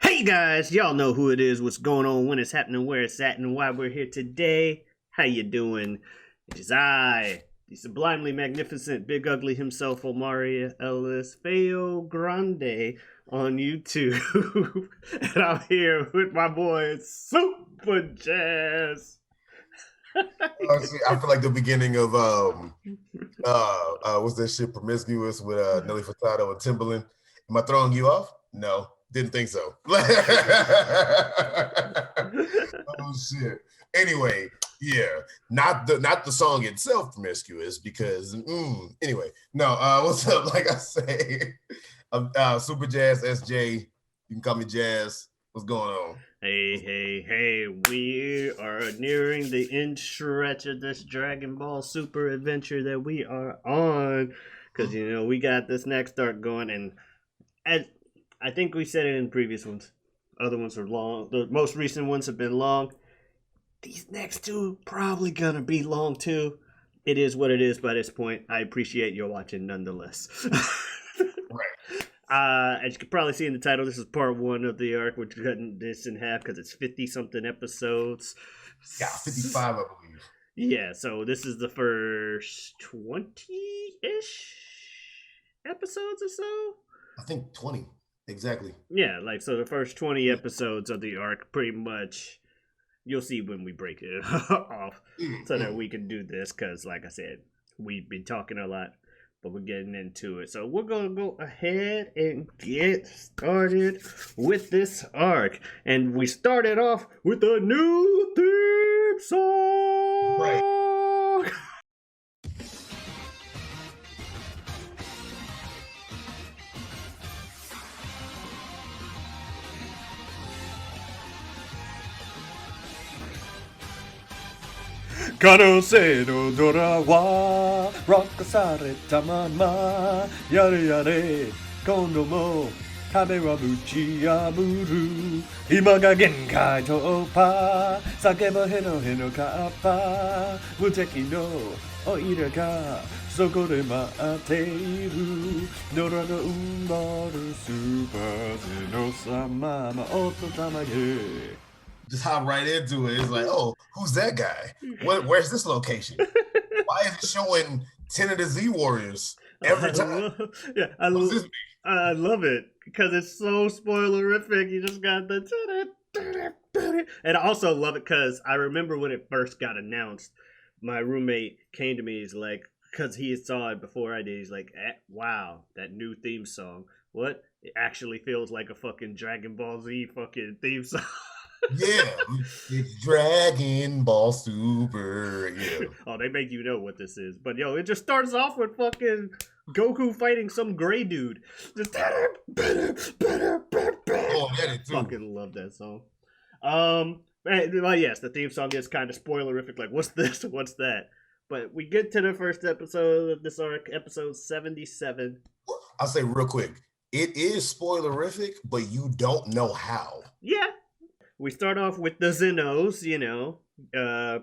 Hey guys, y'all know who it is, what's going on, when it's happening, where it's at, and why we're here today. How you doing? It is I, the sublimely magnificent Big Ugly himself, Omari Ellis Feogrande on YouTube. And I'm here with my boy Superjaz. See, I feel like the beginning of what's that shit promiscuous with Nelly Furtado and Timbaland. Am I throwing you off? No, didn't think so. Oh shit. Anyway, yeah, not the song itself promiscuous because anyway, no. What's up? Like I say, Super Jazz SJ. You can call me Jazz. What's going on? Hey, we are nearing the end stretch of this Dragon Ball Super adventure that we are on. Because, we got this next arc going, and as I think we said it in previous ones. Other ones are long. The most recent ones have been long. These next two probably gonna be long too. It is what it is by this point. I appreciate your watching nonetheless. Right. As you can probably see in the title, this is part one of the arc. We're cutting this in half because it's 50 something episodes. Yeah, 55, I believe. Yeah, so this is the first 20 ish episodes or so. I think 20. Exactly. Yeah, like so the first 20 episodes of the arc pretty much you'll see when we break it off so that we can do this because like I said, we've been talking a lot, but we're getting into it. So we're gonna go ahead and get started with this arc. And we started off with a new theme song. Right. Kano se no dora wa rockasareta mama yare yare kondo mo kabe wa buchiyamu ima ga genkai topa sakeba heno heno kappa muteki no oira ga soko de maateiru dora no umbaru super zeno sama ma oto tamage. Just hop right into it. It's like, oh, who's that guy? Where's this location? Why is it showing 10 of the Z Warriors every time? What's this mean? I love it because it's so spoilerific. You just got the and I also love it because I remember when it first got announced. My roommate came to me. He's like, because he saw it before I did. He's like, "Wow, that new theme song. What? It actually feels like a fucking Dragon Ball Z fucking theme song." Yeah, it's Dragon Ball Super. Yeah. Oh, they make you know what this is. But yo, it just starts off with fucking Goku fighting some gray dude. Just Oh, that is too. fucking love that song. Well, yes, the theme song is kind of spoilerific. Like, what's this? What's that? But we get to the first episode of this arc, episode 77. I'll say real quick, it is spoilerific, but you don't know how. Yeah. We start off with the Zenos,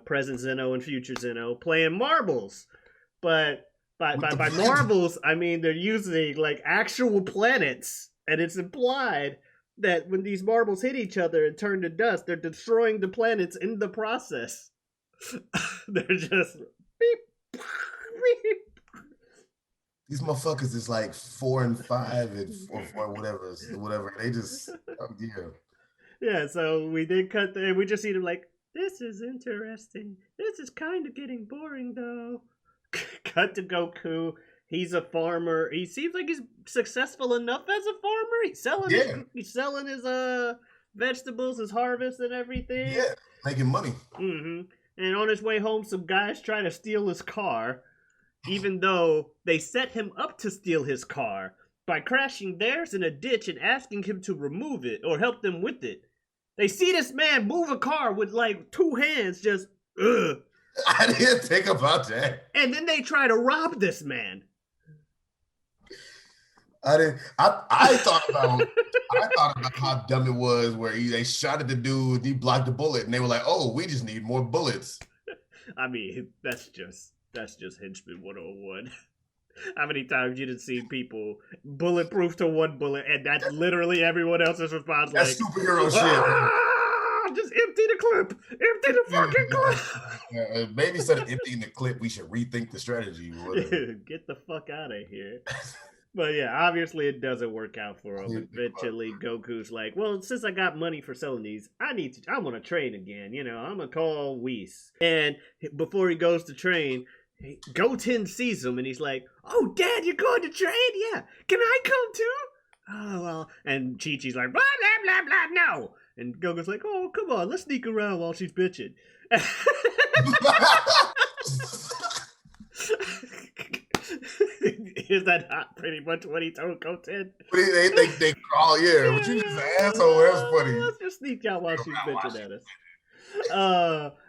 present Zeno and future Zeno, playing marbles. But by marbles, I mean they're using like actual planets. And it's implied that when these marbles hit each other and turn to dust, they're destroying the planets in the process. They're just beep, beep. These motherfuckers is like 4 and 5 and or whatever. They just yeah. Yeah, so we did cut there. We just see them like, this is interesting. This is kind of getting boring, though. Cut to Goku. He's a farmer. He seems like he's successful enough as a farmer. He's selling his vegetables, his harvest, and everything. Yeah, making money. Mm-hmm. And on his way home, some guys try to steal his car, even though they set him up to steal his car by crashing theirs in a ditch and asking him to remove it or help them with it. They see this man move a car with like two hands, just ugh. I didn't think about that. And then they try to rob this man. I didn't. I thought about how dumb it was where they shot at the dude, he blocked the bullet, and they were like, "Oh, we just need more bullets." I mean, that's just henchman 101. How many times you didn't see people bulletproof to one bullet, and that's literally everyone else's response? That's Like, superhero ah, just empty the clip, empty the fucking clip. Maybe instead of emptying the clip, we should rethink the strategy. Get the fuck out of here. But yeah, obviously it doesn't work out for him. Eventually, Goku's like, "Well, since I got money for selling these, I want to train again. You know, I'm gonna call Whis." And before he goes to train, Goten sees him and he's like, "Oh, Dad, you're going to train? Yeah. Can I come too?" Oh well. And Chi-Chi's like, "Blah blah blah blah, no." And Goku's like, "Oh, come on, let's sneak around while she's bitching." Is that not pretty much what he told Goten? They call, yeah, but you just an asshole. That's funny. Let's just sneak out while she's bitching at us.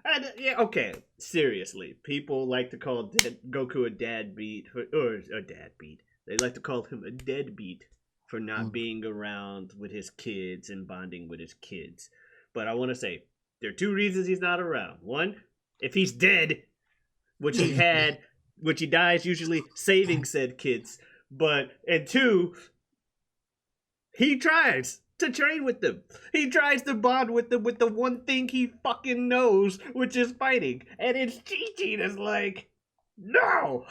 And yeah, okay. Seriously, people like to call Goku a deadbeat, or a deadbeat. They like to call him a deadbeat for not being around with his kids and bonding with his kids. But I want to say there are two reasons he's not around. One, if he's dead, which he dies usually saving said kids. And two, he tries to train with them. He tries to bond with them with the one thing he fucking knows, which is fighting. And it's Chi-Chi that's like, no!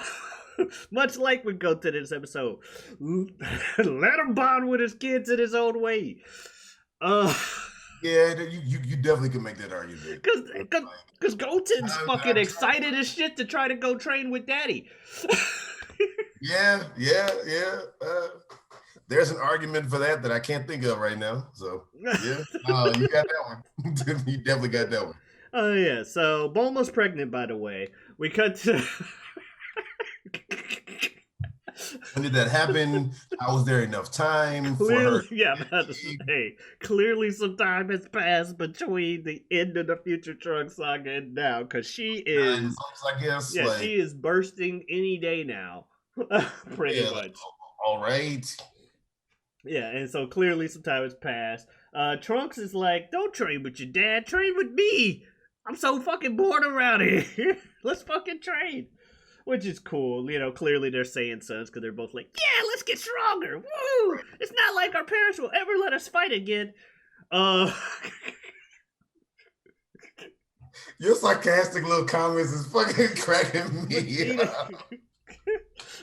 Much like we go to this episode. Let him bond with his kids in his own way. Yeah, you definitely can make that argument. Because Goten's fucking excited as shit to try to go train with Daddy. Yeah. There's an argument for that I can't think of right now. So, yeah. You got that one. You definitely got that one. Oh, yeah. So, Bulma's pregnant, by the way. We cut to... When did that happen? How was there enough time for her? Yeah, I'm about to say, clearly some time has passed between the end of the Future Trunks saga and now, because she is... 9 months, I guess. Yeah, she is bursting any day now. Pretty much. All right. Yeah, and so clearly some time has passed. Trunks is like, don't train with your dad, train with me. I'm so fucking bored around here. Let's fucking train. Which is cool. You know, clearly they're Saiyan sons because they're both like, yeah, let's get stronger. Woo! It's not like our parents will ever let us fight again. Your sarcastic little comments is fucking cracking me up.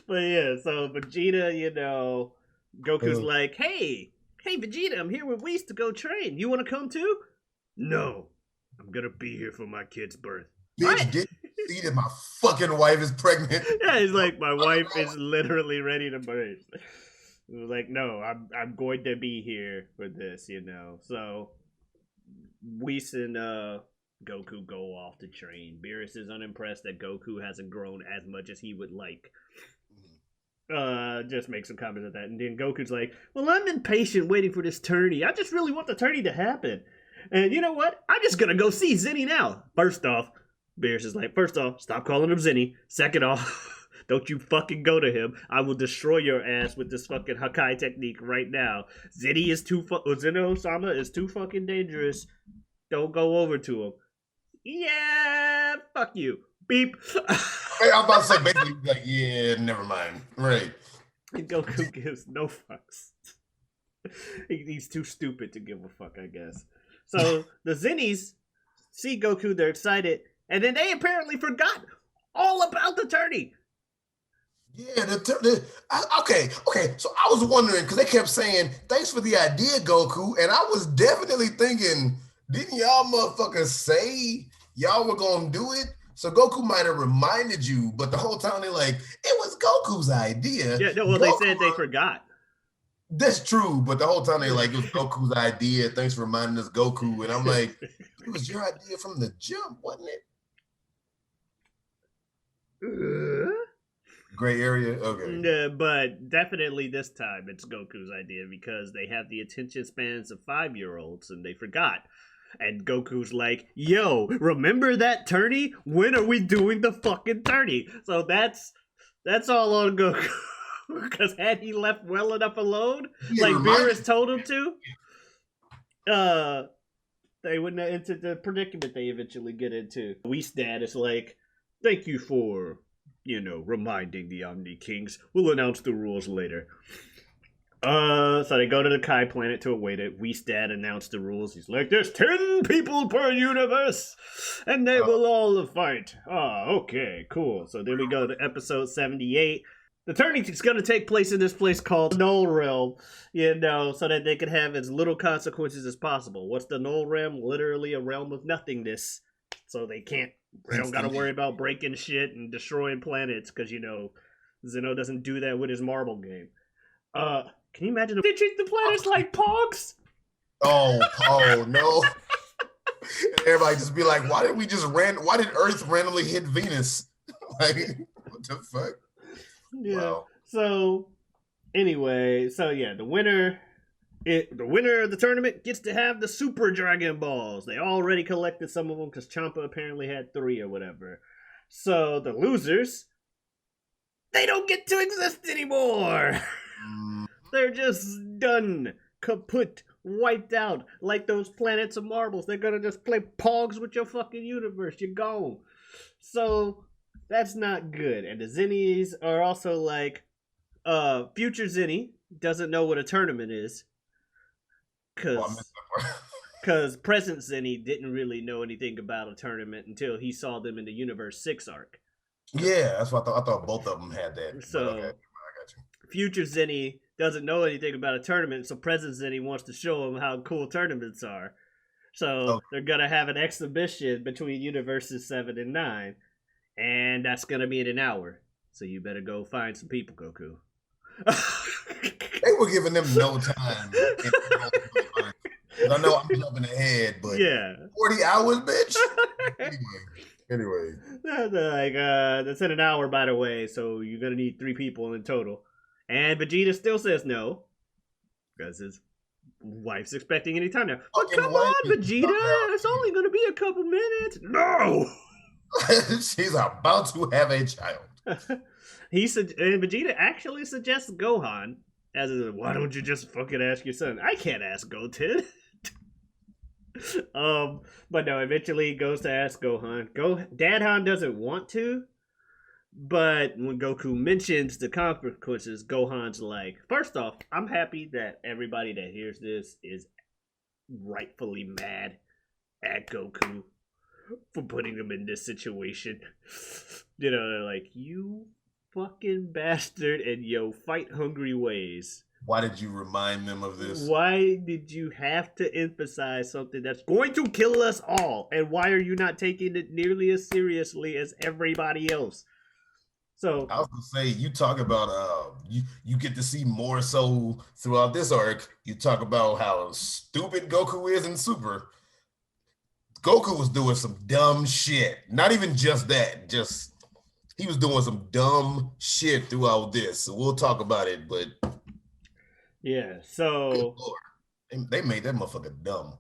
But yeah, so Vegeta, you know, Goku's like, hey, Vegeta, I'm here with Whis to go train. You want to come too? No, I'm going to be here for my kid's birth. Bitch, didn't see that my fucking wife is pregnant. Yeah, he's like, my wife is literally ready to birth. He was like, no, I'm going to be here for this, you know. So Whis and Goku go off to train. Beerus is unimpressed that Goku hasn't grown as much as he would like. Just make some comments at that. And then Goku's like, well, I'm impatient waiting for this tourney. I just really want the tourney to happen. And you know what? I'm just gonna go see Zenny now. First off, Beerus is like, first off, stop calling him Zenny. Second off, don't you fucking go to him. I will destroy your ass with this fucking Hakai technique right now. Zenny is Zeno-sama is too fucking dangerous. Don't go over to him. Yeah, fuck you. Beep. Hey, I'm about to say, basically, like, yeah, never mind. Right. And Goku gives no fucks. He's too stupid to give a fuck, I guess. So the Zennies see Goku, they're excited, and then they apparently forgot all about the tourney. Yeah, okay. So I was wondering, because they kept saying, thanks for the idea, Goku, and I was definitely thinking, didn't y'all motherfuckers say y'all were going to do it? So Goku might have reminded you, but the whole time they're like, it was Goku's idea. Yeah, no, well, they said they forgot. That's true, but the whole time they're like, it was Goku's idea. Thanks for reminding us, Goku. And I'm like, it was your idea from the jump, wasn't it? Gray area? Okay. But definitely this time it's Goku's idea because they have the attention spans of 5-year-olds and they forgot. And Goku's like, yo, remember that tourney? When are we doing the fucking tourney? So that's all on Goku. Because had he left well enough alone, like Beerus told him to, they wouldn't have entered the predicament they eventually get into. Whis' dad is like, thank you for, reminding the Omni Kings. We'll announce the rules later. So they go to the Kai planet to await it. Dad announced the rules. He's like, there's 10 people per universe, and they will all fight. Oh, okay, cool. So then we go to episode 78. The tourney is going to take place in this place called Null Realm, so that they can have as little consequences as possible. What's the Null Realm? Literally a realm of nothingness. So they don't got to worry about breaking shit and destroying planets, because, Zeno doesn't do that with his marble game. Can you imagine if they treat the planets like pogs? Oh, no. Everybody just be like, why did Earth randomly hit Venus? Like, what the fuck? Yeah. Wow. So, anyway, the winner of the tournament gets to have the Super Dragon Balls. They already collected some of them because Champa apparently had 3 or whatever. So, the losers, they don't get to exist anymore. They're just done, kaput, wiped out, like those planets of marbles. They're gonna just play pogs with your fucking universe. You're gone. So that's not good. And the Zennies are also like, future Zenny doesn't know what a tournament is, because present Zenny didn't really know anything about a tournament until he saw them in the Universe 6 arc. Yeah, that's what I thought both of them had that. So, okay, I got you. Future Zenny doesn't know anything about a tournament, so present Zenny wants to show him how cool tournaments are. So they're going to have an exhibition between Universes 7 and 9, and that's going to be in an hour. So you better go find some people, Goku. They were giving them no time. I know I'm jumping ahead, but 40 hours, bitch? Anyway. That's in an hour, by the way, so you're going to need 3 people in total. And Vegeta still says no, because his wife's expecting any time now. But come on, Vegeta, it's only going to be a couple minutes. No! She's about to have a child. And Vegeta actually suggests Gohan, why don't you just fucking ask your son? I can't ask Goten. But no, eventually he goes to ask Gohan. Dadhan doesn't want to, but when Goku mentions the consequences, Gohan's like, first off, I'm happy that everybody that hears this is rightfully mad at Goku for putting him in this situation. They're like, you fucking bastard and yo fight hungry ways. Why did you remind them of this? Why did you have to emphasize something that's going to kill us all? And why are you not taking it nearly as seriously as everybody else? So I was gonna say, you talk about you get to see more so throughout this arc. You talk about how stupid Goku is in Super. Goku was doing some dumb shit. Not even just that, he was doing some dumb shit throughout this. So we'll talk about it, but yeah, so they made that motherfucker dumb.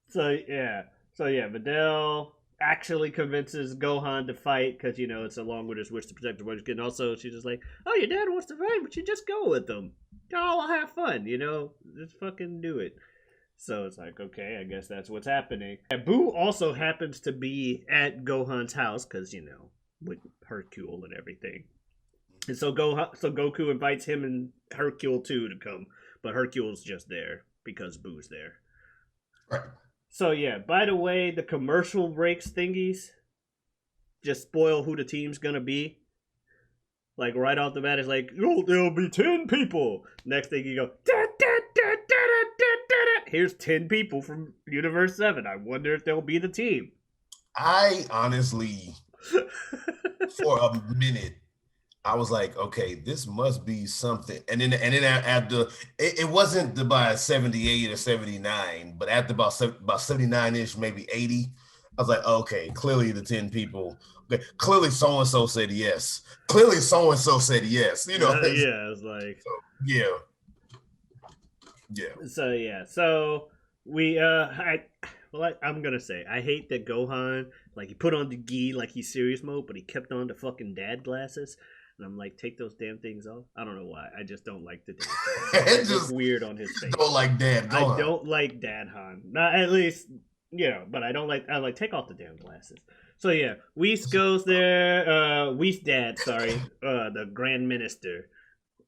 So Videl actually convinces Gohan to fight because it's along with his wish to protect the world. And also, she's just like, "Oh, your dad wants to fight, but you just go with him. Oh, I'll have fun. Just fucking do it." So it's like, okay, I guess that's what's happening. And Boo also happens to be at Gohan's house because with Hercule and everything. And so Goku invites him and Hercule too to come, but Hercule's just there because Boo's there. Right. So yeah, by the way, the commercial breaks thingies just spoil who the team's gonna be. Like right off the bat, it's like, there'll be 10 people. Next thing you go, da, da, da, da, da, da, da. Here's 10 people from Universe 7. I wonder if they'll be the team. I honestly, for a minute, I was like, okay, this must be something. And then after, it wasn't by 78 or 79, but after about 79-ish, maybe 80, I was like, okay, clearly the 10 people. Okay, clearly so-and-so said yes. Clearly so-and-so said yes. It's like. So, yeah. So we, I'm going to say, I hate that Gohan, he put on the gi like he's serious mode, but he kept on the fucking dad glasses. And I'm like, take those damn things off. I don't know why. I just don't like the damn things. It's just weird on his face. Don't like Dad. I don't like Dad Han. Not at least, but I don't like. I like take off the damn glasses. So yeah, Whis goes there. Whis' dad, sorry, the Grand Minister.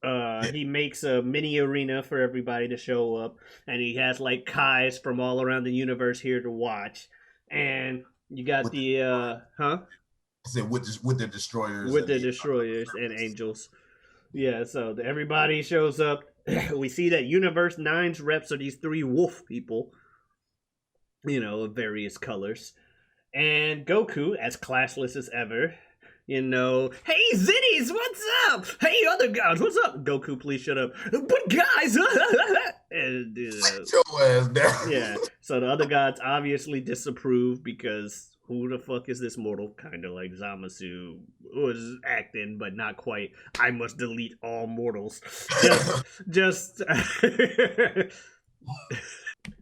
Yeah. He makes a mini arena for everybody to show up, and he has like Kais from all around the universe here to watch. And you got With the, the I said with the destroyers with and the the destroyers and angels. Yeah, so everybody shows up. We see that Universe Nine's reps are these three wolf people, of various colors. And Goku, as classless as ever, hey Zitties, what's up? Hey other guys, what's up? Goku, please shut up. But guys, and sit your ass down. yeah. So the other gods obviously disapprove because who the fuck is this mortal? Kind of like Zamasu was acting, but not quite. I must delete all mortals. Just.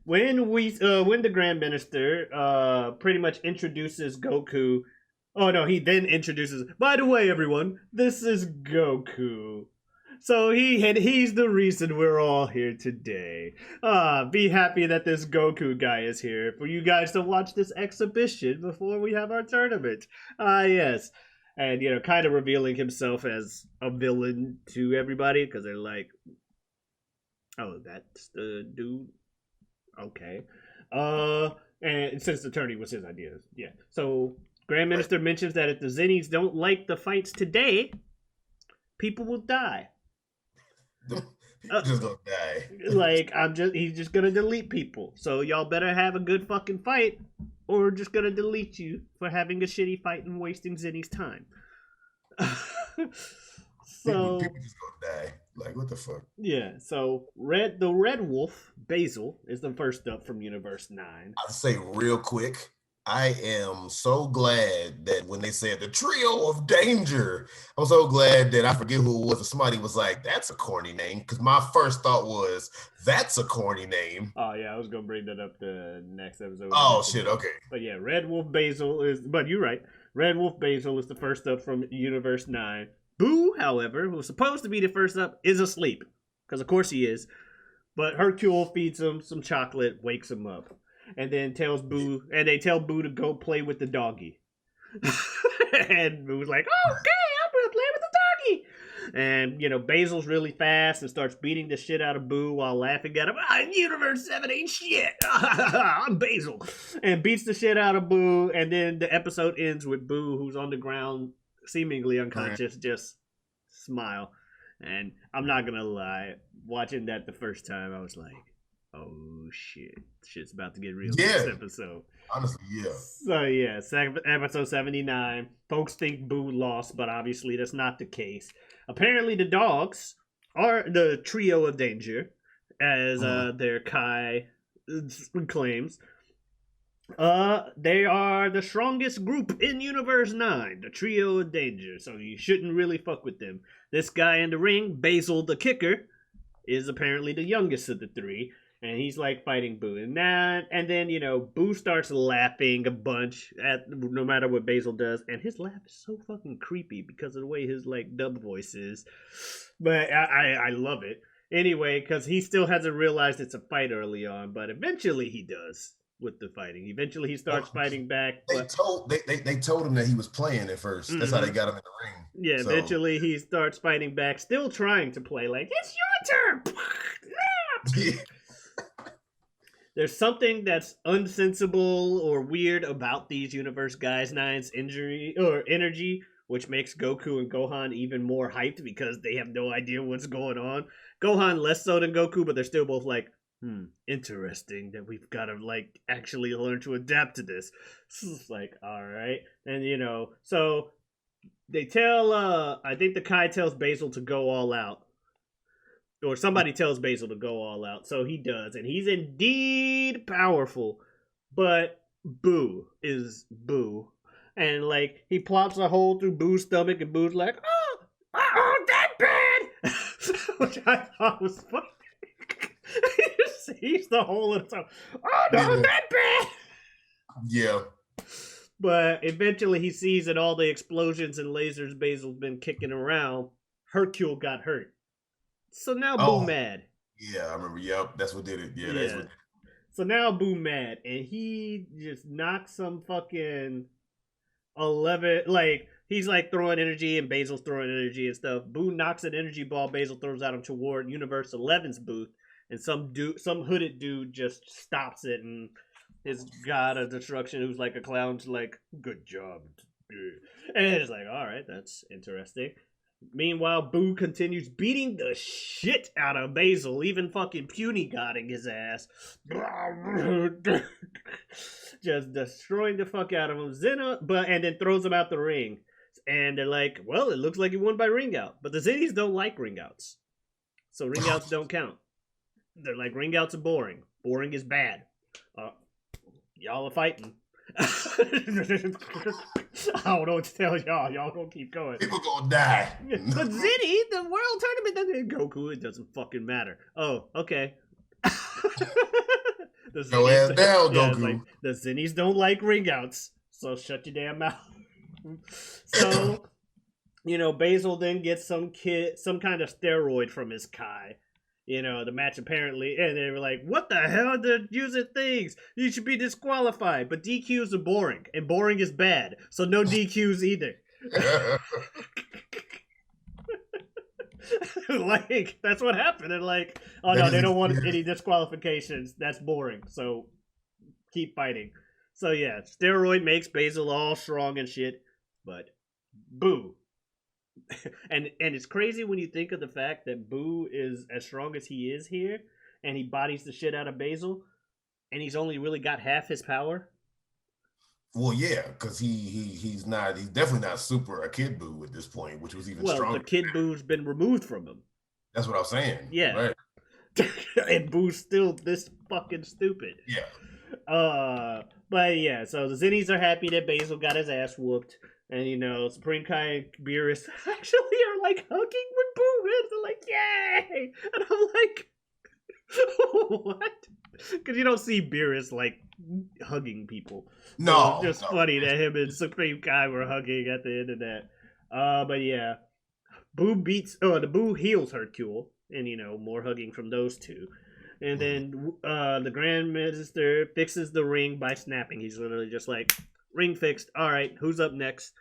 When the Grand Minister pretty much introduces Goku. Oh no, he then introduces. By the way, everyone, this is Goku. So he's the reason we're all here today. Be happy that this Goku guy is here for you guys to watch this exhibition before we have our tournament. Yes. And, kind of revealing himself as a villain to everybody because they're like, oh, that's the dude. Okay. And since the tourney was his idea, yeah. So Grand Minister mentions that if the Zennies don't like the fights today, people will die. Just gonna die. He's just gonna delete people. So y'all better have a good fucking fight, or we're just gonna delete you for having a shitty fight and wasting Zenny's time. So people just gonna die. Like what the fuck? Yeah. So the Red Wolf Basil is the first up from Universe 9. I'll say real quick. I am so glad that when they said the trio of danger, I'm so glad that I forget who it was, but somebody was like, that's a corny name. Because my first thought was, that's a corny name. Oh, yeah, I was going to bring that up the next episode. Oh, shit, okay. But yeah, Red Wolf Basil but you're right. Red Wolf Basil is the first up from Universe 9. Boo, however, who was supposed to be the first up, is asleep. Because of course he is. But Hercule feeds him some chocolate, wakes him up. And then tells Boo, and they tell Boo to go play with the doggy. And Boo's like, okay, I'm gonna play with the doggy. And, Basil's really fast and starts beating the shit out of Boo while laughing at him. Universe 7 ain't shit. I'm Basil. And beats the shit out of Boo. And then the episode ends with Boo, who's on the ground, seemingly unconscious, just smile. And I'm not gonna lie, watching that the first time, I was like, oh shit's about to get real this episode. Honestly, yeah. So yeah, episode 79. Folks think Boo lost, but obviously that's not the case. Apparently the dogs are the trio of danger, as their Kai claims. They are the strongest group in Universe 9, the trio of danger, so you shouldn't really fuck with them. This guy in the ring, Basil the Kicker, is apparently the youngest of the three. And he's like fighting Boo. And then, Boo starts laughing a bunch at no matter what Basil does. And his laugh is so fucking creepy because of the way his like dub voice is. But I love it. Anyway, because he still hasn't realized it's a fight early on. But eventually he does with the fighting. Eventually he starts fighting back. They told him that he was playing at first. Mm-hmm. That's how they got him in the ring. Yeah, so. Eventually he starts fighting back. Still trying to play like, it's your turn. Yeah. There's something that's unsensible or weird about these Universe Guys 9's energy, which makes Goku and Gohan even more hyped because they have no idea what's going on. Gohan less so than Goku, but they're still both like, interesting that we've got to like actually learn to adapt to this. So it's like, all right. And so they tell, I think the Kai tells Basil to go all out. Or somebody tells Basil to go all out. So he does. And he's indeed powerful. But Boo is Boo. And, like, he plops a hole through Boo's stomach. And Boo's like, oh, that bad. Which I thought was funny. He sees the hole in his tongue. Oh, no, that bad. Yeah. But eventually he sees that all the explosions and lasers Basil's been kicking around, Hercule got hurt. So now Boo mad. Yeah, I remember. Yep, that's what did it. Yeah. That's what. So now Boo mad, and he just knocks some fucking 11, like, he's like throwing energy and Basil's throwing energy and stuff. Boo knocks an energy ball, Basil throws at him toward Universe 11's booth, and some hooded dude just stops it, and his god of destruction, who's like a clown's like, good job. And it's like, all right, that's interesting. Meanwhile, Boo continues beating the shit out of Basil, even fucking puny godding his ass. Just destroying the fuck out of him. And then throws him out the ring. And they're like, well, it looks like he won by ring out. But the Zinnies don't like ring outs. So ring outs don't count. They're like, ring outs are boring. Boring is bad. Y'all are fighting. I don't know what to tell y'all. Y'all gonna keep going. People gonna die. But Zinni, the world tournament doesn't Goku. It doesn't fucking matter. Oh, okay. Go ahead down, Goku. Like, the Zinnies don't like ring outs, so shut your damn mouth. So, Basil then gets some kind of steroid from his Kai. The match apparently, and they were like, what the hell? They're using things. You should be disqualified. But DQs are boring, and boring is bad. So no DQs either. Like, that's what happened. And like, oh no, they don't want any disqualifications. That's boring. So keep fighting. So yeah, steroid makes Basil all strong and shit. But boo. and it's crazy when you think of the fact that Boo is as strong as he is here, and he bodies the shit out of Basil, and he's only really got half his power. Well, yeah, because he's definitely not Super Kid Boo at this point, which was even stronger. The Kid Boo's been removed from him. That's what I was saying. Yeah, right. And Boo's still this fucking stupid. Yeah. But yeah, so the Zinnies are happy that Basil got his ass whooped. And, Supreme Kai and Beerus actually are, like, hugging when Boo wins. They're like, yay! And I'm like, what? Because you don't see Beerus, like, hugging people. No. So it's just funny that him and Supreme Kai were hugging at the end of that. But yeah. The Boo heals Hercule. And, more hugging from those two. And then the Grand Minister fixes the ring by snapping. He's literally just like, ring fixed. All right, who's up next?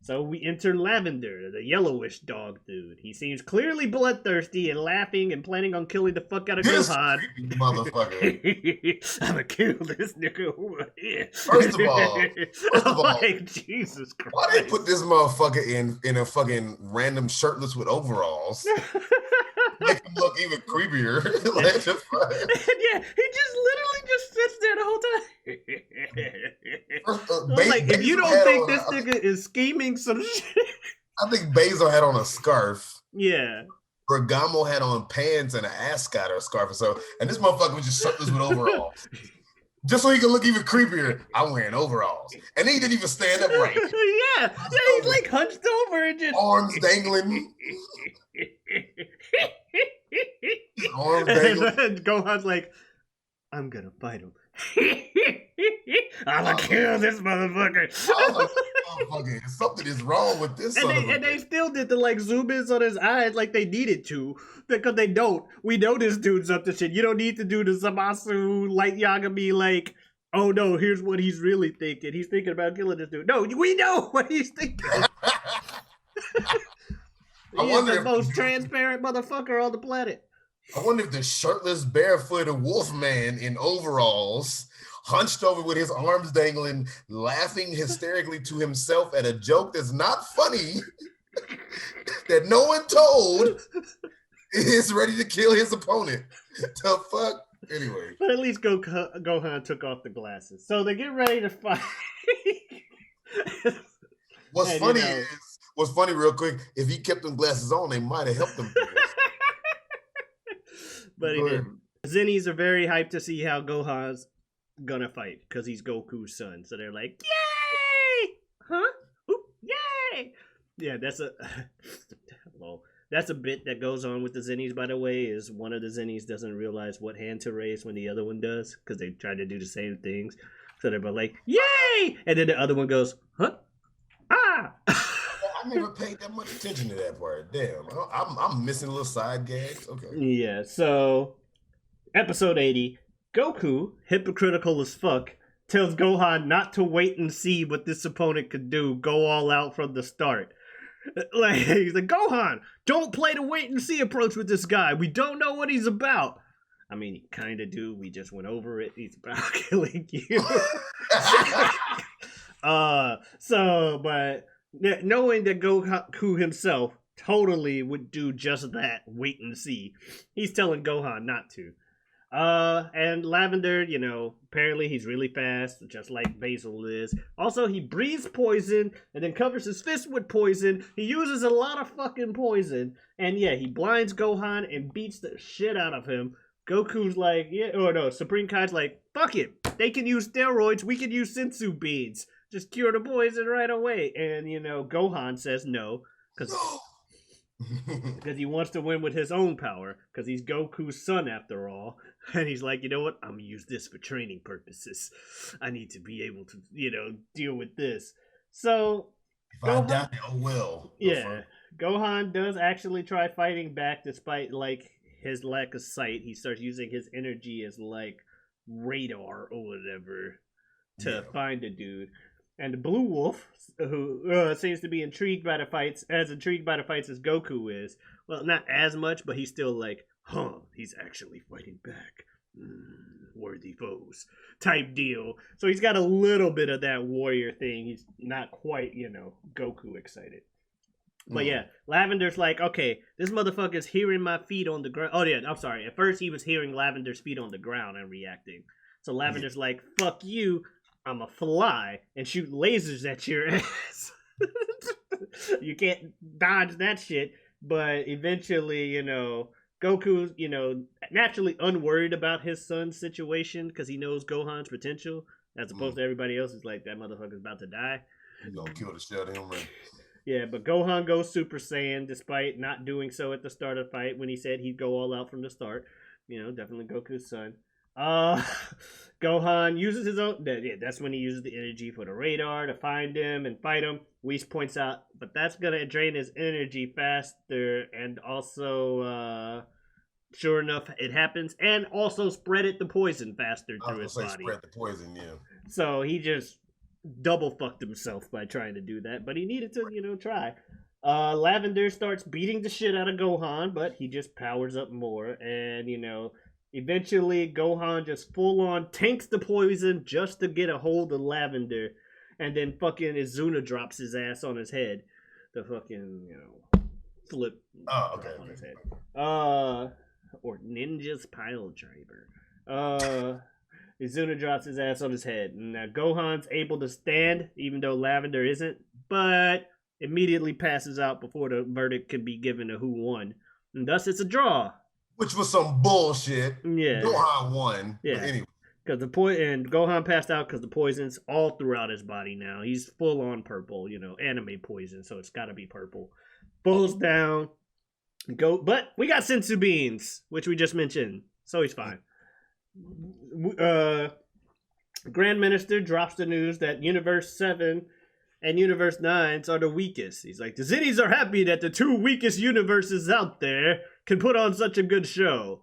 So we enter Lavender, the yellowish dog dude. He seems clearly bloodthirsty and laughing and planning on killing the fuck out of Gohan. Motherfucker. I'm gonna kill this nigga. First of all, like, Jesus Christ. Why they put this motherfucker in a fucking random shirtless with overalls? Make him look even creepier. Yeah, he just literally just sits there the whole time. Like, if you don't think this nigga is scheming some shit. I think Basil had on a scarf. Yeah. Bergamo had on pants and an ascot or a scarf or so. And this motherfucker was just shirtless with overalls. Just so he could look even creepier, I'm wearing overalls. And he didn't even stand upright. Yeah, he's like hunched over and just... Arms dangling. Arms dangling. And Gohan's like, I'm gonna fight him. I'm gonna kill this motherfucker. Something is wrong with this. And they still did the like zoom ins on his eyes like they needed to, because they don't. We know this dude's up to shit. You don't need to do the Zamasu Light Yagami like, oh no, here's what he's really thinking. He's thinking about killing this dude. No, we know what he's thinking. He's the most transparent motherfucker on the planet. I wonder if the shirtless, barefooted wolfman in overalls, hunched over with his arms dangling, laughing hysterically to himself at a joke that's not funny, that no one told, is ready to kill his opponent. The fuck? Anyway. But at least Gohan took off the glasses. So they get ready to fight. What's funny real quick, if he kept them glasses on, they might have helped him. But he didn't. Zinnies are very hyped to see how Gohan's gonna fight, because he's Goku's son. So they're like, yay! Huh? Ooh, yay! Yeah, that's a bit that goes on with the Zinnies, by the way, is one of the Zinnies doesn't realize what hand to raise when the other one does, because they try to do the same things. So they're like, yay! And then the other one goes, huh? Ah! I never paid that much attention to that part. Damn, I'm missing little side gags. Okay. Yeah, so episode 80, Goku, hypocritical as fuck, tells Gohan not to wait and see what this opponent could do, go all out from the start. Like, he's like, Gohan, don't play the wait and see approach with this guy. We don't know what he's about. I mean, he kind of do. We just went over it. He's about killing you. But knowing that Goku himself totally would do just that, wait and see, he's telling Gohan not to. And Lavender, apparently he's really fast, just like Basil is. Also, he breathes poison and then covers his fist with poison. He uses a lot of fucking poison. And yeah, he blinds Gohan and beats the shit out of him. Goku's like, Supreme Kai's like, fuck it. They can use steroids, we can use sensu beads. Just cure the poison right away. And, Gohan says no, because he wants to win with his own power, because he's Goku's son after all. And he's like, you know what? I'm going to use this for training purposes. I need to be able to, deal with this. So, if I die, oh well. Yeah, Gohan does actually try fighting back despite, his lack of sight. He starts using his energy as, radar or whatever to find the dude. And the Blue Wolf, who seems to be intrigued by the fights as Goku is. Well, not as much, but he's still like, he's actually fighting back. Worthy foes type deal. So he's got a little bit of that warrior thing. He's not quite, Goku excited. But yeah, Lavender's like, okay, this motherfucker's hearing my feet on the ground. Oh yeah, I'm sorry. At first he was hearing Lavender's feet on the ground and reacting. So Lavender's like, fuck you. I'ma fly and shoot lasers at your ass. You can't dodge that shit. But eventually, Goku's, naturally unworried about his son's situation because he knows Gohan's potential, as opposed to everybody else is like, that motherfucker's about to die. He's gonna kill the shit out of him, right? Yeah, but Gohan goes Super Saiyan despite not doing so at the start of the fight when he said he'd go all out from the start. Definitely Goku's son. Gohan uses his own. That's when he uses the energy for the radar to find him and fight him. Whis points out, but that's gonna drain his energy faster, and also, sure enough, it happens, and also spread the poison faster through his body. Spread the poison, yeah. So he just double fucked himself by trying to do that, but he needed to, try. Lavender starts beating the shit out of Gohan, but he just powers up more, and eventually, Gohan just full-on tanks the poison just to get a hold of Lavender. And then fucking Izuna drops his ass on his head. The fucking, flip on his head. Or Ninja's Pile Driver. Izuna drops his ass on his head. Now, Gohan's able to stand, even though Lavender isn't. But immediately passes out before the verdict can be given to who won. And thus, it's a draw. Which was some bullshit. Yeah. Gohan won. Yeah. But anyway. Because and Gohan passed out because the poison's all throughout his body now. He's full on purple, anime poison, so it's got to be purple. Falls down. But we got sensu beans, which we just mentioned, so he's fine. Grand Minister drops the news that Universe 7 and Universe 9 are the weakest. He's like, the Ziddies are happy that the two weakest universes out there can put on such a good show.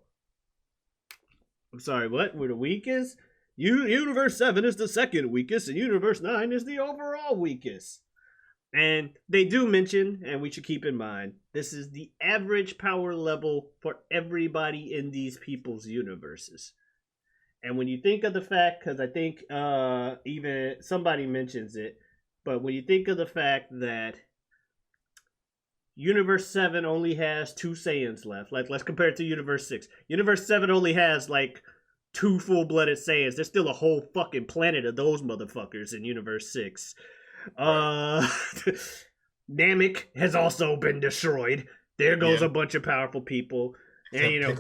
I'm sorry, what? We're the weakest? Universe 7 is the second weakest, and Universe 9 is the overall weakest. And they do mention, and we should keep in mind, this is the average power level for everybody in these people's universes. And when you think of the fact, because I think even somebody mentions it, but when you think of the fact that Universe 7 only has 2 Saiyans left, let's compare it to Universe 6. Universe 7 only has 2 full-blooded Saiyans. There's still a whole fucking planet of those motherfuckers in Universe 6. Namek has also been destroyed. There goes a bunch of powerful people. And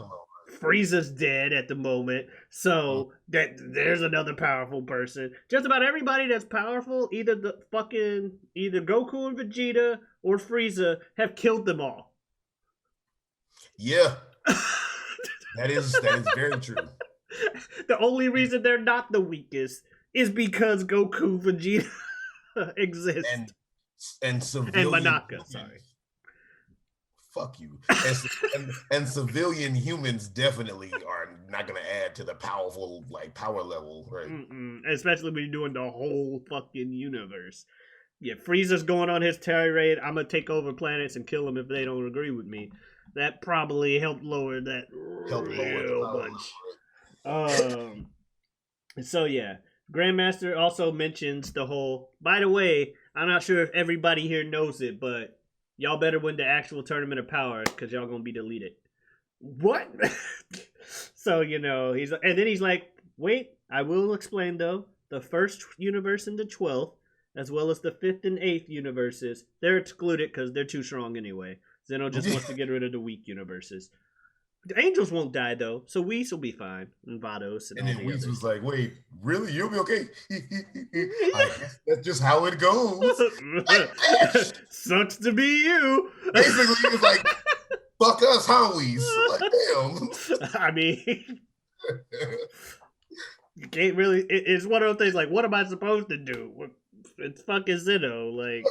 Frieza's dead at the moment, so there's another powerful person. Just about everybody that's powerful, either Goku and Vegeta or Frieza, have killed them all. Yeah, that is very true. The only reason they're not the weakest is because Goku, Vegeta exist, and civilian Monaka. Sorry. fuck you. And civilian humans definitely are not gonna add to the powerful power level, right? Especially when you're doing the whole fucking universe. Yeah, Frieza's going on his tirade. I'm gonna take over planets and kill them if they don't agree with me. That probably helped lower that Lower the real power much. So yeah, Grandmaster also mentions the whole. By the way, I'm not sure if everybody here knows it, but y'all better win the actual tournament of power because y'all gonna be deleted. What? So he's and then he's like, wait, I will explain though. The first universe and the 12th, as well as the 5th and 8th universes, they're excluded because they're too strong anyway. Zeno just wants to get rid of the weak universes. The angels won't die though, so Whis will be fine, and Vados and all then the Whis others. was like, "Wait, really? You'll be okay." I guess that's just how it goes. Sucks to be you. Basically, he was like, "Fuck us, huh, Whis?" Like, damn. I mean, you can't really. It's one of those things. Like, what am I supposed to do? It's fucking Zeno. Like,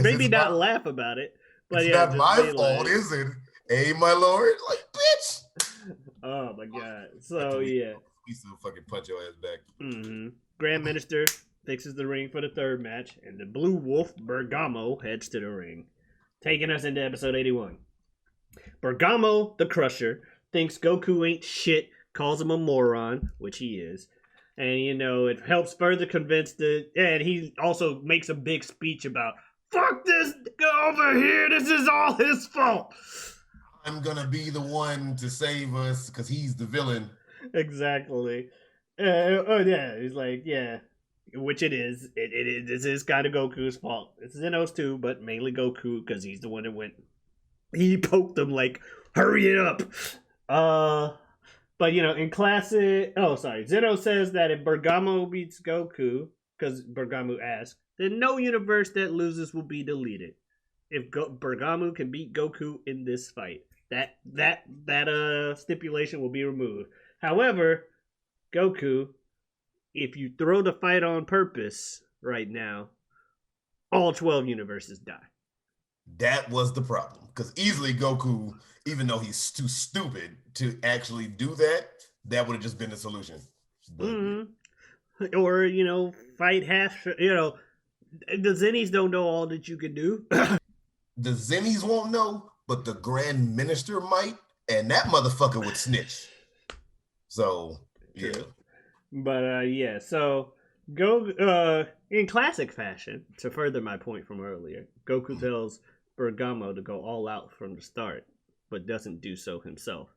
maybe not laugh about it, but it's yeah, not my fault, is it? Hey, my lord, like, bitch. Oh my god. So yeah, we still fucking punch your ass back. Grand Minister fixes the ring for the third match, and the Blue Wolf Bergamo heads to the ring, taking us into episode 81. Bergamo, the Crusher, thinks Goku ain't shit, calls him a moron, which he is. And, it helps further convince and he also makes a big speech about, fuck this, go over here, this is all his fault. I'm gonna be the one to save us because he's the villain. Exactly. Yeah, he's like, yeah, which it is. This is kind of Goku's fault. It's Zeno's too, but mainly Goku because he's the one that went. He poked him like, hurry it up. But in classic, Zeno says that if Bergamo beats Goku, because Bergamo asked, then no universe that loses will be deleted. If Bergamo can beat Goku in this fight, that stipulation will be removed. However, Goku, if you throw the fight on purpose right now, all 12 universes die. That was the problem. Because easily Goku, even though he's too stupid to actually do that, that would have just been the solution. But, Or, fight half, the Zennies don't know all that you can do. The Zennies won't know, but the Grand Minister might, and that motherfucker would snitch. So, yeah. True. But, so in classic fashion, to further my point from earlier, Goku tells Bergamo to go all out from the start, but doesn't do so himself.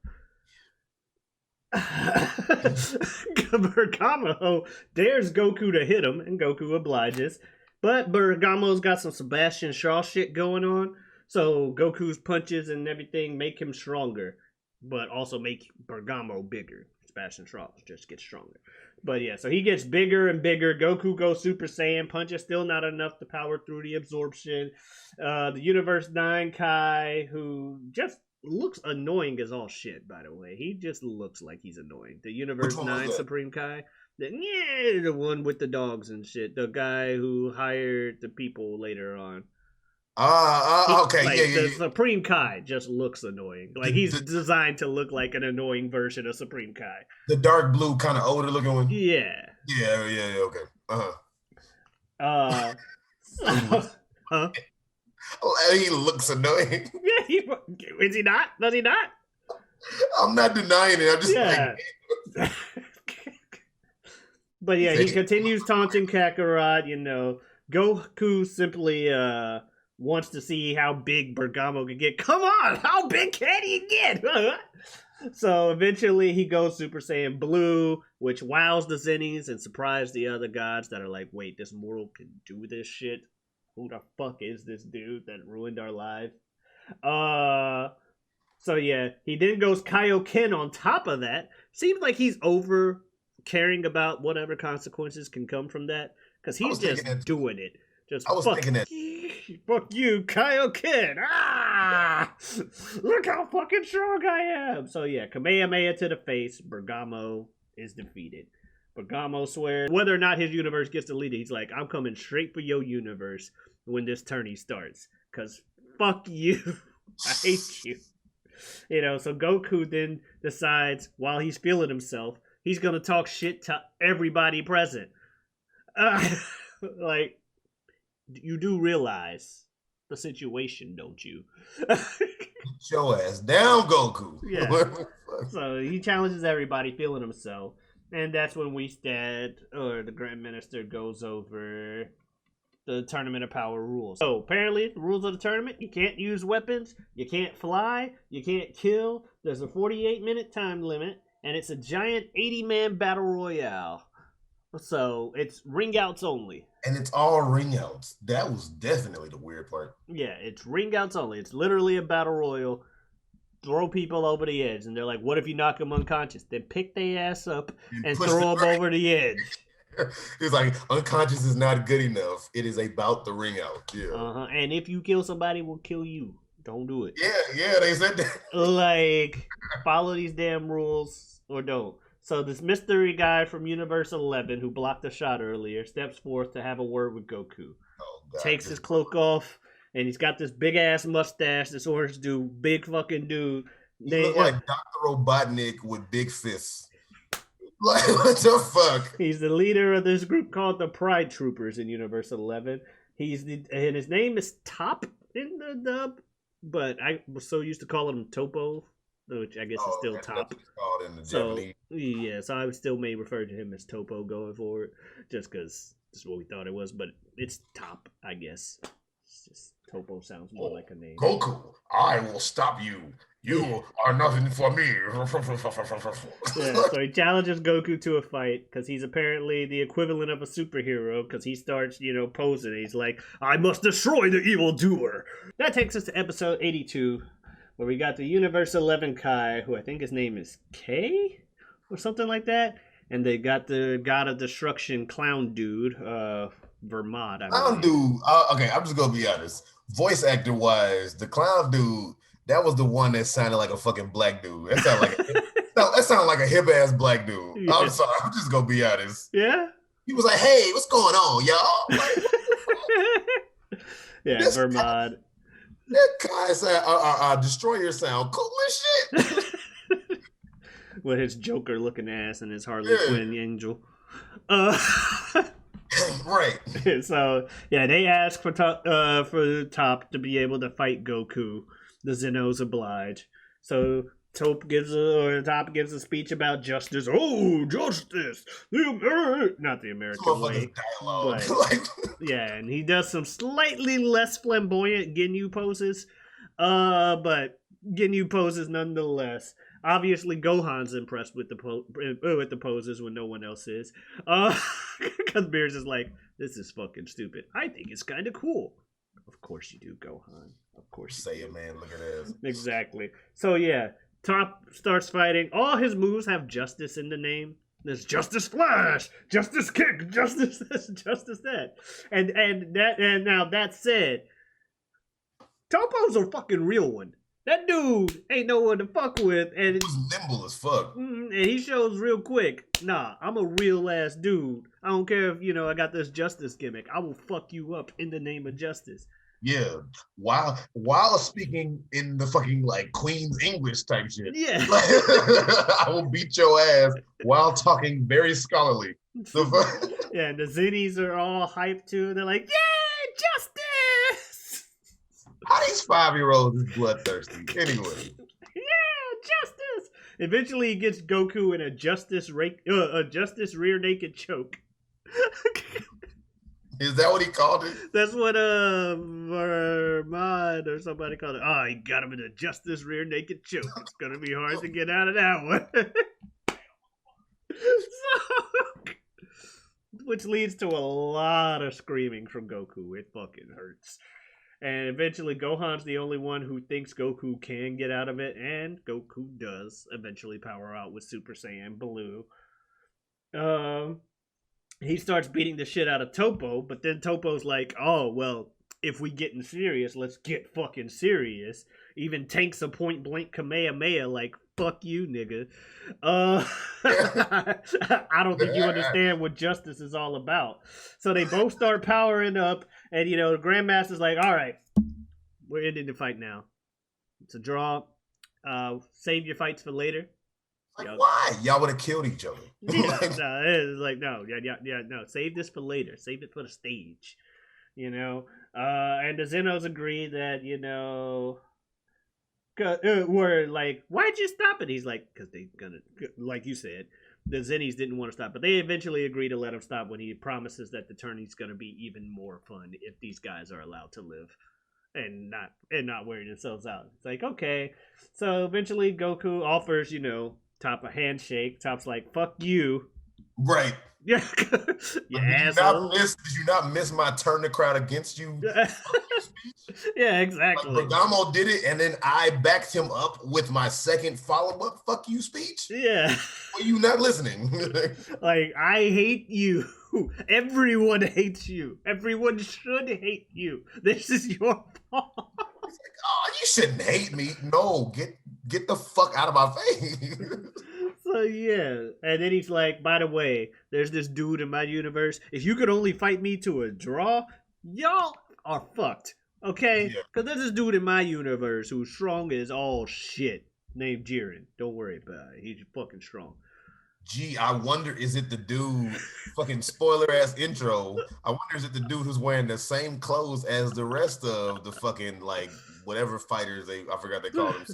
Bergamo dares Goku to hit him, and Goku obliges. But Bergamo's got some Sebastian Shaw shit going on, so Goku's punches and everything make him stronger, but also make Bergamo bigger. Sebastian Shaw just gets stronger. But yeah, so he gets bigger and bigger. Goku goes Super Saiyan. Punches still not enough to power through the absorption. The Universe 9 Kai, who just looks annoying as all shit, by the way. He just looks like he's annoying. The Universe 9 Supreme Kai. The one with the dogs and shit. The guy who hired the people later on. Okay, The Supreme Kai just looks annoying. Like, he's designed to look like an annoying version of Supreme Kai. The dark blue, kind of older looking one? Yeah. Yeah, okay. He looks annoying. Yeah, is he not? Does he not? I'm not denying it. I'm just like... But yeah, he continues taunting Kakarot, Goku simply wants to see how big Bergamo can get. Come on, how big can he get? So eventually he goes Super Saiyan Blue, which wows the Zennies and surprised the other gods that are like, wait, this mortal can do this shit? Who the fuck is this dude that ruined our lives? So yeah, he then goes Kaioken on top of that. Seems like he's over caring about whatever consequences can come from that, because he's just doing it. I was thinking that. Fuck you, Kaioken! Look how fucking strong I am! So yeah, Kamehameha to the face. Bergamo is defeated. Bergamo swears whether or not his universe gets deleted, he's like, I'm coming straight for your universe when this tourney starts. Because fuck you. I hate you. So Goku then decides while he's feeling himself, he's gonna talk shit to everybody present. Like, you do realize the situation, don't you? Get your ass down, Goku. Yeah. So he challenges everybody, feeling himself. And that's when the Grand Minister, goes over the Tournament of Power rules. So apparently, the rules of the tournament: you can't use weapons, you can't fly, you can't kill. There's a 48-minute time limit, and it's a giant 80-man battle royale. So it's ring outs only. And it's all ring outs. That was definitely the weird part. Yeah, it's ring outs only. It's literally a battle royal. Throw people over the edge, and they're like, "What if you knock them unconscious?" Then pick their ass up and throw them over the edge. He's like, unconscious is not good enough. It is about the ring out. Yeah. And if you kill somebody, we'll kill you. Don't do it. Yeah, they said that. Like, follow these damn rules or don't. So this mystery guy from Universe 11 who blocked a shot earlier steps forth to have a word with Goku. Takes his cloak off, and he's got this big ass mustache. This orange dude, big fucking dude. He look like Dr. Robotnik with big fists. Like, what the fuck? He's the leader of this group called the Pride Troopers in Universe 11. And his name is Top in the dub, but I was so used to calling him Topo, which I guess is still Top. So I still may refer to him as Topo going forward, just because this is what we thought it was, but it's Top, I guess. It's just Topo sounds more like a name. Goku, I will stop you. You are nothing for me. So he challenges Goku to a fight because he's apparently the equivalent of a superhero because he starts, posing. He's like, I must destroy the evildoer. That takes us to episode 82, where we got the Universe 11 Kai, who I think his name is K or something like that. And they got the God of Destruction clown dude, Vermont. Clown dude, okay, I'm just going to be honest. Voice actor wise, the clown dude, that was the one that sounded like a fucking black dude. That sounded like a hip ass black dude. Yeah. I'm sorry. I'm just gonna be honest. Yeah. He was like, "Hey, what's going on, y'all?" Like, yeah, Vermont. That guy said, "Destroyer sound cool as shit." With his Joker looking ass and his Harley Quinn angel. Right. So yeah, they ask for Top to be able to fight Goku. The Zenos oblige. So Top gives a speech about justice. Oh, justice! Not the American way. But, yeah, and he does some slightly less flamboyant Ginyu poses. But Ginyu poses nonetheless. Obviously, Gohan's impressed with the poses when no one else is. Because Beerus is like, this is fucking stupid. I think it's kind of cool. Of course you do, Gohan. Of course you say it, man. Look at this. Exactly. So yeah, Top starts fighting. All his moves have justice in the name. There's Justice Flash, Justice Kick, Justice this, Justice that. And now that said, Topo's a fucking real one. That dude ain't no one to fuck with, and he's nimble as fuck. And he shows real quick. Nah, I'm a real ass dude. I don't care if I got this justice gimmick. I will fuck you up in the name of justice. Yeah, while speaking in the fucking like Queen's English type shit. Yeah, I will beat your ass while talking very scholarly. Yeah, and the Zinnies are all hyped too. They're like, "Yeah, justice!" How these 5-year-olds is bloodthirsty? Anyway. Yeah, justice. Eventually, he gets Goku in a justice rear naked choke. Is that what he called it? That's what Vermont or somebody called it. Oh, he got him in a justice rear naked choke. It's gonna be hard to get out of that one. Which leads to a lot of screaming from Goku. It fucking hurts. And eventually Gohan's the only one who thinks Goku can get out of it, and Goku does eventually power out with Super Saiyan Blue. He starts beating the shit out of Topo, but then Topo's like, oh, well, if we getting serious, let's get fucking serious. Even tanks a point blank Kamehameha like, fuck you, nigga. I don't think you understand what justice is all about. So they both start powering up, and, the Grandmaster's like, all right, we're ending the fight now. It's a draw. Save your fights for later. Like, why? Y'all would have killed each other. Yeah, no, it's like no, no. Save this for later. Save it for the stage. And the Zenos agree that were like, why'd you stop it? He's like, because they gonna, like you said, the Zennies didn't want to stop, but they eventually agree to let him stop when he promises that the tourney's gonna be even more fun if these guys are allowed to live and not wearing themselves out. It's like, okay. So eventually Goku offers, Top a handshake. Top's like, fuck you. Right. Yeah. Did you not miss my turn the crowd against you? Yeah, exactly. Like Bergamo did it, and then I backed him up with my second follow-up fuck you speech. Yeah. Were you not listening? Like, I hate you. Everyone hates you. Everyone should hate you. This is your fault. It's like, oh, you shouldn't hate me. No, get the fuck out of my face. So yeah, and then he's like, by the way, there's this dude in my universe. If you could only fight me to a draw, y'all are fucked. Okay? Because there's this dude in my universe who's strong as all shit, named Jiren. Don't worry about it. He's fucking strong. Gee, I wonder, is it the dude, fucking spoiler ass intro? I wonder, is it the dude who's wearing the same clothes as the rest of the fucking, like, whatever fighters I forgot they called them.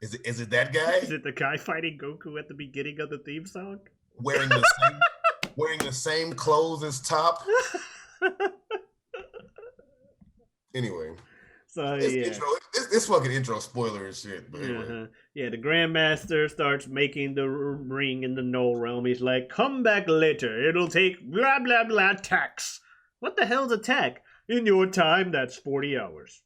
Is it that guy? Is it the guy fighting Goku at the beginning of the theme song? Wearing the same clothes as Top? Anyway. So this fucking intro spoiler and shit. But anyway. Yeah, the Grandmaster starts making the ring in the null realm. He's like, come back later. It'll take blah blah blah tax. What the hell's a tax? In your time, that's 40 hours.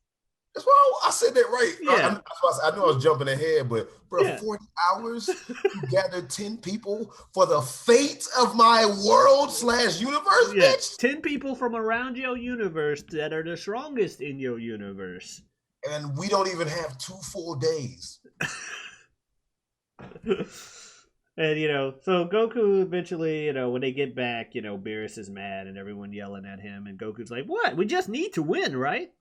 That's why I said that right. Yeah. I know I was jumping ahead, but bro, 40 hours to gather 10 people for the fate of my world / universe, bitch. 10 people from around your universe that are the strongest in your universe. And we don't even have 2 full days. And, so Goku eventually, when they get back, Beerus is mad and everyone yelling at him. And Goku's like, what? We just need to win, right?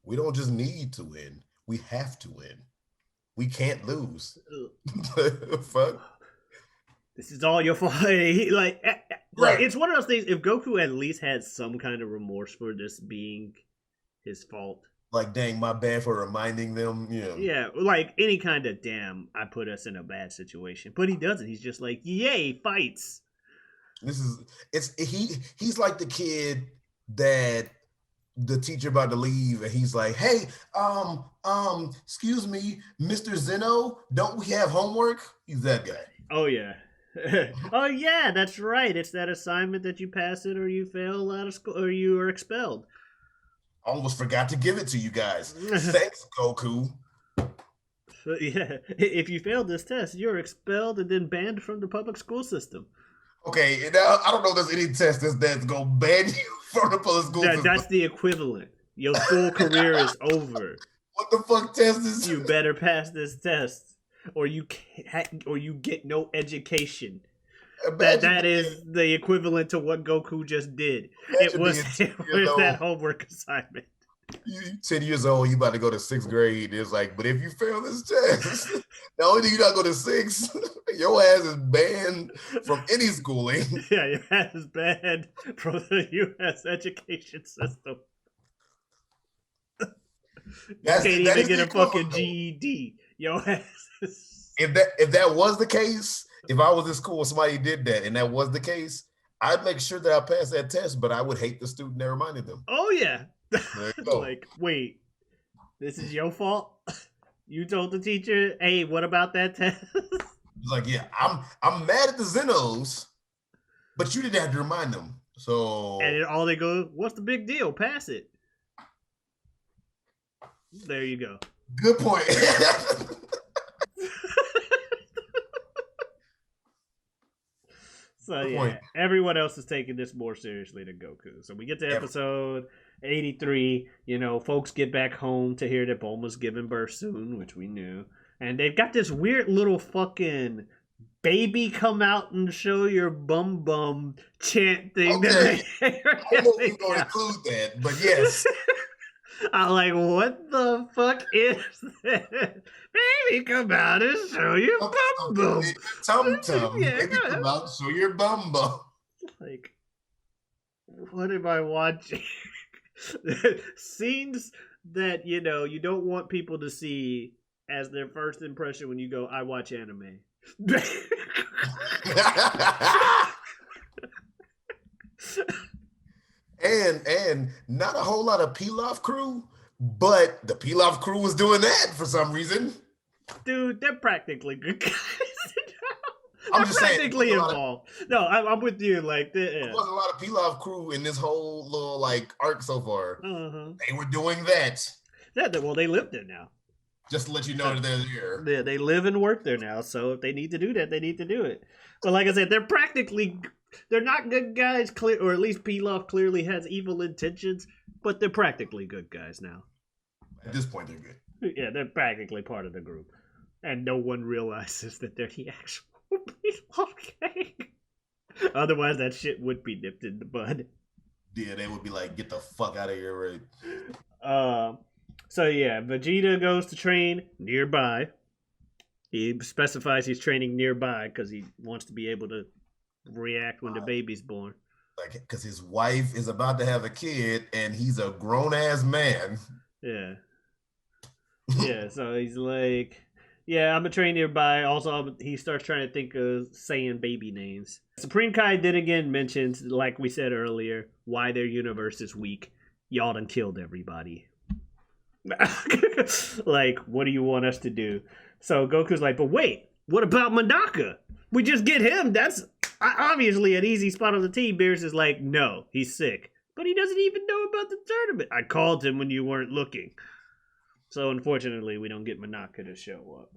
We don't just need to win. We have to win. We can't lose. Fuck. This is all your fault. Right. It's one of those things. If Goku at least had some kind of remorse for this being his fault. Like, dang, my bad for reminding them. Yeah, like any kind of damn, I put us in a bad situation. But he doesn't. He's just like, yay, fights. He's like the kid that the teacher about to leave and he's like, hey, excuse me, Mr. Zeno, don't we have homework? He's that guy. Oh yeah. Oh yeah, that's right. It's that assignment that you pass it or you fail out of school or you are expelled. Almost forgot to give it to you guys. Thanks, Goku. So, yeah, if you fail this test, you're expelled and then banned from the public school system. Okay, now I don't know if there's any test that's gonna ban you from the public school system. That's the equivalent. Your school career is over. What the fuck test is? You better pass this test, or you get no education. That is the equivalent to what Goku just did. It was that homework assignment. You 10 years old, you about to go to 6th grade. It's like, but if you fail this test, the only thing you not go to 6th, your ass is banned from any schooling. Yeah, your ass is banned from the U.S. education system. You can't even get a fucking GED. Your ass is... If that was the case, if I was in school and somebody did that and that was the case, I'd make sure that I passed that test, but I would hate the student that reminded them. Oh, yeah. Like, wait, this is your fault? You told the teacher, hey, what about that test? It's like, yeah, I'm mad at the Zenos, but you didn't have to remind them. So and all they go, what's the big deal? Pass it. There you go. Good point. So yeah, everyone else is taking this more seriously than Goku. So we get to episode 83. Folks get back home to hear that Bulma's giving birth soon, which we knew. And they've got this weird little fucking baby come out and show your bum bum chant thing. Okay. I don't know if we're going to include that, but yes. I'm like, what the fuck is that? Baby, come out and show your bum bum. Tum tum. Yeah, Baby, come out, show your bum bum. like, what am I watching? Scenes that you don't want people to see as their first impression when you go, I watch anime. and not a whole lot of Pilaf crew, but the Pilaf crew was doing that for some reason. Dude, they're practically good guys. I'm just practically saying, involved. No, I'm with you. Like, there wasn't a lot of Pilaf crew in this whole little like arc so far. Uh-huh. They were doing that. Yeah, well, they live there now. Just to let you know that they're there. Yeah, they live and work there now. So if they need to do that, they need to do it. But like I said, they're not good guys, or at least Pilaf clearly has evil intentions, but they're practically good guys now. At this point, they're good. Yeah, they're practically part of the group. And no one realizes that they're the actual Pilaf gang. Otherwise, that shit would be nipped in the bud. Yeah, they would be like, get the fuck out of here, right? So yeah, Vegeta goes to train nearby. He specifies he's training nearby because he wants to be able to react when the baby's born. Like, because his wife is about to have a kid and he's a grown-ass man. Yeah. Yeah, so he's like, yeah, I'm gonna train nearby. Also, he starts trying to think of saying baby names. Supreme Kai then again mentions, like we said earlier, why their universe is weak. Y'all done killed everybody. Like, what do you want us to do? So Goku's like, but wait, what about Monaka? We just get him. That's obviously an easy spot on the team. Beerus is like, no, he's sick. But he doesn't even know about the tournament. I called him when you weren't looking. So unfortunately, we don't get Monaka to show up.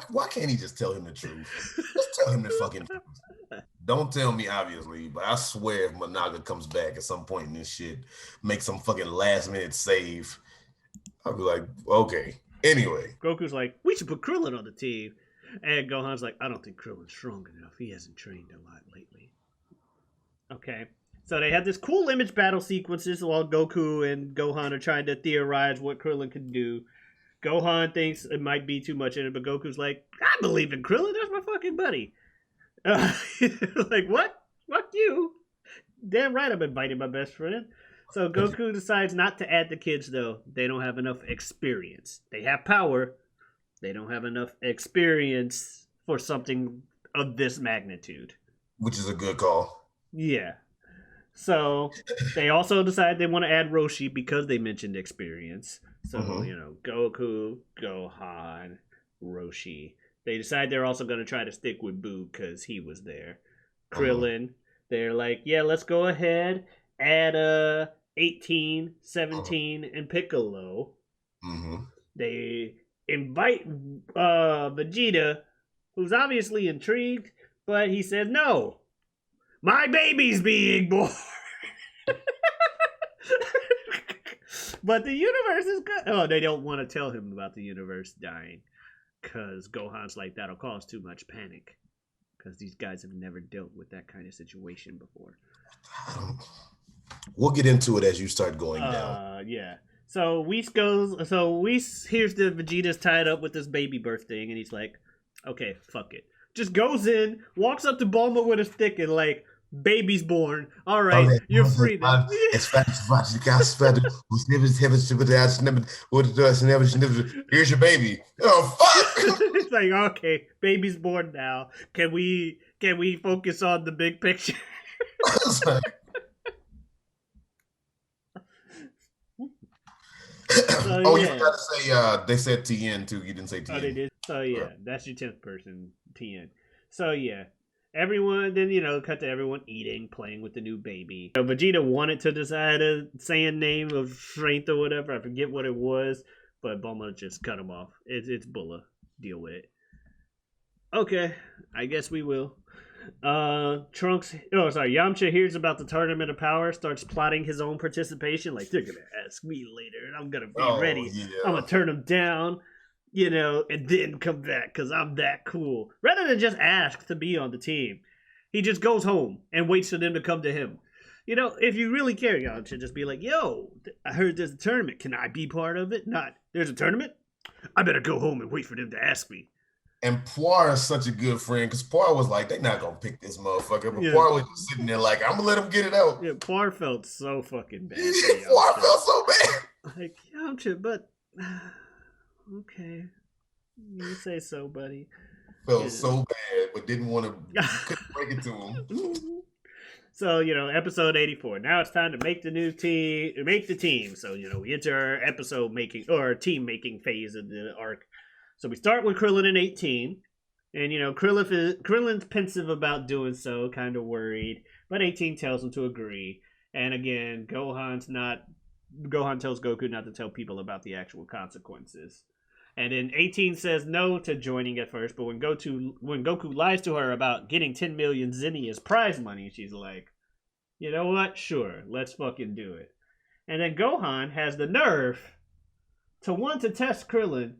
Why can't he just tell him the truth? Just tell him the fucking truth. Don't tell me, obviously, but I swear if Monaka comes back at some point in this shit, make some fucking last-minute save, I'll be like, okay. Anyway. Goku's like, we should put Krillin on the team. And Gohan's like, I don't think Krillin's strong enough. He hasn't trained a lot lately. Okay. So they have this cool image battle sequences while Goku and Gohan are trying to theorize what Krillin can do. Gohan thinks it might be too much in it, but Goku's like, I believe in Krillin. That's my fucking buddy. Like, what? Fuck you. Damn right I'm inviting my best friend. So Goku decides not to add the kids, though. They don't have enough experience. They have power. They don't have enough experience for something of this magnitude. Which is a good call. Yeah. So they also decide they want to add Roshi because they mentioned experience. So, Goku, Gohan, Roshi. They decide they're also going to try to stick with Boo because he was there. Krillin, they're like, yeah, let's go ahead, add 18, 17, and Piccolo. They invite Vegeta, who's obviously intrigued, but he says, no, my baby's being born. But the universe is good. Oh, they don't want to tell him about the universe dying because Gohan's like, that'll cause too much panic because these guys have never dealt with that kind of situation before. We'll get into it as you start going down. Yeah. So Whis hears the Vegeta's tied up with this baby birth thing, and he's like, okay, fuck it. Just goes in, walks up to Bulma with a stick, and like, baby's born. All right, you're free now. Here's your baby. Oh fuck! It's like, okay, baby's born now. Can we focus on the big picture? You forgot to say they said TN too. You didn't say TN. Oh, they did. So yeah, that's your 10th person, TN. So yeah. Everyone, then, cut to everyone eating, playing with the new baby. Vegeta wanted to decide a Saiyan name of strength or whatever. I forget what it was, but Bulma just cut him off. It's Bulla. Deal with it. Okay, I guess we will. Yamcha hears about the Tournament of Power, starts plotting his own participation. Like, they're going to ask me later, and I'm going to be ready. Yeah. I'm going to turn them down. And then come back because I'm that cool. Rather than just ask to be on the team, he just goes home and waits for them to come to him. You know, if you really care, y'all should just be like, yo, I heard there's a tournament. Can I be part of it? Not, there's a tournament? I better go home and wait for them to ask me. And Poir is such a good friend because Poir was like, they're not gonna pick this motherfucker. But Yeah. Poir was just sitting there like, I'm gonna let him get it out. Yeah, Poir felt so fucking bad. Poir felt so bad. Like, Yamcha, but okay. You say so, buddy. Felt so bad, but didn't want to couldn't break it to him. So, you know, episode 84. Now it's time to make the new team, make the team. So, you know, we enter our episode making or team making phase of the arc. So we start with Krillin in 18. And, you know, Krillin's pensive about doing so, kind of worried. But 18 tells him to agree. And again, Gohan tells Goku not to tell people about the actual consequences. And then 18 says no to joining at first, but when Goku lies to her about getting 10 million zenny as prize money, she's like, you know what? Sure, let's fucking do it. And then Gohan has the nerve to want to test Krillin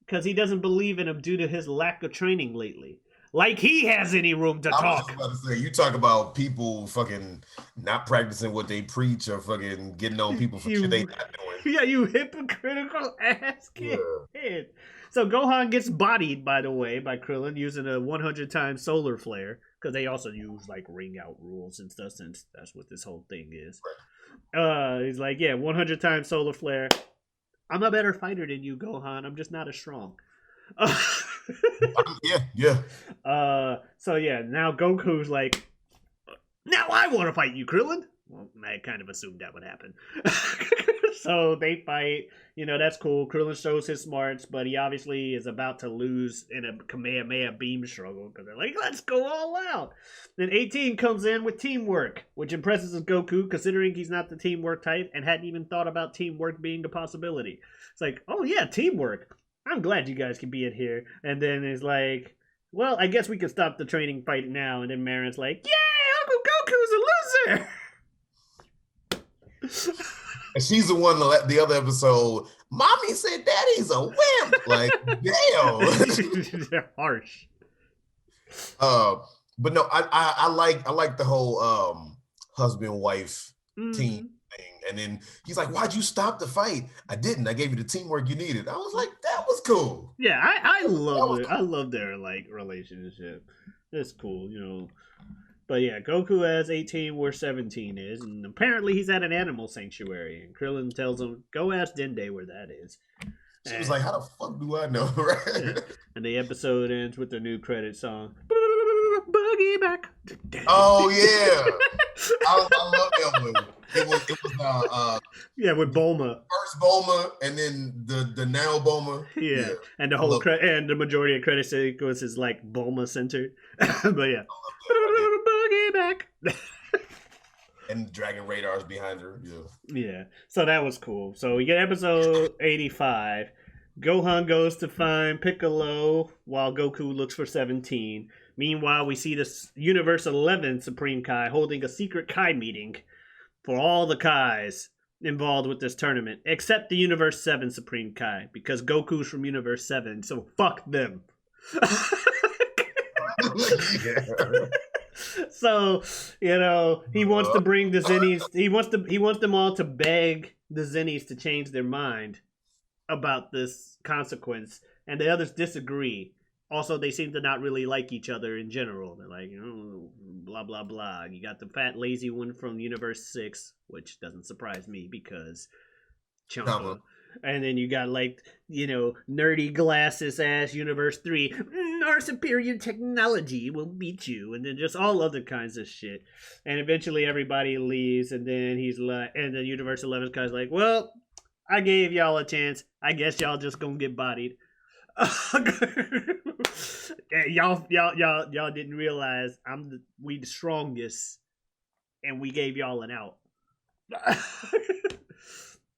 because he doesn't believe in him due to his lack of training lately. Like he has any room to talk. I was about to say, you talk about people fucking not practicing what they preach or fucking getting on people for shit they not doing. Yeah, you hypocritical ass kid. Yeah. So Gohan gets bodied, by the way, by Krillin using a 100 times solar flare. Because they also use like ring out rules and stuff, since that's what this whole thing is. He's like, yeah, 100 times solar flare. I'm a better fighter than you, Gohan. I'm just not as strong. Yeah. So yeah, now Goku's like, now I want to fight you, Krillin. Well, I kind of assumed that would happen. So they fight. You know, that's cool. Krillin shows his smarts, but he obviously is about to lose in a Kamehameha beam struggle because they're like, let's go all out. Then 18 comes in with teamwork, which impresses Goku considering he's not the teamwork type and hadn't even thought about teamwork being a possibility. It's like, oh yeah, teamwork. I'm glad you guys can be in here. And then it's like, well, I guess we can stop the training fight now. And then Marin's like, yay, Uncle Goku's a loser. And she's the one the other episode. Mommy said Daddy's a wimp. Like, damn. They're harsh. But no, I like the whole husband wife team thing. And then he's like, "Why'd you stop the fight?" I didn't. I gave you the teamwork you needed. I was like, that was cool. Yeah, I love it. Cool. I love their like relationship. It's cool, you know. But yeah, Goku has 18 where 17 is, and apparently he's at an animal sanctuary. And Krillin tells him, "Go ask Dende where that is." She was like, "How the fuck do I know?" Right? Yeah. And the episode ends with the new credit song, "Boogie Back." Oh yeah, I love that one. It was yeah, with Bulma. First Bulma, and then the now Bulma. Yeah. And the whole and the majority of credit sequence is like Bulma centered. But yeah. Boogie back. And Dragon Radar's behind her. Yeah. So that was cool. So we get episode 85. Gohan goes to find Piccolo while Goku looks for 17. Meanwhile, we see this Universe 11 Supreme Kai holding a secret Kai meeting for all the Kais involved with this tournament, except the Universe 7 Supreme Kai, because Goku's from Universe 7, so fuck them. So, you know, he wants to bring the Zennies, he wants them all to beg the Zennies to change their mind about this consequence, and the others disagree. Also, they seem to not really like each other in general. They're like, blah, blah, blah. You got the fat, lazy one from Universe 6, which doesn't surprise me because Champa. And then you got, like, you know, nerdy glasses ass Universe 3. Our superior technology will beat you. And then just all other kinds of shit. And eventually everybody leaves. And then he's like, and then Universe 11 guy's like, well, I gave y'all a chance. I guess y'all just gonna get bodied. y'all didn't realize we the strongest, and we gave y'all an out,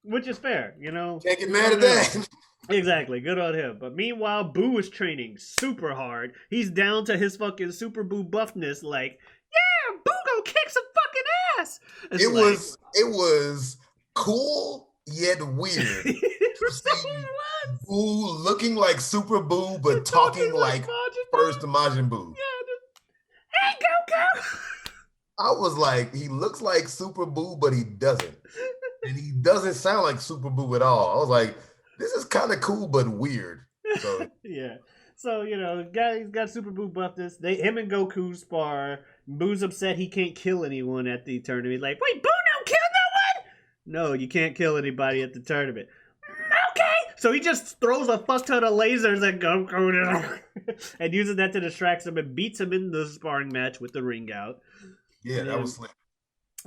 which is fair, you know. Can't get mad at that. Exactly, good on him. But meanwhile, Boo is training super hard. He's down to his fucking Super Boo buffness. Like, yeah, Boo gonna kick some fucking ass. It was cool yet weird. Boo looking like Super Boo, but talking like first Majin Buu. Yeah. Hey, Goku! I was like, he looks like Super Boo, but he doesn't. And he doesn't sound like Super Boo at all. I was like, this is kind of cool, but weird. So Yeah. So, he's got Super Boo buff this. Him and Goku spar. Boo's upset he can't kill anyone at the tournament. Like, wait, Boo don't kill no one? No, you can't kill anybody at the tournament. Okay. So he just throws a fuck ton of lasers at Goku and uses that to distract him and beats him in the sparring match with the ring out. yeah, that was slick.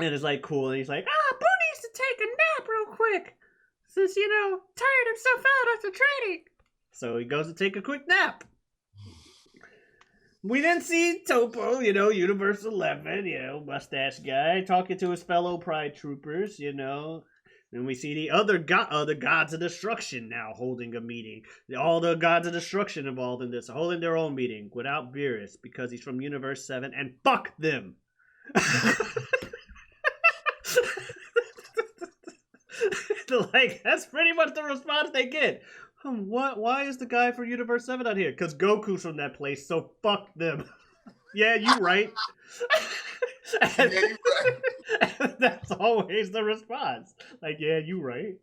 And it's like cool. And he's like, Boo needs to take a nap real quick. Since, tired himself out after training. So he goes to take a quick nap. We then see Topo, Universe 11, mustache guy, talking to his fellow Pride Troopers, Then we see the other gods of destruction now holding a meeting. All the gods of destruction involved in this, holding their own meeting without Beerus because he's from Universe 7, and fuck them. Like, that's pretty much the response they get. What? Why is the guy for Universe 7 out here? Because Goku's from that place, so fuck them. Yeah, you right. And, Yeah, you right. and that's always the response. Like, yeah, you right.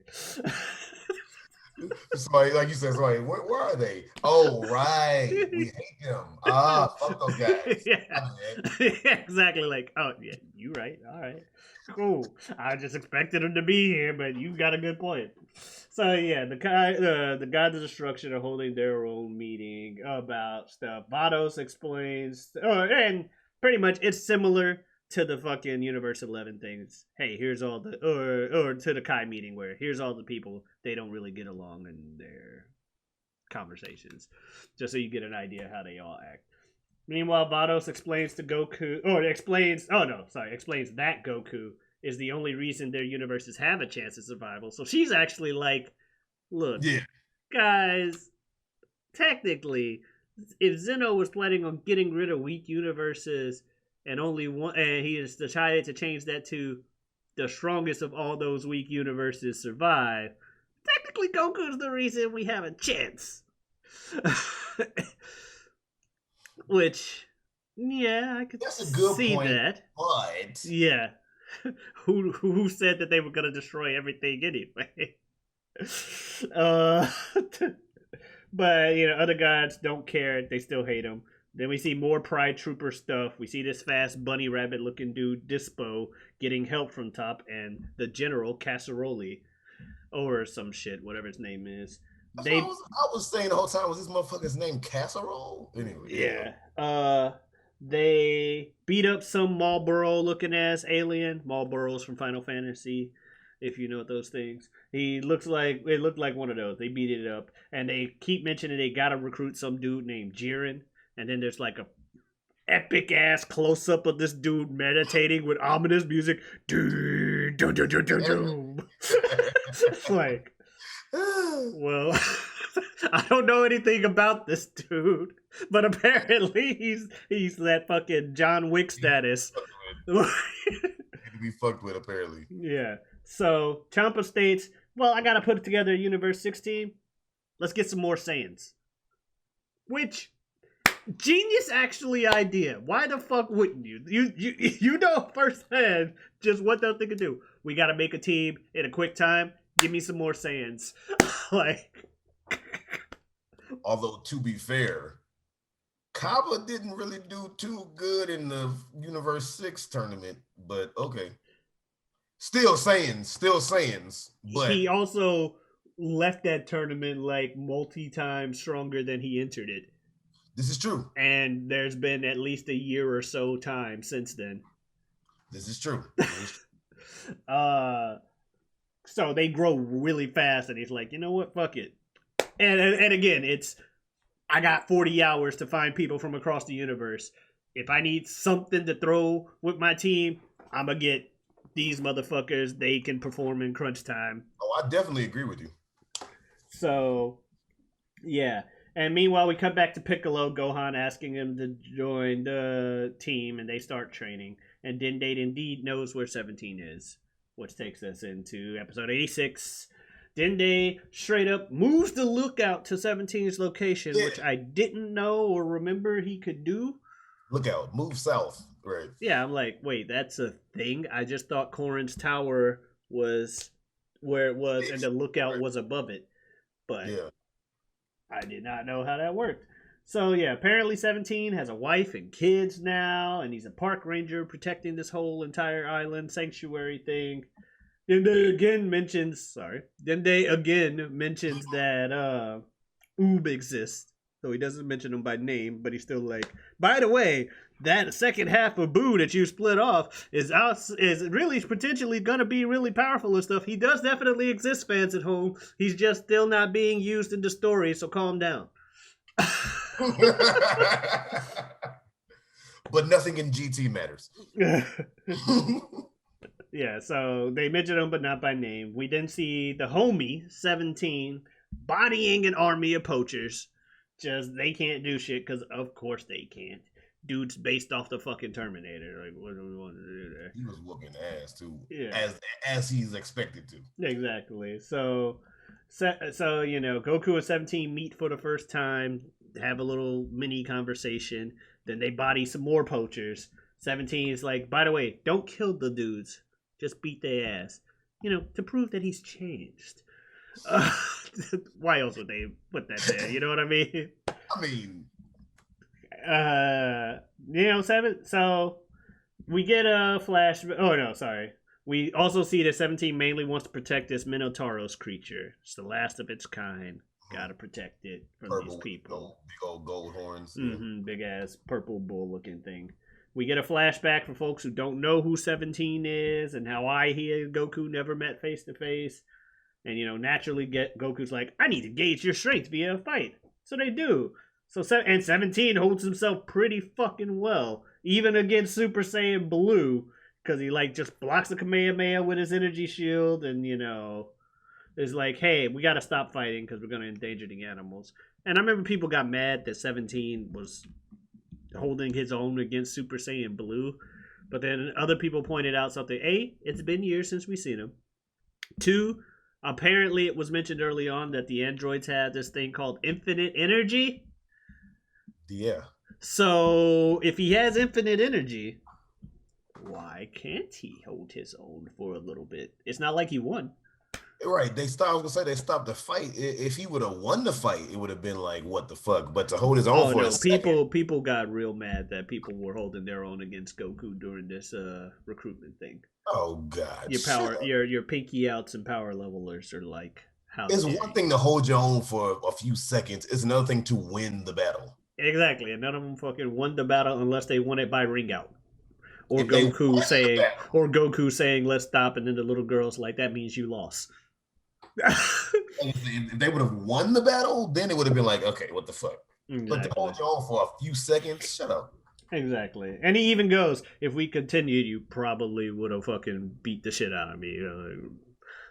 Somebody, like you said, somebody, where are they? Oh, right. We hate them. Fuck those guys. Yeah. Exactly. Like, oh, yeah, you right. All right. Cool. I just expected them to be here, but you got a good point. So yeah, the gods of destruction are holding their own meeting about stuff. Vados explains, and pretty much it's similar to the fucking Universe 11 things. Hey, here's all the or to the Kai meeting where here's all the people they don't really get along in their conversations, just so you get an idea how they all act. Meanwhile, Vados explains that Goku is the only reason their universes have a chance of survival. So she's actually like, look, Yeah. guys, technically, if Zeno was planning on getting rid of weak universes and he has decided to change that to the strongest of all those weak universes survive, technically Goku's the reason we have a chance. Which, yeah, I could That's a good see point, that. But Yeah. Who said that they were gonna destroy everything anyway? But other gods don't care. They still hate him. Then we see more Pride Trooper stuff. We see this fast bunny rabbit looking dude Dispo getting help from Top and the General Casseroli or some shit, whatever his name is. I was saying the whole time, was this motherfucker's name Casserole? Anyway. Yeah. They beat up some Marlboro looking ass alien. Marlboros from Final Fantasy, if you know those things. It looked like one of those. They beat it up. And they keep mentioning they gotta recruit some dude named Jiren. And then there's like a epic ass close up of this dude meditating with ominous music. Like, well, I don't know anything about this dude, but apparently he's that fucking John Wick status. To be fucked with, apparently. Yeah. So Champa states, well, I gotta put together a Universe 16. Let's get some more Saiyans. Which, genius actually idea. Why the fuck wouldn't you? You know firsthand just what they'll think to do. We gotta make a team in a quick time. Give me some more Saiyans. Like, although to be fair, Kaba didn't really do too good in the Universe 6 tournament, but okay. Still Saiyans, but he also left that tournament like multi-times stronger than he entered it. This is true. And there's been at least a year or so time since then. This is true. So they grow really fast, and he's like, you know what, fuck it. And again, I got 40 hours to find people from across the universe. If I need something to throw with my team, I'm gonna get these motherfuckers. They can perform in crunch time. Oh, I definitely agree with you. So, yeah. And meanwhile, we cut back to Piccolo, Gohan asking him to join the team, and they start training. And Dende indeed knows where 17 is, which takes us into episode 86. Dende straight up moves the lookout to 17's location, which I didn't know or remember he could do. Look out, move south. Right. Yeah, I'm like, wait, that's a thing? I just thought Corrin's tower was where it was and the lookout Right. was above it. But Yeah. I did not know how that worked. So yeah, apparently 17 has a wife and kids now, and he's a park ranger protecting this whole entire island sanctuary thing. Then they again mentions that Oob exists. So he doesn't mention him by name, but he's still like, by the way, that second half of Boo that you split off is really potentially gonna be really powerful and stuff. He does definitely exist, fans at home. He's just still not being used in the story, so calm down. But nothing in GT matters. Yeah, so they mention him, but not by name. We then see the homie 17 bodying an army of poachers. Just they can't do shit because of course they can't. Dude's based off the fucking Terminator. Like, what do we want to do there? He was whooping ass too, Yeah, as he's expected to. exactly. So you know, Goku and 17 meet for the first time, have a little mini conversation. Then they body some more poachers. 17 is like, by the way, don't kill the dudes. Just beat their ass. You know, to prove that he's changed. Why else would they put that there? You know what I mean? I mean, you know, so we get a flash. Oh, no, sorry. We also see that 17 mainly wants to protect this Minotauros creature. It's the last of its kind. Gotta protect it from purple these people. big old gold horns. Mm-hmm, big ass purple bull looking thing. We get a flashback for folks who don't know who 17 is and how he and Goku never met face to face. And, you know, naturally Goku's like, I need to gauge your strength via a fight. So they do. And 17 holds himself pretty fucking well, even against Super Saiyan Blue, because he, like, just blocks the Kamehameha with his energy shield and, you know, is like, hey, we gotta stop fighting because we're gonna endanger the animals. And I remember people got mad that 17 was holding his own against Super Saiyan Blue. But then other people pointed out something. A, it's been years since we've seen him. 2, apparently it was mentioned early on that the androids had this thing called infinite energy. Yeah. So if he has infinite energy, why can't he hold his own for a little bit? It's not like he won. Right. They stopped. I was gonna say they stopped the fight. If he would have won the fight, it would have been like, what the fuck? But to hold his own for a second. People got real mad that people were holding their own against Goku during this recruitment thing. Oh God. Your pinky outs and power levelers are like, how it's one thing to hold your own for a few seconds. It's another thing to win the battle. Exactly, and none of them fucking won the battle unless they won it by ring out. Or Goku saying, "Let's stop," and then the little girl's like, "That means you lost." If they would have won the battle, then it would have been like, okay, what the fuck? Exactly. But to hold your own for a few seconds, shut up. Exactly. And he even goes, if we continued, you probably would have fucking beat the shit out of me. You know,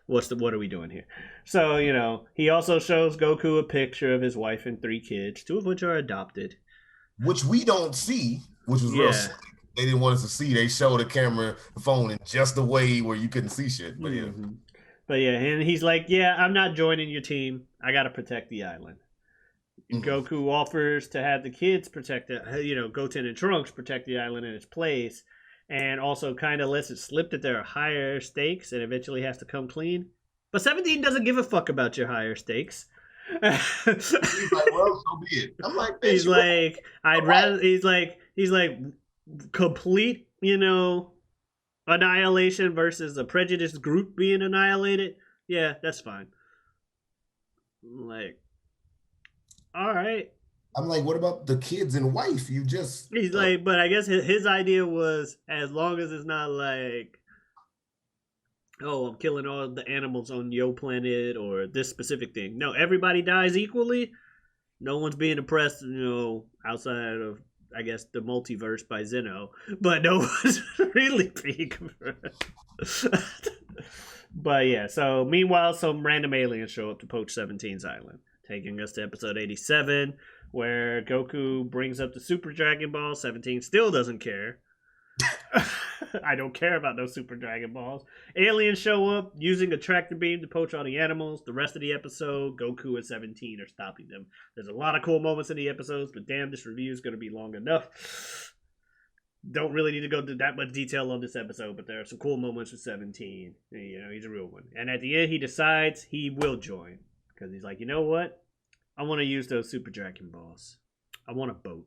what are we doing here? So, you know, he also shows Goku a picture of his wife and 3 kids, 2 of which are adopted. Which we don't see, which was real slick. They didn't want us to see. They showed the phone in just a way where you couldn't see shit. But yeah. But yeah, and he's like, yeah, I'm not joining your team. I got to protect the island. Goku offers to have the kids protect it, you know, Goten and Trunks protect the island in its place, and also kind of lets it slip that there are higher stakes and eventually has to come clean. But 17 doesn't give a fuck about your higher stakes. He's like, well, so be it. I'm like, he's like, I'd rather. He's like, complete, you know, annihilation versus a prejudiced group being annihilated. Yeah, that's fine. Like, all right. I'm like, what about the kids and wife? You just. He's like, but I guess his idea was as long as it's not like, oh, I'm killing all the animals on your planet or this specific thing. No, everybody dies equally. No one's being oppressed, you know, outside of, I guess, the multiverse by Zeno. But no one's really being oppressed. But yeah, so meanwhile, some random aliens show up to poach 17's island, taking us to episode 87, where Goku brings up the Super Dragon Ball. 17 still doesn't care. I don't care about those Super Dragon Balls. Aliens show up using a tractor beam to poach all the animals. The rest of the episode, Goku and 17 are stopping them. There's a lot of cool moments in the episodes, but damn, this review is going to be long enough. Don't really need to go into that much detail on this episode, but there are some cool moments with 17. You know, he's a real one. And at the end, he decides he will join because he's like, you know what? I want to use those Super Dragon Balls. I want a boat.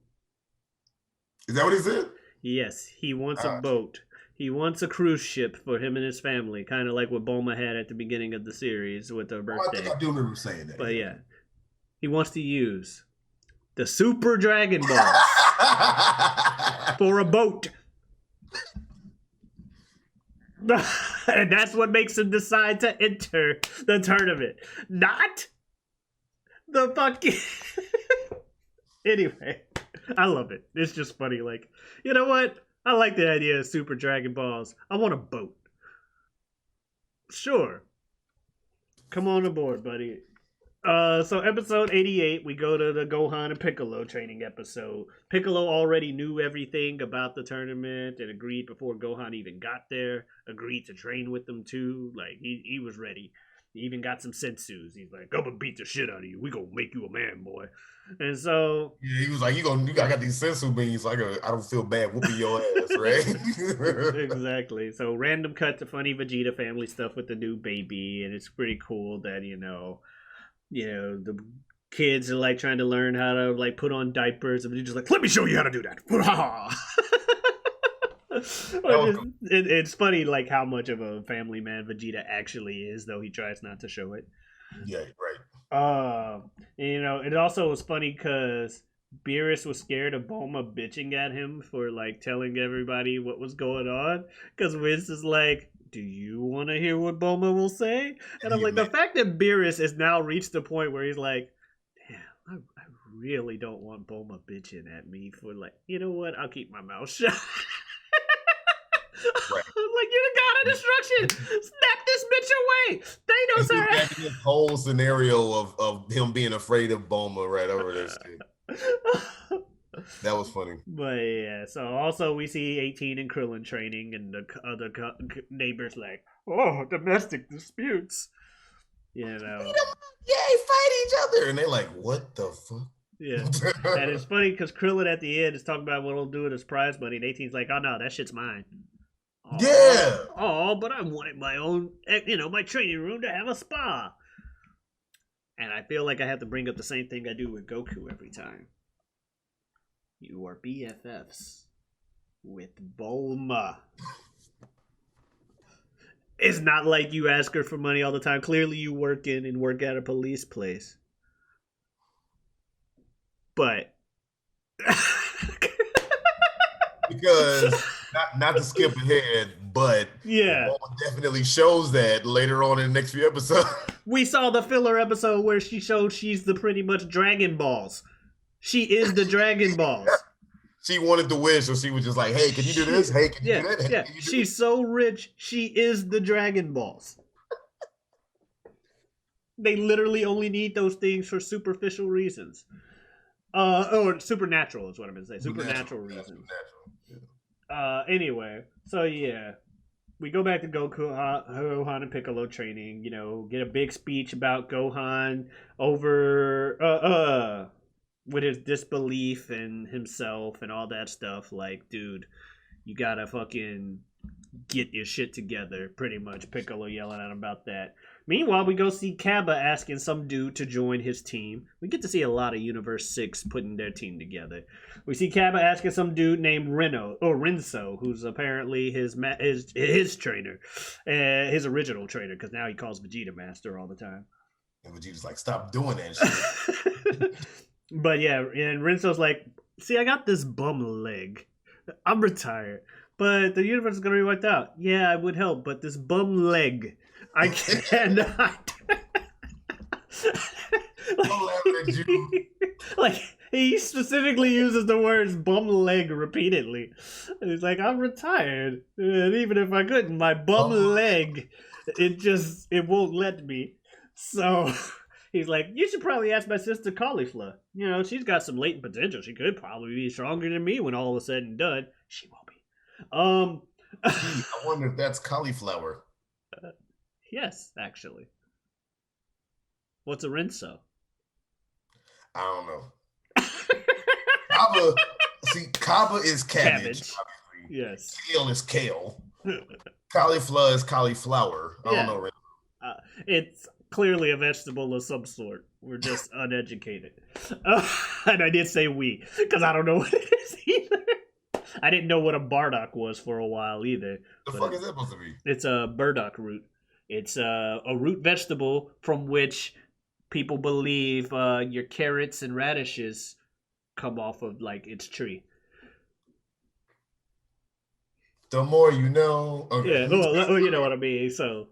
Is that what he said? Yes, he wants a boat. He wants a cruise ship for him and his family, kind of like what Bulma had at the beginning of the series with her birthday. I think I do remember saying that. But yeah, he wants to use the Super Dragon Balls for a boat. And that's what makes him decide to enter the tournament. Not the fucking... Anyway, I love it. It's just funny. Like, you know what? I like the idea of Super Dragon Balls. I want a boat. Sure. Come on aboard, buddy. So episode 88, we go to the Gohan and Piccolo training episode. Piccolo already knew everything about the tournament and agreed before Gohan even got there. Agreed to train with them too. Like, he was ready. He even got some sensus. He's like, I'm gonna beat the shit out of you. We gonna make you a man, boy. And so... Yeah, he was like, I got these sensu beans, so I don't feel bad whooping your ass, right? Exactly. So random cut to funny Vegeta family stuff with the new baby, and it's pretty cool that, you know, the kids are like trying to learn how to like put on diapers, and they're just like, let me show you how to do that. It's funny like how much of a family man Vegeta actually is, though he tries not to show it. Yeah, right. You know, it also was funny because Beerus was scared of Bulma bitching at him for like telling everybody what was going on, because Wiz is like, do you want to hear what Bulma will say? And I'm like, the fact that Beerus has now reached the point where he's like, damn, I really don't want Bulma bitching at me for like, you know what, I'll keep my mouth shut. Right. Like, you got an instruction. Snap this bitch away. Thanos are back in this whole scenario of him being afraid of Bulma right over this thing. That was funny. But yeah, so also we see 18 and Krillin training, and the other neighbors like, oh, domestic disputes. You know. Yay, fight each other. And they're like, what the fuck? Yeah. And it's funny because Krillin at the end is talking about what he'll do with his prize money, and 18's like, oh no, that shit's mine. Yeah. Oh, but I wanted my own, my training room to have a spa. And I feel like I have to bring up the same thing I do with Goku every time. You are BFFs with Bulma. It's not like you ask her for money all the time. Clearly you work at a police place. But... because... Not to skip ahead, but yeah, definitely shows that later on in the next few episodes. We saw the filler episode where she showed she's the pretty much Dragon Balls. She is the Dragon Balls. She wanted to win, so she was just like, hey, can you do this? Hey, can you do that? Hey, yeah, she's so rich, she is the Dragon Balls. They literally only need those things for superficial reasons. Or supernatural is what I'm going to say. Supernatural reasons. Anyway, so yeah, we go back to Gohan and Piccolo training, get a big speech about Gohan over, with his disbelief in himself and all that stuff. Like, dude, you gotta fucking get your shit together, pretty much. Piccolo yelling at him about that. Meanwhile, we go see Kaba asking some dude to join his team. We get to see a lot of Universe 6 putting their team together. We see Kaba asking some dude named Renzo, who's apparently his trainer, his original trainer, because now he calls Vegeta Master all the time. And Vegeta's like, stop doing that shit. But yeah, and Renzo's like, see, I got this bum leg. I'm retired. But the universe is going to be wiped out. Yeah, I would help, but this bum leg, I cannot. like, he specifically uses the words bum leg repeatedly. And he's like, I'm retired. And even if I couldn't, my bum leg, it won't let me. So he's like, you should probably ask my sister Caulifla. She's got some latent potential. She could probably be stronger than me when all is said and done. She won't be. I wonder if that's cauliflower. Yes, actually. What's a Renzo? I don't know. Kaba is cabbage. Yes. Kale is kale. Cauliflower is cauliflower. I don't Yeah. know. It's clearly a vegetable of some sort. We're just uneducated. And I did say we, because I don't know what it is either. I didn't know what a bardock was for a while either. The fuck is that supposed to be? It's a burdock root. It's a root vegetable from which people believe your carrots and radishes come off of like its tree. The more you know. Okay. Yeah, well, you know what I mean. So,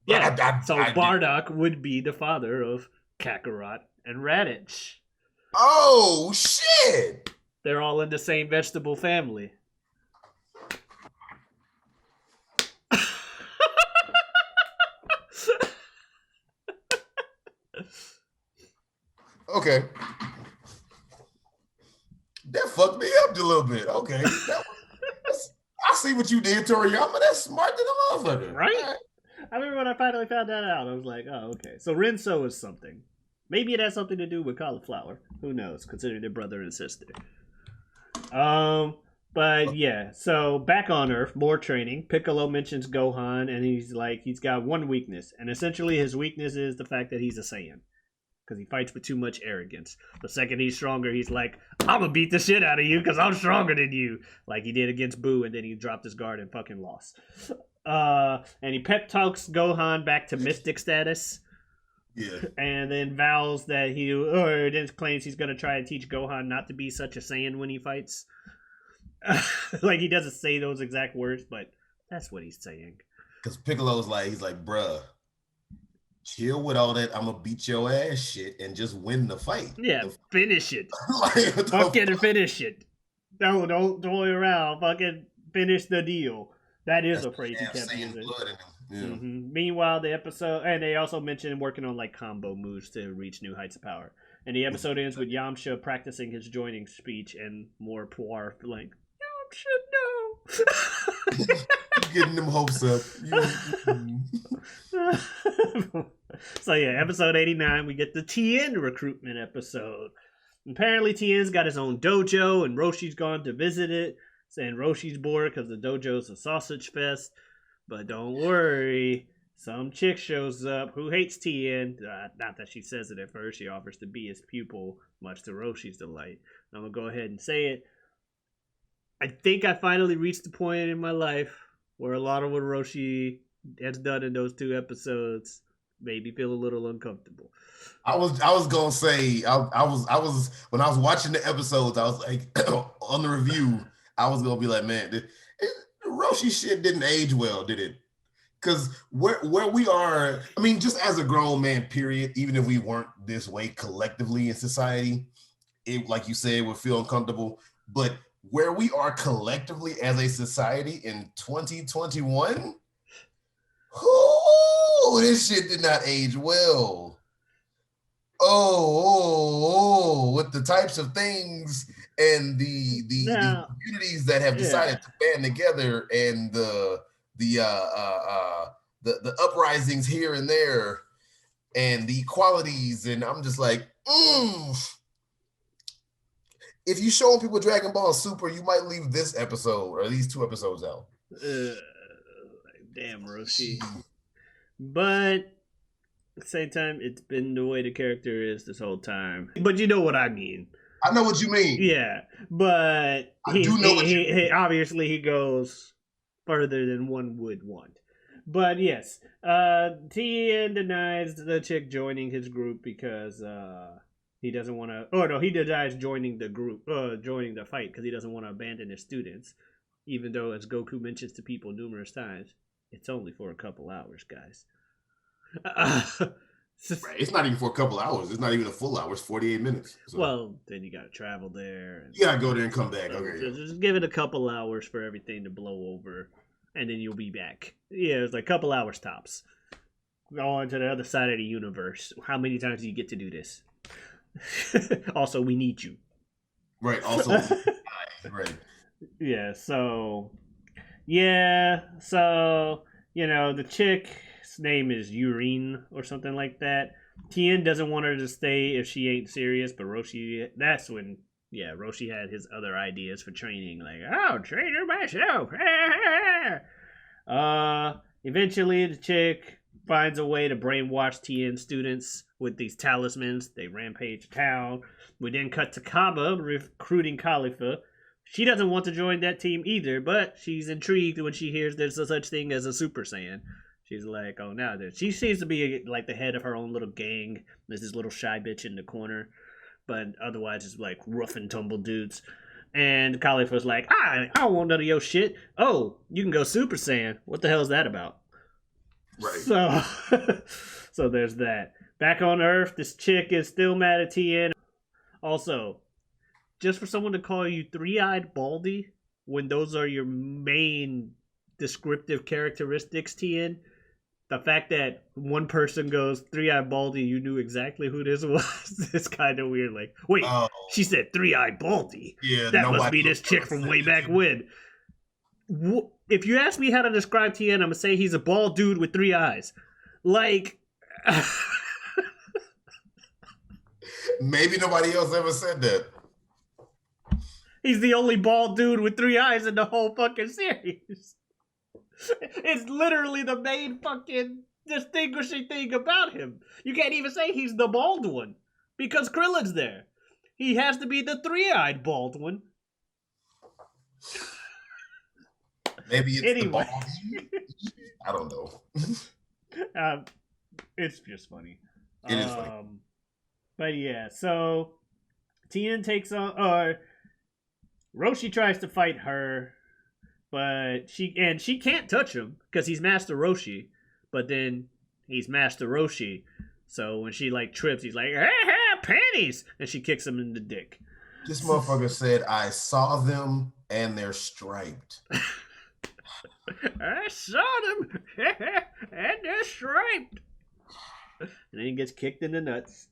yeah. So Bardock would be the father of Kakarot and Radish. Oh shit! They're all in the same vegetable family. Okay. That fucked me up a little bit. Okay. I see what you did, Toriyama. That's smart than a motherfucker. Right? I remember when I finally found that out, I was like, oh, okay. So Rinso is something. Maybe it has something to do with cauliflower. Who knows, considering they're brother and sister. But yeah, so back on Earth, more training. Piccolo mentions Gohan, and he's got one weakness. And essentially his weakness is the fact that he's a Saiyan. Because he fights with too much arrogance. The second he's stronger, he's like, I'm gonna beat the shit out of you because I'm stronger than you. Like he did against Boo, and then he dropped his guard and fucking lost. And he pep talks Gohan back to mystic status. Yeah. And then vows that then claims he's gonna try to teach Gohan not to be such a Saiyan when he fights. Like he doesn't say those exact words, but that's what he's saying. Because Piccolo's he's like, bruh, chill with all that I'm gonna beat your ass shit and just win the fight. Yeah, finish it. Fucking finish it. No, don't toy around. Fucking finish the deal. That is a phrase he kept using. Yeah. Mm-hmm. Meanwhile, the episode, and they also mentioned working on like combo moves to reach new heights of power. And the episode ends with Yamcha practicing his joining speech and more Puar like, Yamcha, no. Getting them hopes up. So yeah, episode 89, we get the Tien recruitment episode. Apparently Tien's got his own dojo and Roshi's gone to visit it, saying Roshi's bored because the dojo's a sausage fest. But don't worry, some chick shows up who hates Tien. Not that she says it at first. She offers to be his pupil, much to Roshi's delight. I'm going to go ahead and say it. I think I finally reached the point in my life where a lot of what Roshi has done in those two episodes made me feel a little uncomfortable. I was gonna say I was when I was watching the episodes, I was like on the review, I was gonna be like, man, the Roshi shit didn't age well, did it? Because where we are, I mean, just as a grown man, period, even if we weren't this way collectively in society, it, like you said, would feel uncomfortable. But where we are collectively as a society in 2021, this shit did not age well. With the types of things and the communities that have decided to band together and the uprisings here and there and the equalities, and I'm just like, if you showing people Dragon Ball Super, you might leave this episode or these two episodes out. Damn, Roshi. But at the same time, it's been the way the character is this whole time. But you know what I mean. I know what you mean. Yeah, but obviously he goes further than one would want. But yes, Tien denies the chick joining his group because he doesn't want to. Oh no, he denies joining the group, joining the fight because he doesn't want to abandon his students. Even though, as Goku mentions to people numerous times, it's only for a couple hours, guys. Right. It's not even for a couple hours. It's not even a full hour. It's 48 minutes. So. Well, then you got to travel there. You got to go there and come back. Okay. Just give it a couple hours for everything to blow over, and then you'll be back. Yeah, it's like a couple hours tops. Go on to the other side of the universe. How many times do you get to do this? Also, we need you. Right. Also, right. Yeah. So, the chick's name is Urine or something like that. Tien doesn't want her to stay if she ain't serious, but Roshi, that's when yeah, Roshi had his other ideas for training, like, oh, trainer myself. Eventually the chick finds a way to brainwash Tien students with these talismans. They rampage town. We then cut to Kaba recruiting Khalifa. She doesn't want to join that team either, but she's intrigued when she hears there's a such thing as a Super Saiyan. She's like, oh, now she seems to be like the head of her own little gang. There's this little shy bitch in the corner, but otherwise it's like rough and tumble dudes. And Khalifa's like, I don't want none of your shit. Oh, you can go Super Saiyan. What the hell is that about? Right. So there's that. Back on Earth, this chick is still mad at Tien. Also, just for someone to call you three-eyed baldy when those are your main descriptive characteristics, Tien, the fact that one person goes three-eyed baldy, you knew exactly who this was. It's kind of weird. Like, wait, she said three-eyed baldy. Yeah, that must be this chick from way back when. If you ask me how to describe Tien, I'm gonna say he's a bald dude with three eyes. Like, maybe nobody else ever said that. He's the only bald dude with three eyes in the whole fucking series. It's literally the main fucking distinguishing thing about him. You can't even say he's the bald one because Krillin's there. He has to be the three-eyed bald one. Maybe it's anyway. the bald. I don't know. It's just funny. It is funny. But yeah, so Tien takes on, Roshi tries to fight her, but she can't touch him because he's Master Roshi. But then he's Master Roshi, so when she like trips, he's like, panties, and she kicks him in the dick. This motherfucker said, "I saw them and they're striped." I saw them and they're striped. And then he gets kicked in the nuts.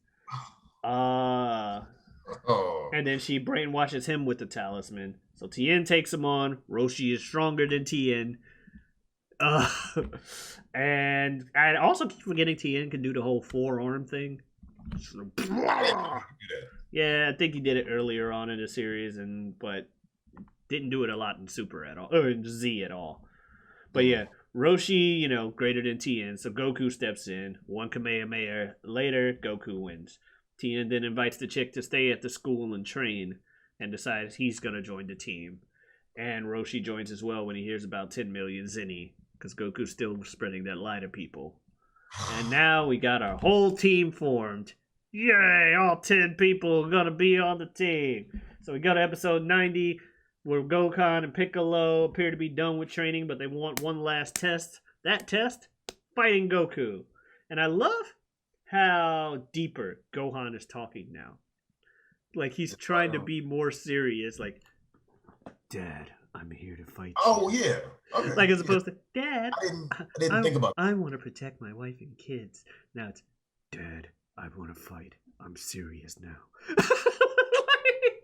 And then she brainwashes him with the talisman. So Tien takes him on. Roshi is stronger than Tien. And I also keep forgetting Tien can do the whole forearm thing. Yeah, I think he did it earlier on in the series, but didn't do it a lot in Super at all, or in Z at all. But yeah, Roshi, greater than Tien, so Goku steps in. One Kamehameha later, Goku wins. Tien then invites the chick to stay at the school and train, and decides he's gonna join the team. And Roshi joins as well when he hears about 10 million Zenny, because Goku's still spreading that lie to people. And now we got our whole team formed. Yay! All 10 people are gonna be on the team. So we go to episode 90, where Gohan and Piccolo appear to be done with training, but they want one last test. That test? Fighting Goku. And I love how deeper Gohan is talking now. Like, he's trying to be more serious. Like, Dad, I'm here to fight you. Oh, yeah. Okay. Like, as opposed to, Dad, I didn't think about I want to protect my wife and kids. Now it's, Dad, I want to fight. I'm serious now.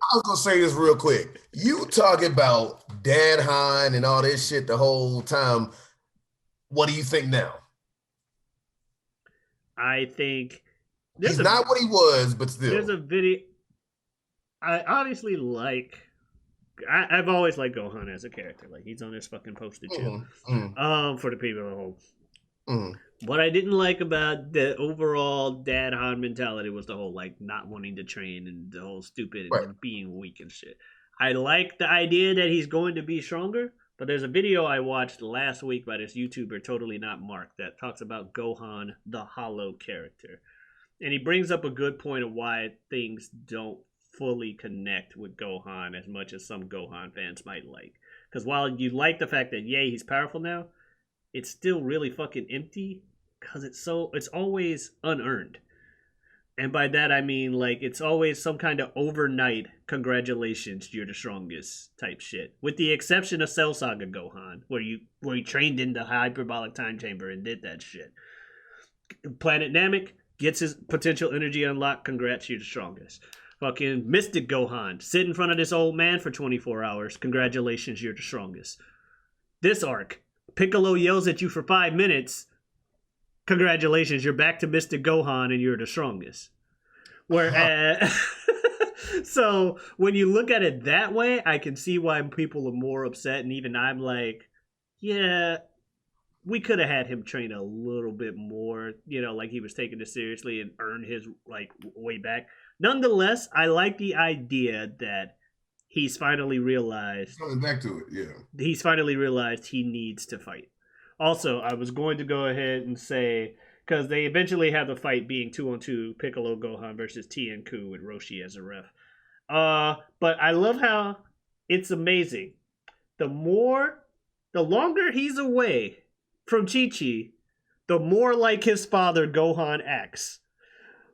I was gonna say this real quick. You talking about Dad Han and all this shit the whole time. What do you think now? I think he's not what he was, but still. There's a video. I honestly like. I've always liked Gohan as a character. Like, he's on this fucking poster too. For the people at home. What I didn't like about the overall Dad Han mentality was the whole, like, not wanting to train and the whole stupid and being weak and shit. I like the idea that he's going to be stronger, but there's a video I watched last week by this YouTuber, Totally Not Mark, that talks about Gohan, the hollow character. And he brings up a good point of why things don't fully connect with Gohan as much as some Gohan fans might like. Because while you like the fact that, yay, he's powerful now, it's still really fucking empty because it's always unearned. And by that I mean, like, it's always some kind of overnight congratulations, you're the strongest type shit. With the exception of Cell Saga Gohan, where he trained in the hyperbolic time chamber and did that shit. Planet Namek gets his potential energy unlocked, congrats, you're the strongest. Fucking Mystic Gohan, sit in front of this old man for 24 hours, congratulations, you're the strongest. This arc, Piccolo yells at you for 5 minutes, congratulations, you're back to Mystic Gohan and you're the strongest. Whereas So when you look at it that way, I can see why people are more upset, and even I'm like, yeah, we could have had him train a little bit more, like he was taking this seriously and earn his like way back. Nonetheless, I like the idea that he's finally realized Coming back to it, yeah. he's finally realized he needs to fight. Also, I was going to go ahead and say because they eventually have the fight being 2-on-2 Piccolo Gohan versus Tien Ku with Roshi as a ref. But I love how it's amazing. The longer he's away from Chi Chi, the more like his father Gohan acts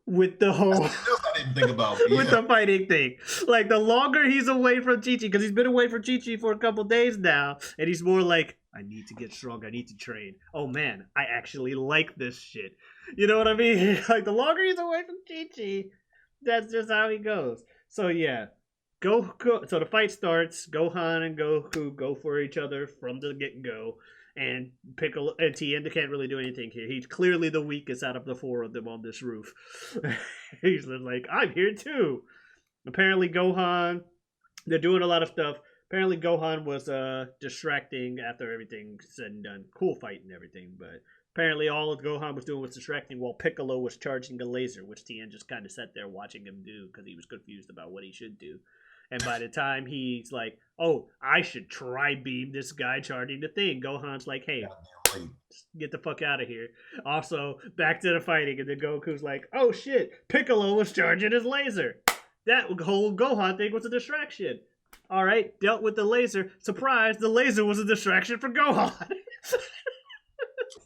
with the whole I didn't think about with the fighting thing. Like the longer he's away from Chi Chi, because he's been away from Chi Chi for a couple days now, and he's more like, I need to get strong, I need to train. Oh man, I actually like this shit. You know what I mean? Like the longer he's away from Chi Chi, that's just how he goes. So yeah. So the fight starts. Gohan and Goku go for each other from the get go, and Piccolo and Tien can't really do anything here. He's clearly the weakest out of the four of them on this roof. He's like, I'm here too. Apparently, Gohan. They're doing a lot of stuff. Apparently, Gohan was distracting after everything said and done. Cool fight and everything, but apparently all of Gohan was doing was distracting while Piccolo was charging a laser, which Tien just kind of sat there watching him do because he was confused about what he should do. And by the time he's like, oh, I should tri-beam this guy charging the thing, Gohan's like, hey, get the fuck out of here. Also, back to the fighting, and then Goku's like, oh shit, Piccolo was charging his laser. That whole Gohan thing was a distraction. All right, dealt with the laser. Surprise, the laser was a distraction for Gohan.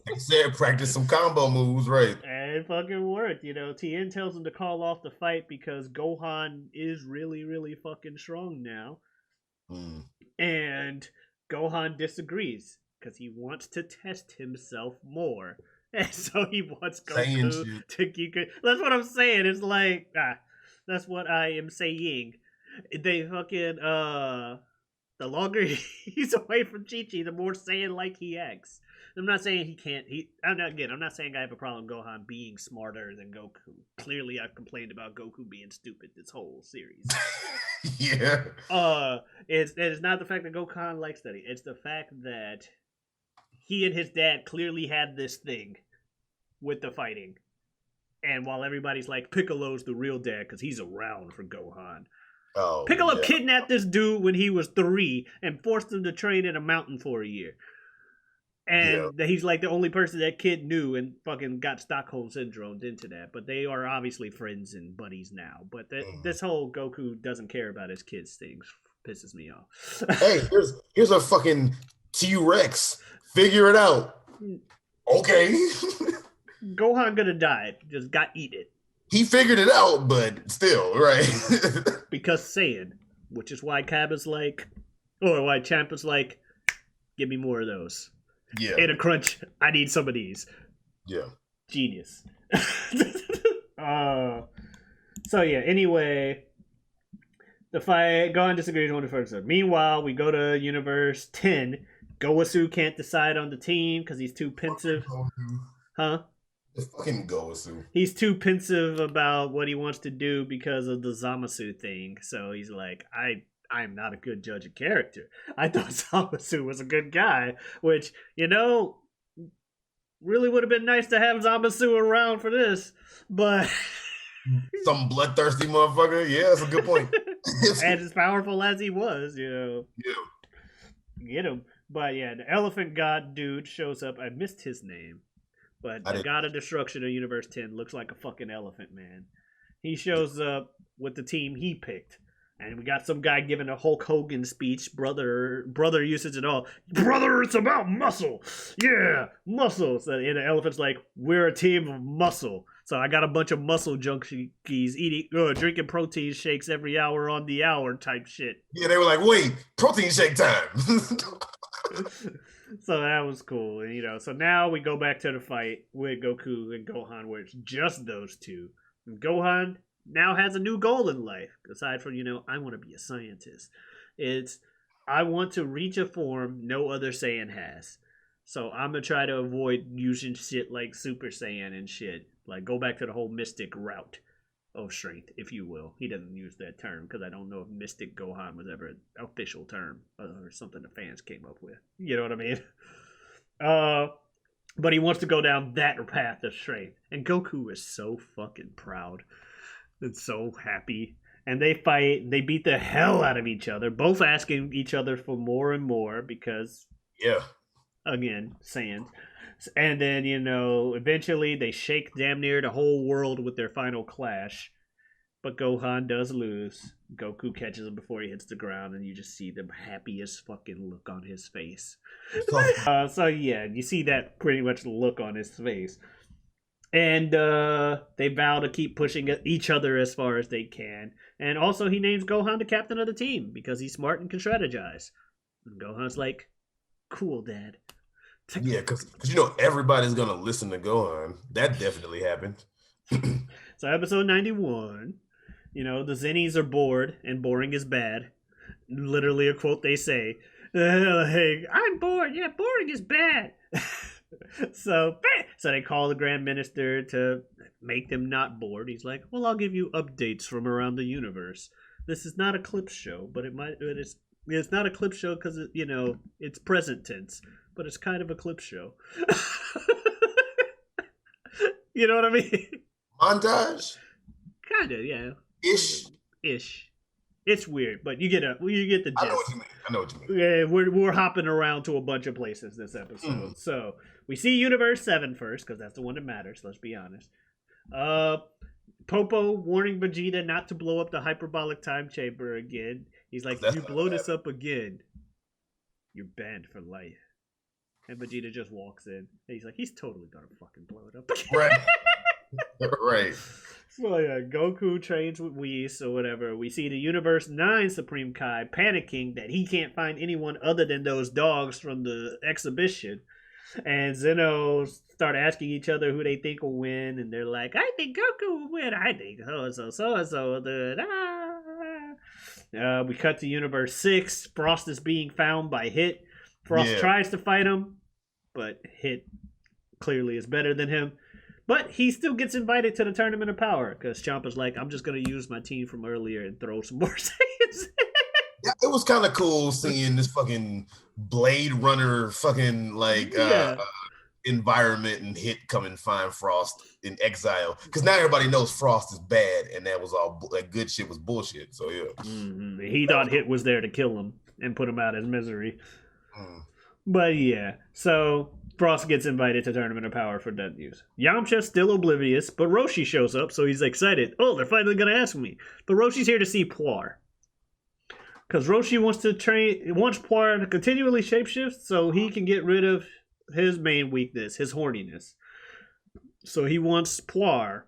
They said practice some combo moves, right? And it fucking worked. Tien tells him to call off the fight because Gohan is really, really fucking strong now. And Gohan disagrees because he wants to test himself more. And so he wants Goku to keep it. That's what I'm saying. It's like, that's what I am saying. They fucking, the longer he's away from Chi-Chi, the more Saiyan like he acts. I'm not saying he can't. I'm not saying I have a problem with Gohan being smarter than Goku. Clearly, I've complained about Goku being stupid this whole series. Yeah. It's not the fact that Gohan likes study. It's the fact that he and his dad clearly had this thing with the fighting. And while everybody's like, Piccolo's the real dad because he's around for Gohan. Oh, Piccolo kidnapped this dude when he was 3 and forced him to train in a mountain for a year. And he's like the only person that kid knew and fucking got Stockholm syndrome into that. But they are obviously friends and buddies now. But this whole Goku doesn't care about his kids thing pisses me off. Hey, here's a fucking T-Rex. Figure it out. Okay. Gohan gonna die. Just got eat it. He figured it out, but still, right? Because Saiyan, which is why Cabba's like, or why Champ is like, give me more of those. Yeah. In a crunch, I need some of these. Yeah. Genius. So yeah, anyway, the fight, Gohan disagrees on the first episode. Meanwhile, we go to Universe 10. Gowasu can't decide on the team because he's too pensive. Huh? It's fucking Gowasu. He's too pensive about what he wants to do because of the Zamasu thing. So he's like, I'm not a good judge of character. I thought Zamasu was a good guy, which, really would have been nice to have Zamasu around for this, but... Some bloodthirsty motherfucker? Yeah, that's a good point. And as powerful as he was, Yeah. Get him. But yeah, the Elephant God dude shows up. I missed his name. But the God of Destruction of Universe 10 looks like a fucking elephant, man. He shows up with the team he picked. And we got some guy giving a Hulk Hogan speech, brother usage and all. Brother, it's about muscle. Yeah, muscle. So, and the elephant's like, we're a team of muscle. So I got a bunch of muscle junkies drinking protein shakes every hour on the hour type shit. Yeah, they were like, wait, protein shake time. So that was cool. And, so now we go back to the fight with Goku and Gohan, where it's just those two. And Gohan now has a new goal in life, aside from, I want to be a scientist. It's, I want to reach a form no other Saiyan has. So I'm going to try to avoid using shit like Super Saiyan and shit. Like, go back to the whole Mystic route. of strength, if you will. He doesn't use that term because I don't know if Mystic Gohan was ever an official term or something the fans came up with. You know what I mean? But he wants to go down that path of strength. And Goku is so fucking proud and so happy. And they fight. They beat the hell out of each other, both asking each other for more and more because, Yeah. again, sand. And then, eventually they shake damn near the whole world with their final clash. But Gohan does lose. Goku catches him before he hits the ground, and you just see the happiest fucking look on his face. So yeah, you see that pretty much look on his face. And they vow to keep pushing each other as far as they can. And also he names Gohan the captain of the team because he's smart and can strategize. And Gohan's like, cool, Dad. Yeah, because everybody's going to listen to Gohan. That definitely happened. So episode 91, the Zennies are bored, and boring is bad. Literally a quote they say. Hey, I'm bored. Yeah, boring is bad. So they call the Grand Minister to make them not bored. He's like, well, I'll give you updates from around the universe. This is not a clip show, but it's not a clip show because, it's present tense, but it's kind of a clip show. You know what I mean? Montage? Kind of, yeah. Ish. It's weird, but you get the gist. I know what you mean. Yeah, we're hopping around to a bunch of places this episode. So we see Universe 7 first, because that's the one that matters, let's be honest. Popo warning Vegeta not to blow up the hyperbolic time chamber again. He's like, if you blow this up again, you're banned for life. And Vegeta just walks in. And he's like, he's totally gonna fucking blow it up again. Right. Right. So yeah, Goku trains with Whis or whatever. We see the Universe 9 Supreme Kai panicking that he can't find anyone other than those dogs from the exhibition. And Zeno start asking each other who they think will win, and they're like, I think Goku will win. I think so-and-so. We cut to Universe 6. Frost is being found by Hit. Frost tries to fight him, but Hit clearly is better than him. But he still gets invited to the Tournament of Power because Ciampa's like, I'm just going to use my team from earlier and throw some more Saiyans. Yeah, it was kind of cool seeing this fucking Blade Runner fucking environment and Hit come and find Frost in exile. Because now everybody knows Frost is bad and that was all, that good shit was bullshit. So yeah. Mm-hmm. He thought Hit was there to kill him and put him out of his misery. But yeah, so Frost gets invited to Tournament of Power for that news. Yamcha's still oblivious, but Roshi shows up, so he's excited. Oh, they're finally going to ask me. But Roshi's here to see Puar. Because Roshi wants Puar to continually shapeshift so he can get rid of his main weakness, his horniness. So he wants Puar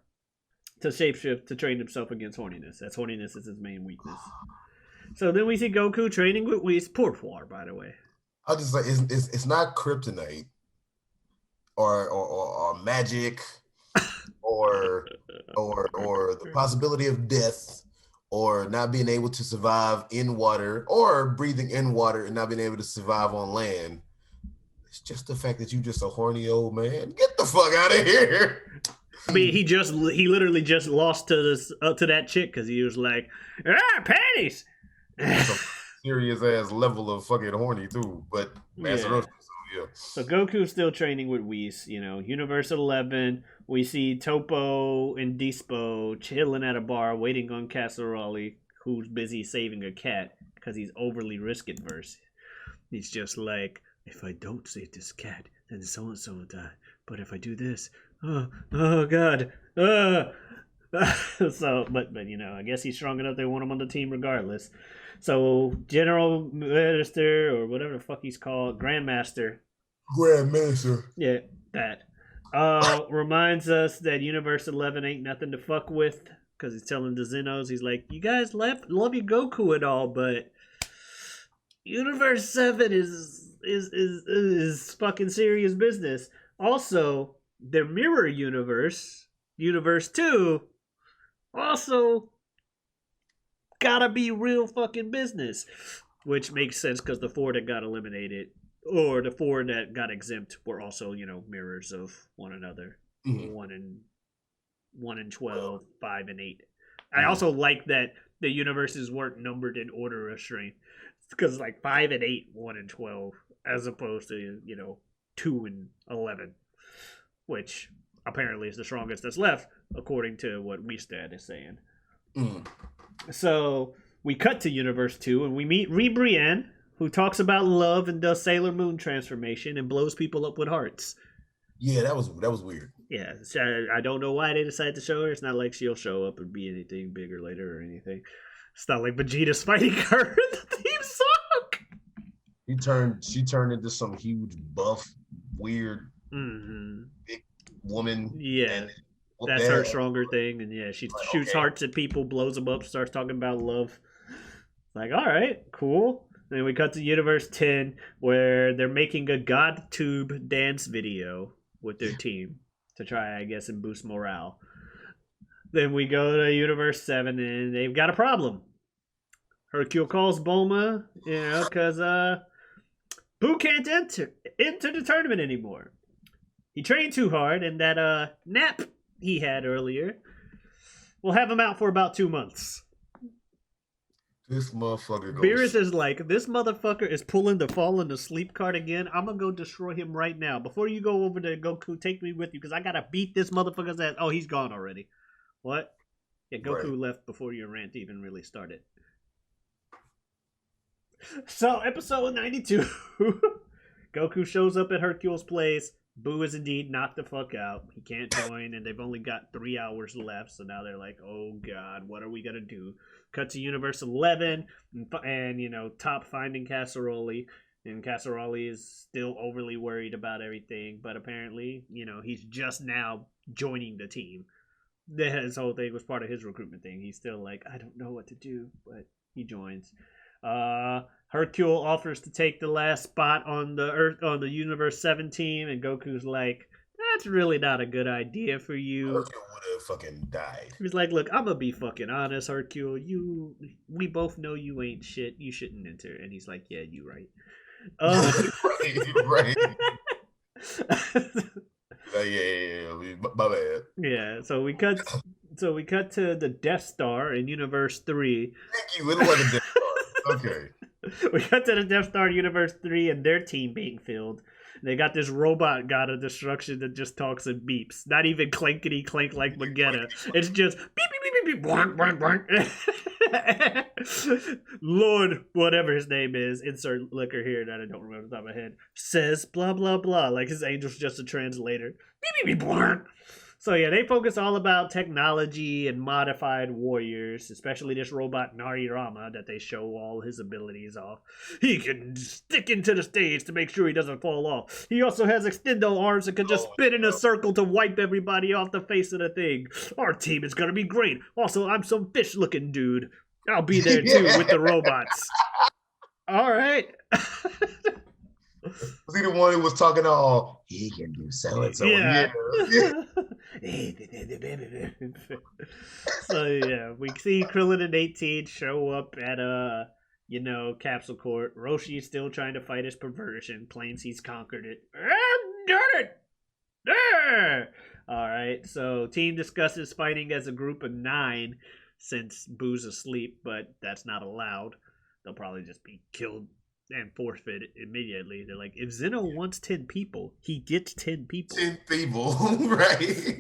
to shapeshift to train himself against horniness. That's horniness is his main weakness. So then we see Goku training with Whis. Poor Puar, by the way. I just like it's not kryptonite or magic or the possibility of death or not being able to survive in water or breathing in water and not being able to survive on land. It's just the fact that you just a horny old man. Get the fuck out of here. I mean, he literally just lost to that chick because he was like, panties. Serious ass level of fucking horny too, but Master Roshi, yeah. So Goku's still training with Whis, Universe 11. We see Topo and Dispo chilling at a bar waiting on Casseroli, who's busy saving a cat because he's overly risk-averse. He's just like, if I don't save this cat, then so-and-so will die. But if I do this, oh God. So, but I guess he's strong enough they want him on the team regardless. So General Minister or whatever the fuck he's called, Grandmaster. Yeah, that. Reminds us that Universe 11 ain't nothing to fuck with because he's telling the Zenos, he's like, you guys love your Goku and all, but Universe 7 is fucking serious business. Also, their mirror universe, Universe 2, also gotta be real fucking business. Which makes sense because the 4 that got eliminated or the 4 that got exempt were also, mirrors of one another. 1 and 12, 5 and 8. I also like that the universes weren't numbered in order of strength, because like 5 and 8, 1 and 12, as opposed to 2 and 11, which apparently is the strongest that's left, according to what WeStat is saying. Mm. So we cut to Universe 2 and we meet Brienne, who talks about love and does Sailor Moon transformation and blows people up with hearts. Yeah, that was weird. Yeah, so I don't know why they decided to show her. It's not like she'll show up and be anything bigger later or anything. It's not like Vegeta's fighting her in the theme song. She turned into some huge buff, weird, big woman. Yeah, that's her stronger thing. And yeah, she shoots hearts at people, blows them up, starts talking about love. Like, all right, cool. And then we cut to Universe 10, where they're making a God Tube dance video with their team to try, I guess, and boost morale. Then we go to Universe 7, and they've got a problem. Hercule calls Bulma, because Boo can't enter the tournament anymore. He trained too hard, and that nap he had earlier will have him out for about 2 months. This motherfucker goes... Beerus is like, this motherfucker is pulling the falling asleep card again. I'm gonna go destroy him right now. Before you go over to Goku, take me with you, because I gotta beat this motherfucker's ass. Oh, he's gone already. What? Yeah, Goku left before your rant even really started. So, episode 92. Goku shows up at Hercule's place. Boo is indeed knocked the fuck out. He can't join, and they've only got 3 hours left. So now they're like, oh god, what are we gonna do? Cut to Universe 11, and Top finding Casseroli. And Casseroli is still overly worried about everything, but apparently, he's just now joining the team. His whole thing was part of his recruitment thing. He's still like, I don't know what to do, but he joins. Hercule offers to take the last spot on the Universe 7 team, and Goku's like, that's really not a good idea for you. Hercule would have fucking died. He's like, look, I'm gonna be fucking honest, Hercule. We both know you ain't shit. You shouldn't enter. And he's like, yeah, you right. Right. Yeah, my bad. Yeah, so we cut to the Death Star in Universe 3. Thank you. It looked like a Death Star. Okay. We cut to the Death Star Universe 3 and their team being filled. They got this robot god of destruction that just talks and beeps. Not even clankety clank like Vegeta. It's just beep beep beep beep beep blank blank blank. Lord, whatever his name is, insert liquor here that I don't remember off the top of my head, says blah blah blah. Like his angel's just a translator. Beep beep beep blank. So yeah, they focus all about technology and modified warriors, especially this robot Narirama that they show all his abilities off. He can stick into the stage to make sure he doesn't fall off. He also has extendo arms and can just spin in a circle to wipe everybody off the face of the thing. Our team is gonna be great. Also, I'm some fish-looking dude. I'll be there too with the robots. All right. Was he the one who was talking all, he can do so and so? Yeah. So yeah, we see Krillin and 18 show up at Capsule Court. Roshi is still trying to fight his perversion, claims he's conquered it. Got it! There! Alright, so team discusses fighting as a group of 9 since Boo's asleep, but that's not allowed. They'll probably just be killed and forfeit immediately. They're like, if Zeno wants 10 people, he gets 10 people. 10 people, right?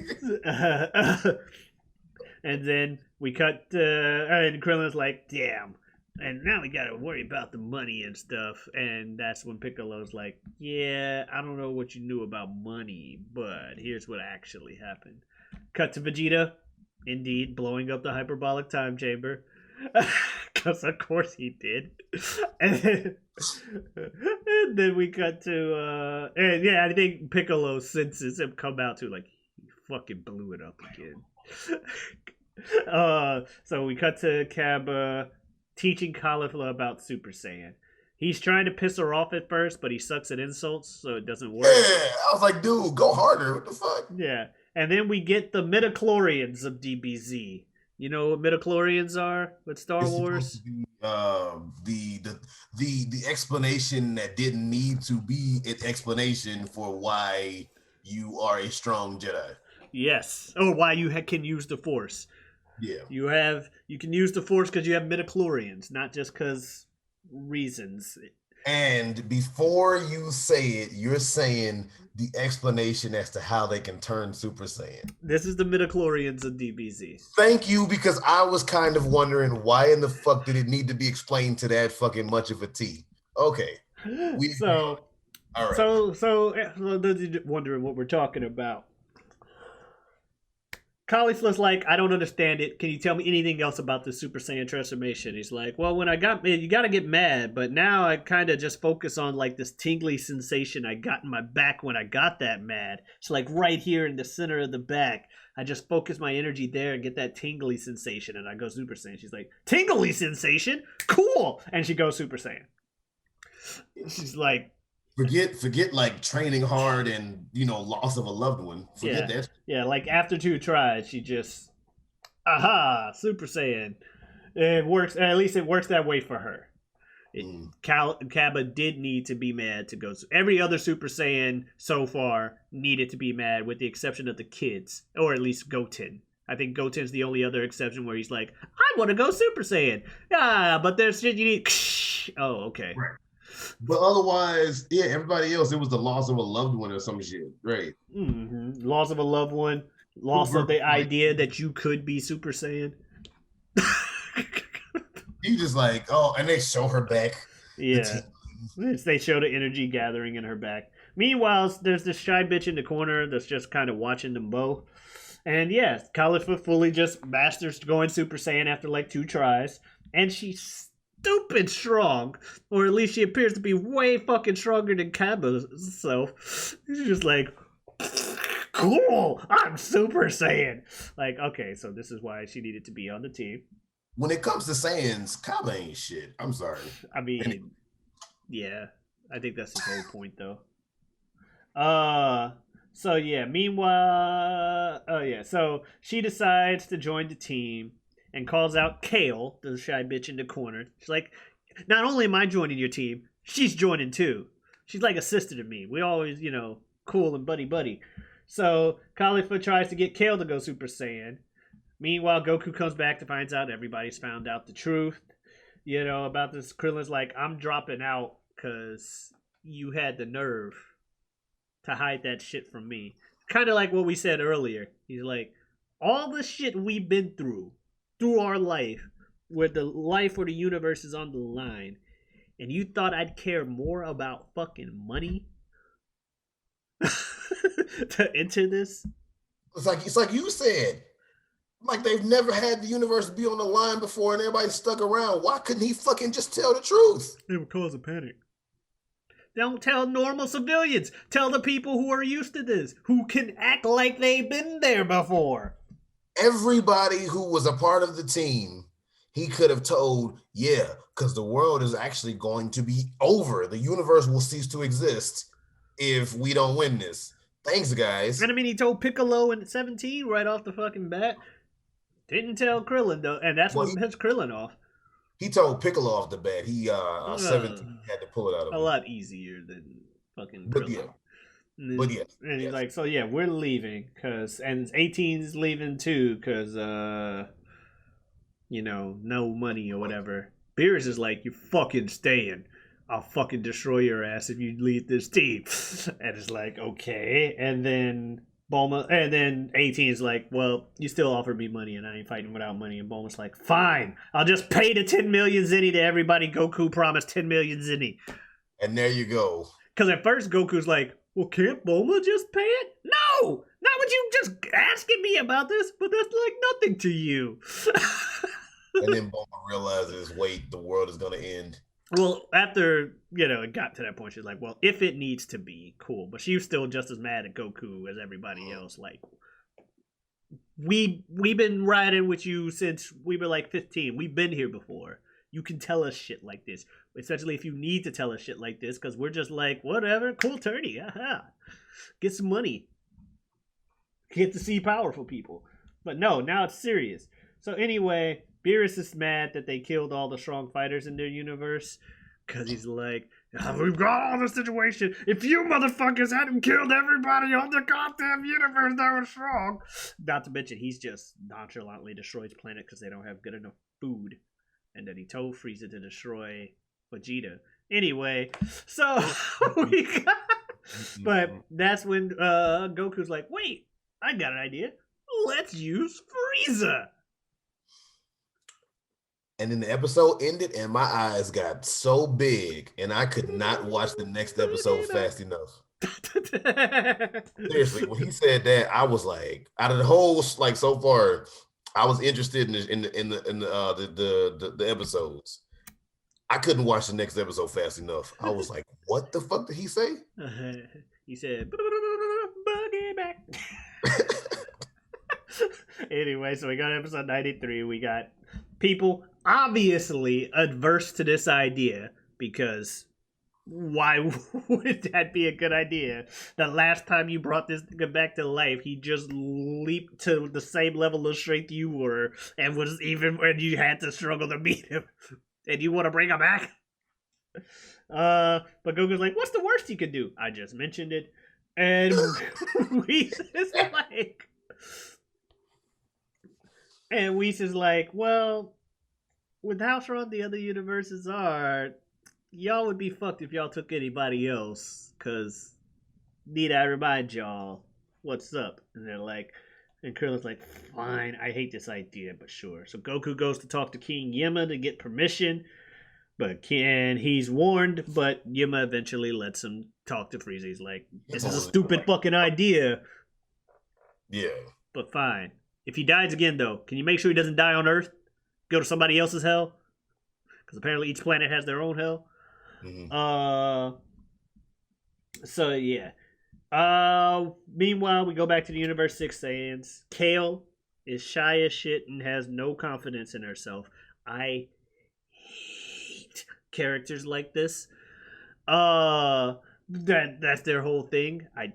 And then we cut, and Krillin's like, damn. And now we gotta worry about the money and stuff. And that's when Piccolo's like, yeah, I don't know what you knew about money, but here's what actually happened. Cut to Vegeta, indeed, blowing up the hyperbolic time chamber. Because of course he did. And then we cut to and yeah, I think Piccolo senses him come out to like, he fucking blew it up again. So we cut to Cabba teaching Caulifla about Super Saiyan. He's trying to piss her off at first, but he sucks at insults, so it doesn't work. Yeah, I was like, dude, go harder. What the fuck? Yeah. And then we get the midichlorians of DBZ. You know what midichlorians are with Star Wars? The explanation that didn't need to be an explanation for why you are a strong Jedi. Yes. Or why you can use the Force. Yeah. You can use the Force because you have midichlorians, not just because reasons. And before you say it, you're saying the explanation as to how they can turn Super Saiyan. This is the midichlorians of DBZ. Thank you, because I was kind of wondering why in the fuck did it need to be explained to that fucking much of a T. Okay. So, all right. So wondering what we're talking about. Caulifla's like, I don't understand it. Can you tell me anything else about the Super Saiyan transformation? He's like, well, when I got you got to get mad, but now I kind of just focus on like this tingly sensation I got in my back when I got that mad. It's like right here in the center of the back. I just focus my energy there and get that tingly sensation, and I go Super Saiyan. She's like, tingly sensation? Cool! And she goes Super Saiyan. She's like, Forget like training hard and loss of a loved one. Forget that. Yeah, like after 2 tries, she just Super Saiyan. It works. At least it works that way for her. Kaba did need to be mad to go. Every other Super Saiyan so far needed to be mad, with the exception of the kids, or at least Goten. I think Goten's the only other exception where he's like, I want to go Super Saiyan. But there's shit you need. Oh, okay. Right. But otherwise, yeah, everybody else, it was the loss of a loved one or some shit, right? Mm-hmm. Loss of a loved one, loss of the idea that you could be Super Saiyan. You just like, and they show her back. Yeah, they show the energy gathering in her back. Meanwhile, there's this shy bitch in the corner that's just kind of watching them both. And yeah, Khalifa fully just masters going Super Saiyan after like 2 tries, and she's stupid strong, or at least she appears to be way fucking stronger than Kaba's self. She's just like, cool, I'm Super Saiyan. Like, okay, so this is why she needed to be on the team. When it comes to Saiyans, Kaba ain't shit. I'm sorry. I mean, yeah, I think that's his whole point, though. So yeah, meanwhile, so she decides to join the team and calls out Kale, the shy bitch in the corner. She's like, not only am I joining your team, she's joining too. She's like a sister to me. We always, cool and buddy. So Khalifa tries to get Kale to go Super Saiyan. Meanwhile, Goku comes back to find out everybody's found out the truth, about this. Krillin's like, I'm dropping out because you had the nerve to hide that shit from me. Kind of like what we said earlier. He's like, all the shit we've been through our life, where the life or the universe is on the line, and you thought I'd care more about fucking money to enter this? It's like you said. Like they've never had the universe be on the line before and everybody stuck around. Why couldn't he fucking just tell the truth? It would cause a panic. Don't tell normal civilians. Tell the people who are used to this, who can act like they've been there before. Everybody who was a part of the team, he could have told, yeah, because the world is actually going to be over. The universe will cease to exist if we don't win this. Thanks, guys. And I mean, he told Piccolo in 17 right off the fucking bat. Didn't tell Krillin, though, and that's what pissed Krillin off. He told Piccolo off the bat. He 17 had to pull it out of him. A lot easier than fucking Krillin. But yeah. And he's like, so yeah, we're leaving, and 18's leaving too, because, no money or whatever. Beerus is like, you're fucking staying. I'll fucking destroy your ass if you leave this team. And it's like, okay. And then Bulma, and then 18's like, well, you still offered me money and I ain't fighting without money. And Bulma's like, fine, I'll just pay the 10 million zenny to everybody. Goku promised 10 million zenny. And there you go. Because at first Goku's like, well, can't Bulma just pay it? No! Not with you just asking me about this, but that's like nothing to you. And then Bulma realizes, wait, the world is going to end. Well, after, it got to that point, she's like, well, if it needs to be, cool. But she was still just as mad at Goku as everybody else. Like, we've been riding with you since we were like 15. We've been here before. You can tell us shit like this. Essentially, if you need to tell us shit like this, because we're just like, whatever, cool tourney. Aha. Get some money. Get to see powerful people. But no, now it's serious. So anyway, Beerus is mad that they killed all the strong fighters in their universe, because he's like, We've got all the situation. If you motherfuckers hadn't killed everybody on the goddamn universe that was strong. Not to mention, he's just nonchalantly destroys the planet because they don't have good enough food. And then he told Frieza to destroy Vegeta. Anyway, so we got... But that's when Goku's like, wait, I got an idea. Let's use Frieza. And then the episode ended, and my eyes got so big, and I could not watch the next episode fast enough. Seriously, when he said that, I was like, out of the whole like so far, I was interested in the episodes. I couldn't watch the next episode fast enough. I was like, what the fuck did he say? He said, boogie back. Anyway, so we got episode 93. We got people obviously adverse to this idea because why would that be a good idea? The last time you brought this nigga back to life, he just leaped to the same level of strength you were and was even when you had to struggle to beat him. And you want to bring him back? But Goku's like, what's the worst you could do? I just mentioned it. And Whis is like, well, with how strong the other universes are, y'all would be fucked if y'all took anybody else. Cause need I remind y'all what's up? And they're like, and Krillin's like, fine, I hate this idea, but sure. So Goku goes to talk to King Yima to get permission, and he's warned, but Yima eventually lets him talk to Frieza. He's like, this is a stupid fucking idea. Yeah. But fine. If he dies again, though, can you make sure he doesn't die on Earth? Go to somebody else's hell? Because apparently each planet has their own hell. Mm-hmm. So, yeah. Meanwhile, we go back to the Universe 6 Saiyans. Kale is shy as shit and has no confidence in herself. I hate characters like this. That's their whole thing. I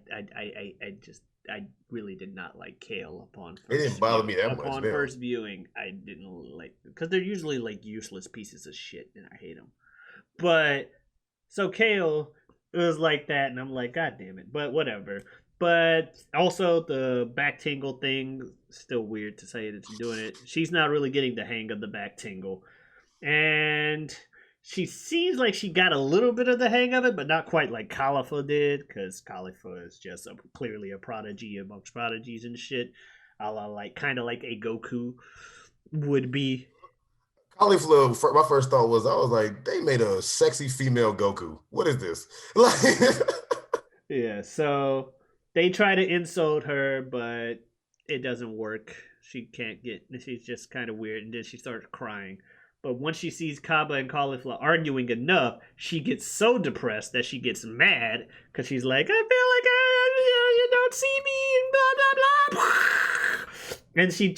really did not like Kale upon first it didn't bother me that much. Upon first viewing, I didn't like, because they're usually like useless pieces of shit and I hate them. But so Kale, it was like that, and I'm like, God damn it. But whatever. But also the back tingle thing, still weird to say that she's doing it. She's not really getting the hang of the back tingle. And she seems like she got a little bit of the hang of it, but not quite like Khalifa did, because Khalifa is just clearly a prodigy amongst prodigies and shit. A la like, kind of like a Goku would be. Cauliflower, my first thought was, I was like, they made a sexy female Goku. What is this? Yeah, so they try to insult her, but it doesn't work. She's just kind of weird, and then she starts crying. But once she sees Kaba and Cauliflower arguing enough, she gets so depressed that she gets mad, because she's like, I feel like you don't see me, and blah, blah, blah. And she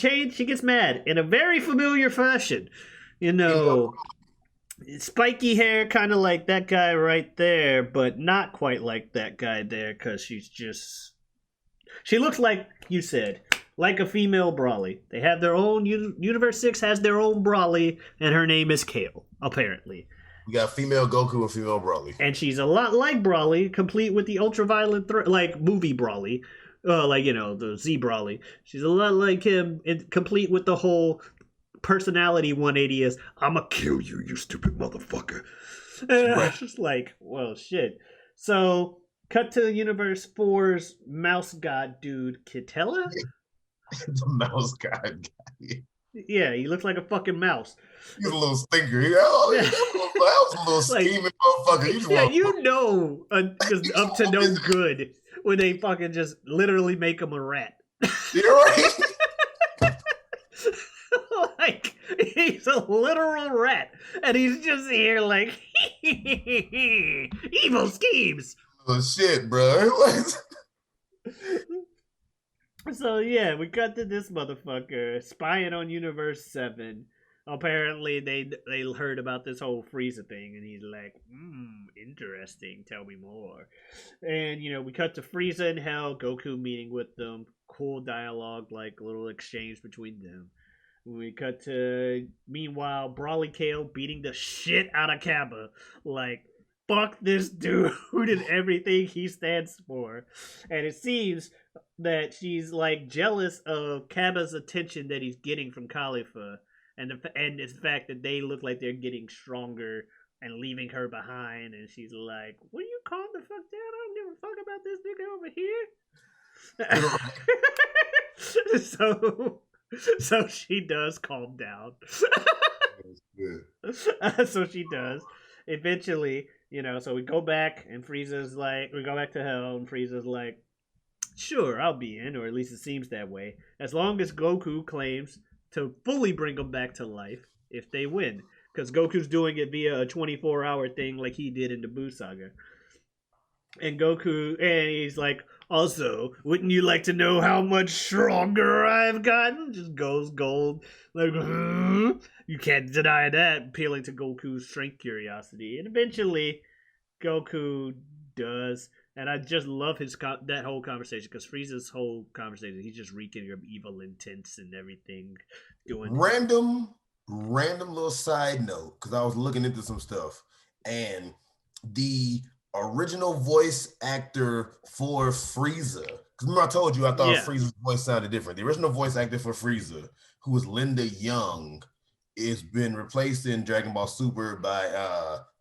gets mad in a very familiar fashion. You know, spiky hair, kind of like that guy right there, but not quite like that guy there, because she looks like, you said, like a female Brawly. They have their own, Universe 6 has their own Brawly, and her name is Kale, apparently. You got female Goku and female Brawly. And she's a lot like Brawly, complete with the ultraviolet, like movie Brawly. Like, you know, the Z Brawly. She's a lot like him, complete with the whole personality 180 is, I'ma kill you, you stupid motherfucker. And I was just like, well, shit. So, cut to Universe 4's mouse god dude, Kitella? The mouse god guy. Yeah, he looks like a fucking mouse. He's a little stinker. That was a little scheming motherfucker. Yeah, you know, just up to no good when they fucking just literally make him a rat. You're right. Like, he's a literal rat, and he's just here like, evil schemes. Oh shit, bro. So yeah, we cut to this motherfucker spying on Universe 7. Apparently, they heard about this whole Frieza thing, and he's like, interesting, tell me more. And, you know, we cut to Frieza in Hell, Goku meeting with them, cool dialogue, like, little exchange between them. We cut to, meanwhile, Brawly Kale beating the shit out of Kaba. Like, fuck this dude and everything he stands for. And it seems that she's like jealous of Kaba's attention that he's getting from Khalifa, and the fact that they look like they're getting stronger and leaving her behind. And she's like, "Will you calm the fuck down? I don't give a fuck about this nigga over here." So she does calm down. So she does. Eventually, so we go back and Frieza's like, we go back to hell and Frieza's like, sure, I'll be in, or at least it seems that way, as long as Goku claims to fully bring them back to life if they win. Because Goku's doing it via a 24-hour thing like he did in the Buu Saga. And he's like, also, wouldn't you like to know how much stronger I've gotten? Just goes gold. Like, you can't deny that, appealing to Goku's strength curiosity. And eventually, Goku does. And I just love that whole conversation, because Frieza's whole conversation, he's just reeking of evil intents and everything. Random little side note, because I was looking into some stuff, and the original voice actor for Frieza, because remember I told you I thought Frieza's voice sounded different. The original voice actor for Frieza, who was Linda Young, has been replaced in Dragon Ball Super by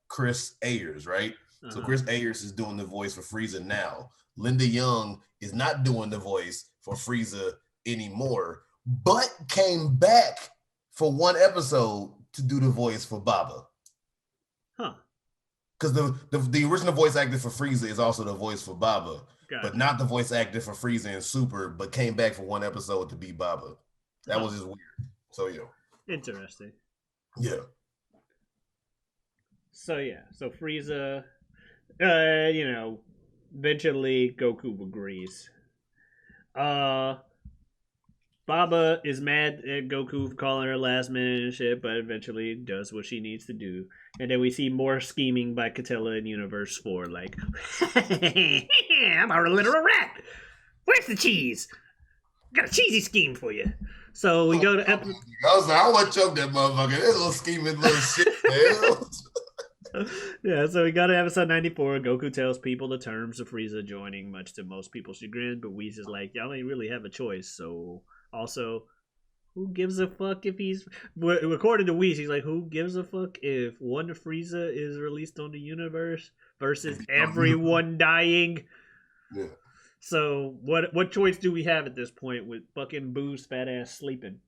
Chris Ayers, right? So Chris Ayers is doing the voice for Frieza now. Linda Young is not doing the voice for Frieza anymore, but came back for one episode to do the voice for Baba. Huh. Because the original voice actor for Frieza is also the voice for Baba, but not the voice actor for Frieza in Super, but came back for one episode to be Baba. That was just weird. So, yeah. Interesting. Yeah. So Frieza, eventually Goku agrees. Baba is mad at Goku for calling her last minute and shit, but eventually does what she needs to do. And then we see more scheming by Catella in Universe 4, like, I'm a literal rat. Where's the cheese? Got a cheesy scheme for you. So we go to episode. I was like, I want to choke that motherfucker. That little scheming little shit, man. Yeah, so we got to episode 94. Goku tells people the terms of Frieza joining, much to most people's chagrin, but Whis is like, y'all ain't really have a choice, so. Also, who gives a fuck if he's... According to Whis, he's like, who gives a fuck if one Frieza is released on the universe versus everyone dying? Yeah. So, what choice do we have at this point with fucking Boo's fat ass sleeping?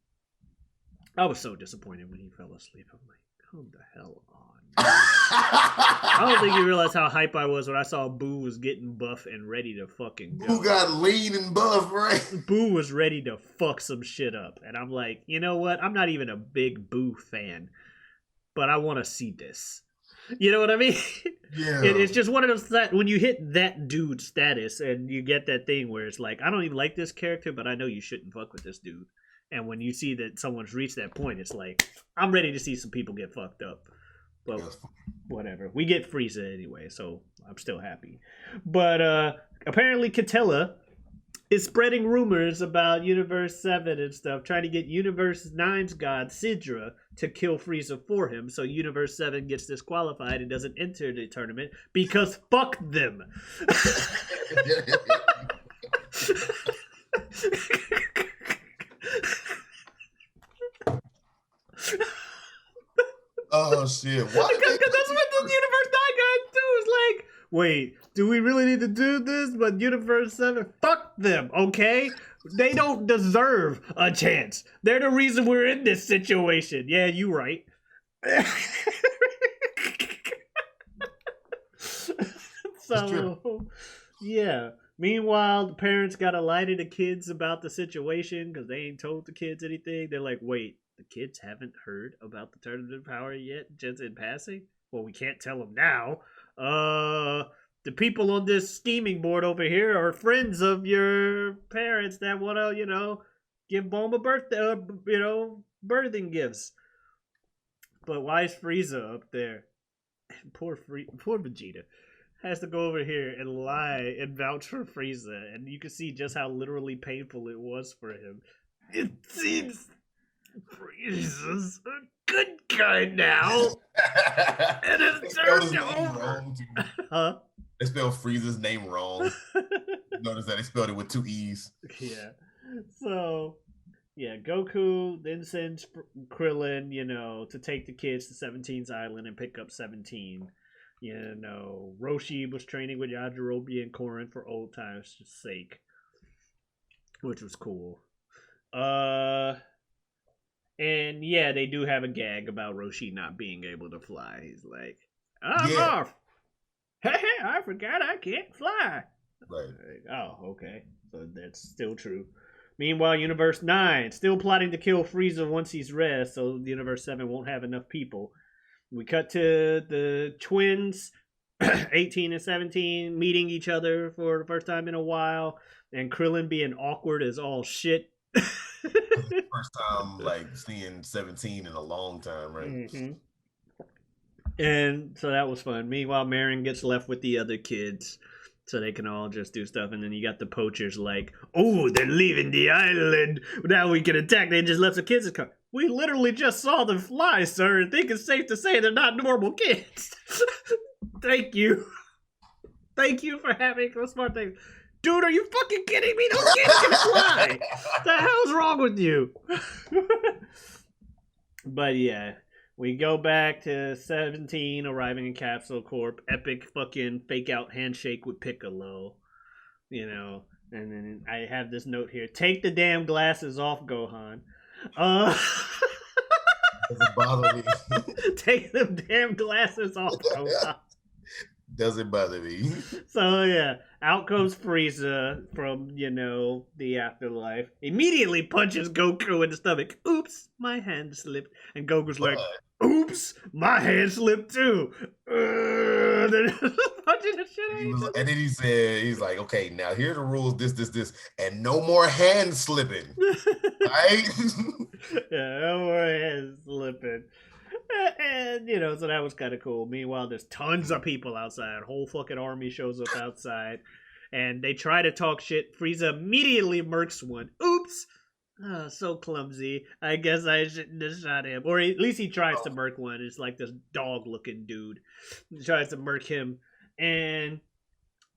I was so disappointed when he fell asleep. I'm like, come the hell on. I don't think you realize how hype I was when I saw Boo was getting buff and ready to fucking go. Boo got lean and buff, right? Boo was ready to fuck some shit up. And I'm like, you know what? I'm not even a big Boo fan, but I want to see this. You know what I mean? Yeah. It's just one of those that when you hit that dude status and you get that thing where it's like, I don't even like this character, but I know you shouldn't fuck with this dude. And when you see that someone's reached that point, it's like, I'm ready to see some people get fucked up. But whatever. We get Frieza anyway, so I'm still happy. But apparently Catella is spreading rumors about Universe 7 and stuff, trying to get Universe 9's god, Sidra, to kill Frieza for him, so Universe 7 gets disqualified and doesn't enter the tournament, because fuck them. Oh shit! Why? Because that's what the Universe 9 guys do. Is like, wait, do we really need to do this? But Universe 7, fuck them, okay? They don't deserve a chance. They're the reason we're in this situation. Yeah, you right. So, yeah. Meanwhile, the parents gotta lie to the kids about the situation because they ain't told the kids anything. They're like, wait, the kids haven't heard about the tournament of power yet, just in passing? Well, we can't tell them now. The people on this scheming board over here are friends of your parents that want to, give Bulma birthday, birthing gifts. But why is Frieza up there? Poor Vegeta has to go over here and lie and vouch for Frieza, and you can see just how literally painful it was for him. It seems Frieza's a good guy now. And it's turned over. Huh? They spelled Frieza's name wrong. Notice that they spelled it with 2 E's. Yeah. So, yeah, Goku then sends Krillin, to take the kids to 17's island and pick up 17. Roshi was training with Yajirobe and Korin for old times' sake, which was cool. And yeah, they do have a gag about Roshi not being able to fly. He's like, I'm off. Hey, I forgot I can't fly. Right. Oh, okay. So that's still true. Meanwhile, Universe 9 still plotting to kill Frieza once he's rest, so Universe 7 won't have enough people. We cut to the twins, 18 and 17, meeting each other for the first time in a while, and Krillin being awkward as all shit. First time seeing 17 in a long time, right? Mm-hmm. And so that was fun. Meanwhile, Marin gets left with the other kids so they can all just do stuff. And then you got the poachers like, oh, they're leaving the island. Now we can attack. They just left the kids come. We literally just saw them fly, sir. I think it's safe to say they're not normal kids. Thank you. Thank you for having a smart thing. Dude, are you fucking kidding me? Those kids can fly. The hell's wrong with you? But yeah, we go back to 17 arriving in Capsule Corp. Epic fucking fake out handshake with Piccolo. And then I have this note here. Take the damn glasses off, Gohan. Doesn't bother me. Take them damn glasses off, Gohan. Doesn't bother me. So yeah, out comes Frieza from, the afterlife. Immediately punches Goku in the stomach. Oops, my hand slipped. And Goku's like, oops, my hand slipped too. Then punching the shit out of him. And then he's like, okay, now here are the rules, this, and no more hand slipping. Right? Yeah, no more hand slipping. And, so that was kind of cool. Meanwhile, there's tons of people outside. Whole fucking army shows up outside. And they try to talk shit. Frieza immediately murks one. Oops! Oh, so clumsy. I guess I shouldn't have shot him. Or at least he tries to murk one. It's like this dog-looking dude. He tries to murk him. And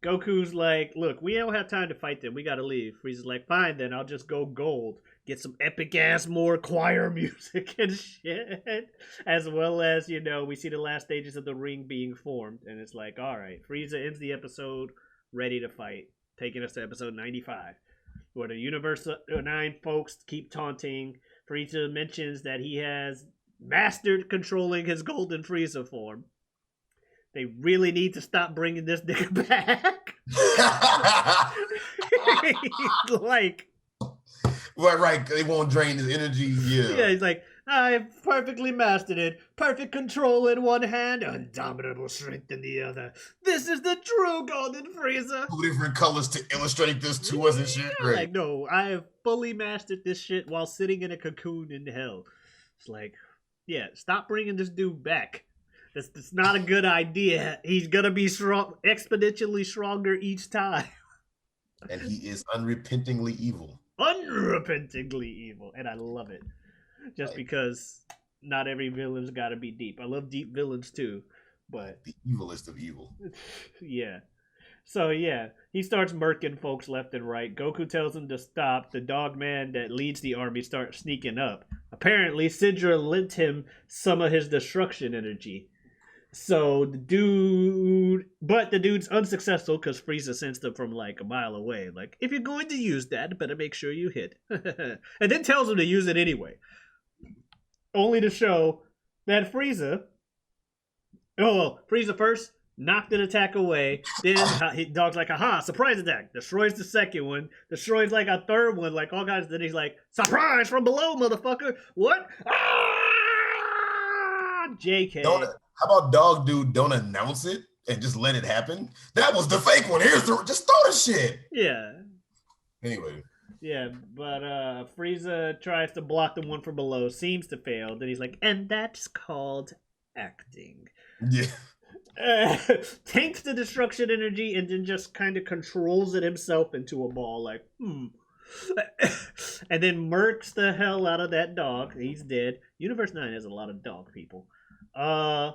Goku's like, look, we don't have time to fight them. We gotta leave. Frieza's like, fine then, I'll just go gold. Get some epic-ass more choir music and shit. As well as, we see the last stages of the ring being formed. And it's like, all right, Frieza ends the episode ready to fight. Taking us to episode 95. Where the Universe 9 folks keep taunting. Frieza mentions that he has mastered controlling his golden Frieza form. They really need to stop bringing this nigga back. He's like... Right. They won't drain his energy. Yeah, he's like, I've perfectly mastered it. Perfect control in one hand, indomitable strength in the other. This is the true golden Frieza. 2 different colors to illustrate this to us and shit. Right. Like, no, I have fully mastered this shit while sitting in a cocoon in hell. It's like, yeah, stop bringing this dude back. That's not a good idea. He's gonna be exponentially stronger each time. And he is unrepentingly evil. Unrepentingly evil, and I love it. Just because not every villain's got to be deep. I love deep villains too, but the evilest of evil. Yeah. So yeah, he starts murking folks left and right. Goku tells him to stop. The dog man that leads the army starts sneaking up. Apparently, Sidra lent him some of his destruction energy. So the dude's unsuccessful because Frieza sensed him from like a mile away. Like, if you're going to use that, better make sure you hit. And then tells him to use it anyway. Only to show that Frieza first knocked an attack away. Then dog's like, aha, surprise attack. Destroys the second one. Destroys like a third one. Like all guys. Then he's like, surprise from below, motherfucker. What? Ah! JK. How about dog dude don't announce it and just let it happen? That was the fake one. Just throw the shit. Yeah. Anyway. Yeah, but Frieza tries to block the one from below, seems to fail. Then he's like, and that's called acting. Yeah. Takes the destruction energy and then just kind of controls it himself into a ball. Like, And then murks the hell out of that dog. He's dead. Universe 9 has a lot of dog people. And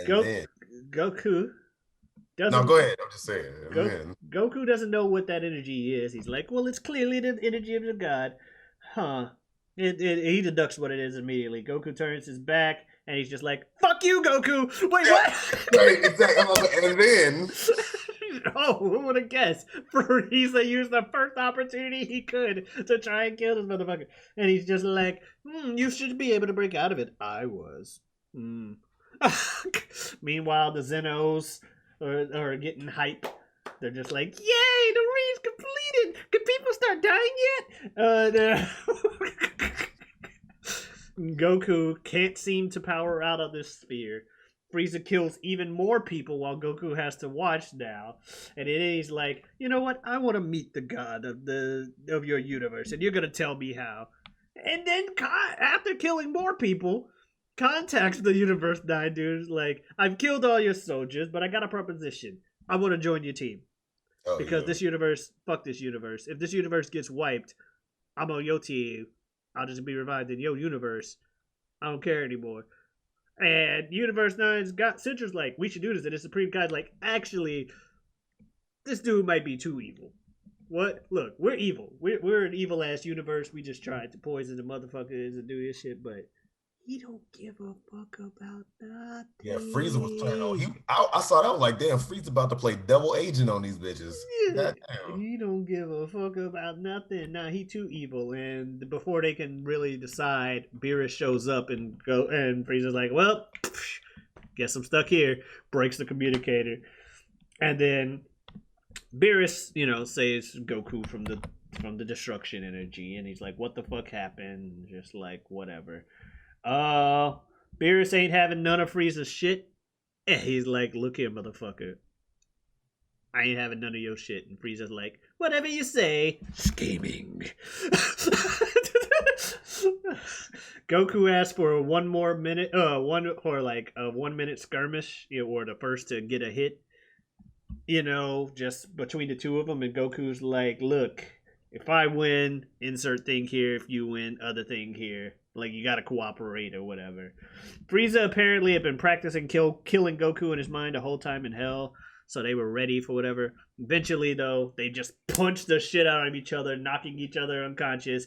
Go, then, Goku no, doesn't go ahead. I'm just saying. Go, Man. Goku doesn't know what that energy is. He's like, well, it's clearly the energy of the god. Huh. He deducts what it is immediately. Goku turns his back and he's just like, fuck you, Goku! Wait, Yeah, what? right, exactly. And then, Oh, who would have guessed? Frieza used the first opportunity he could to try and kill this motherfucker. And he's just like, you should be able to break out of it. I was. Meanwhile, the Zenos are getting hype. They're just like, yay, the raid's completed. Can people start dying yet? Goku can't seem to power out of this sphere. Frieza kills even more people while Goku has to watch now. And he's like, you know what? I want to meet the god of your universe, and you're gonna tell me how. And then after killing more people, contacts the Universe 9 dudes like, I've killed all your soldiers, but I got a proposition. I want to join your team. Because this universe, fuck this universe. If this universe gets wiped, I'm on your team. I'll just be revived in your universe. I don't care anymore. And Universe 9's got Citra's like, we should do this. And the Supreme Guy's like, actually, this dude might be too evil. What? Look, we're evil. We're an evil ass universe. We just tried to poison the motherfuckers and do this shit, but he don't give a fuck about nothing. yeah, Frieza was playing on. I saw that. I was like, damn, Frieza about to play double agent on these bitches. Yeah. He don't give a fuck about nothing. Nah, he too evil. And before they can really decide, Beerus shows up and Frieza's like, well, guess I'm stuck here. Breaks the communicator. And then Beerus, saves Goku from the destruction energy, and he's like, what the fuck happened? Just like, whatever. Beerus ain't having none of Frieza's shit. And he's like, look here, motherfucker. I ain't having none of your shit. And Frieza's like, whatever you say. Scheming. Goku asked for a 1 more minute, a 1 minute skirmish, or the first to get a hit, just between the two of them. And Goku's like, look, if I win, insert thing here. If you win, other thing here. Like, you gotta cooperate or whatever. Frieza apparently had been practicing killing Goku in his mind the whole time in hell, so they were ready for whatever. Eventually, though, they just punched the shit out of each other, knocking each other unconscious.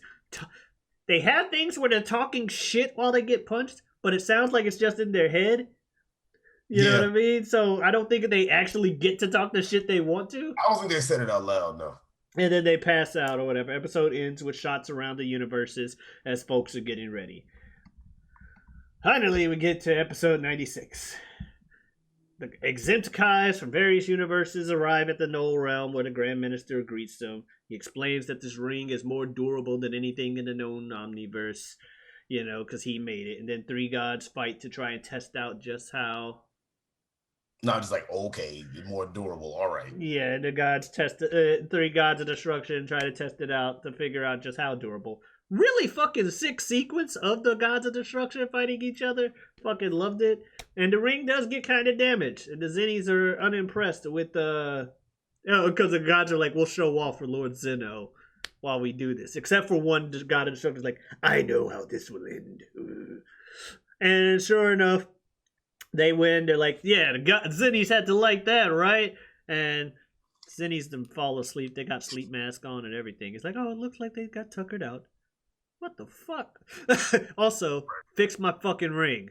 They have things where they're talking shit while they get punched, but it sounds like it's just in their head. You know what I mean? So I don't think they actually get to talk the shit they want to. I don't think they said it out loud, no. And then they pass out or whatever. Episode ends with shots around the universes as folks are getting ready. Finally, we get to episode 96. The exempt Kais from various universes arrive at the Null Realm where the Grand Minister greets them. He explains that this ring is more durable than anything in the known omniverse, because he made it. And then 3 gods fight to try and test out just how... Not just like, okay, more durable, all right. Yeah, the gods 3 gods of destruction try to test it out to figure out just how durable. Really fucking sick sequence of the gods of destruction fighting each other. Fucking loved it. And the ring does get kind of damaged. And the Zennies are unimpressed with because the gods are like, we'll show off for Lord Zeno while we do this. Except for one god of destruction is like, I know how this will end. And sure enough, they win. They're like, yeah, the Zennies had to like that, right? And Zennies them fall asleep. They got sleep mask on and everything. It's like, oh, it looks like they got tuckered out. What the fuck? Also, fix my fucking ring.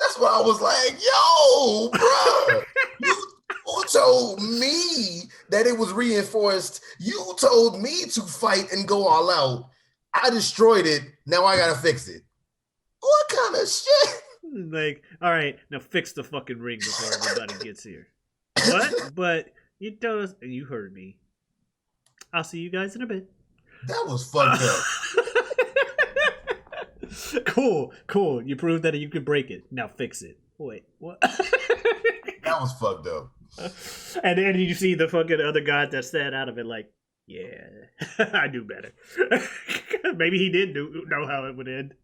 That's why I was like, yo, bro. You told me that it was reinforced. You told me to fight and go all out. I destroyed it. Now I gotta fix it. What kind of shit? Like, all right, now fix the fucking ring before everybody gets here. What? But you told us, and you heard me. I'll see you guys in a bit. That was fucked up. Cool. You proved that you could break it. Now fix it. Wait, what? That was fucked up. And then you see the fucking other guy that sat out of it like, yeah, I knew better. Maybe he did know how it would end.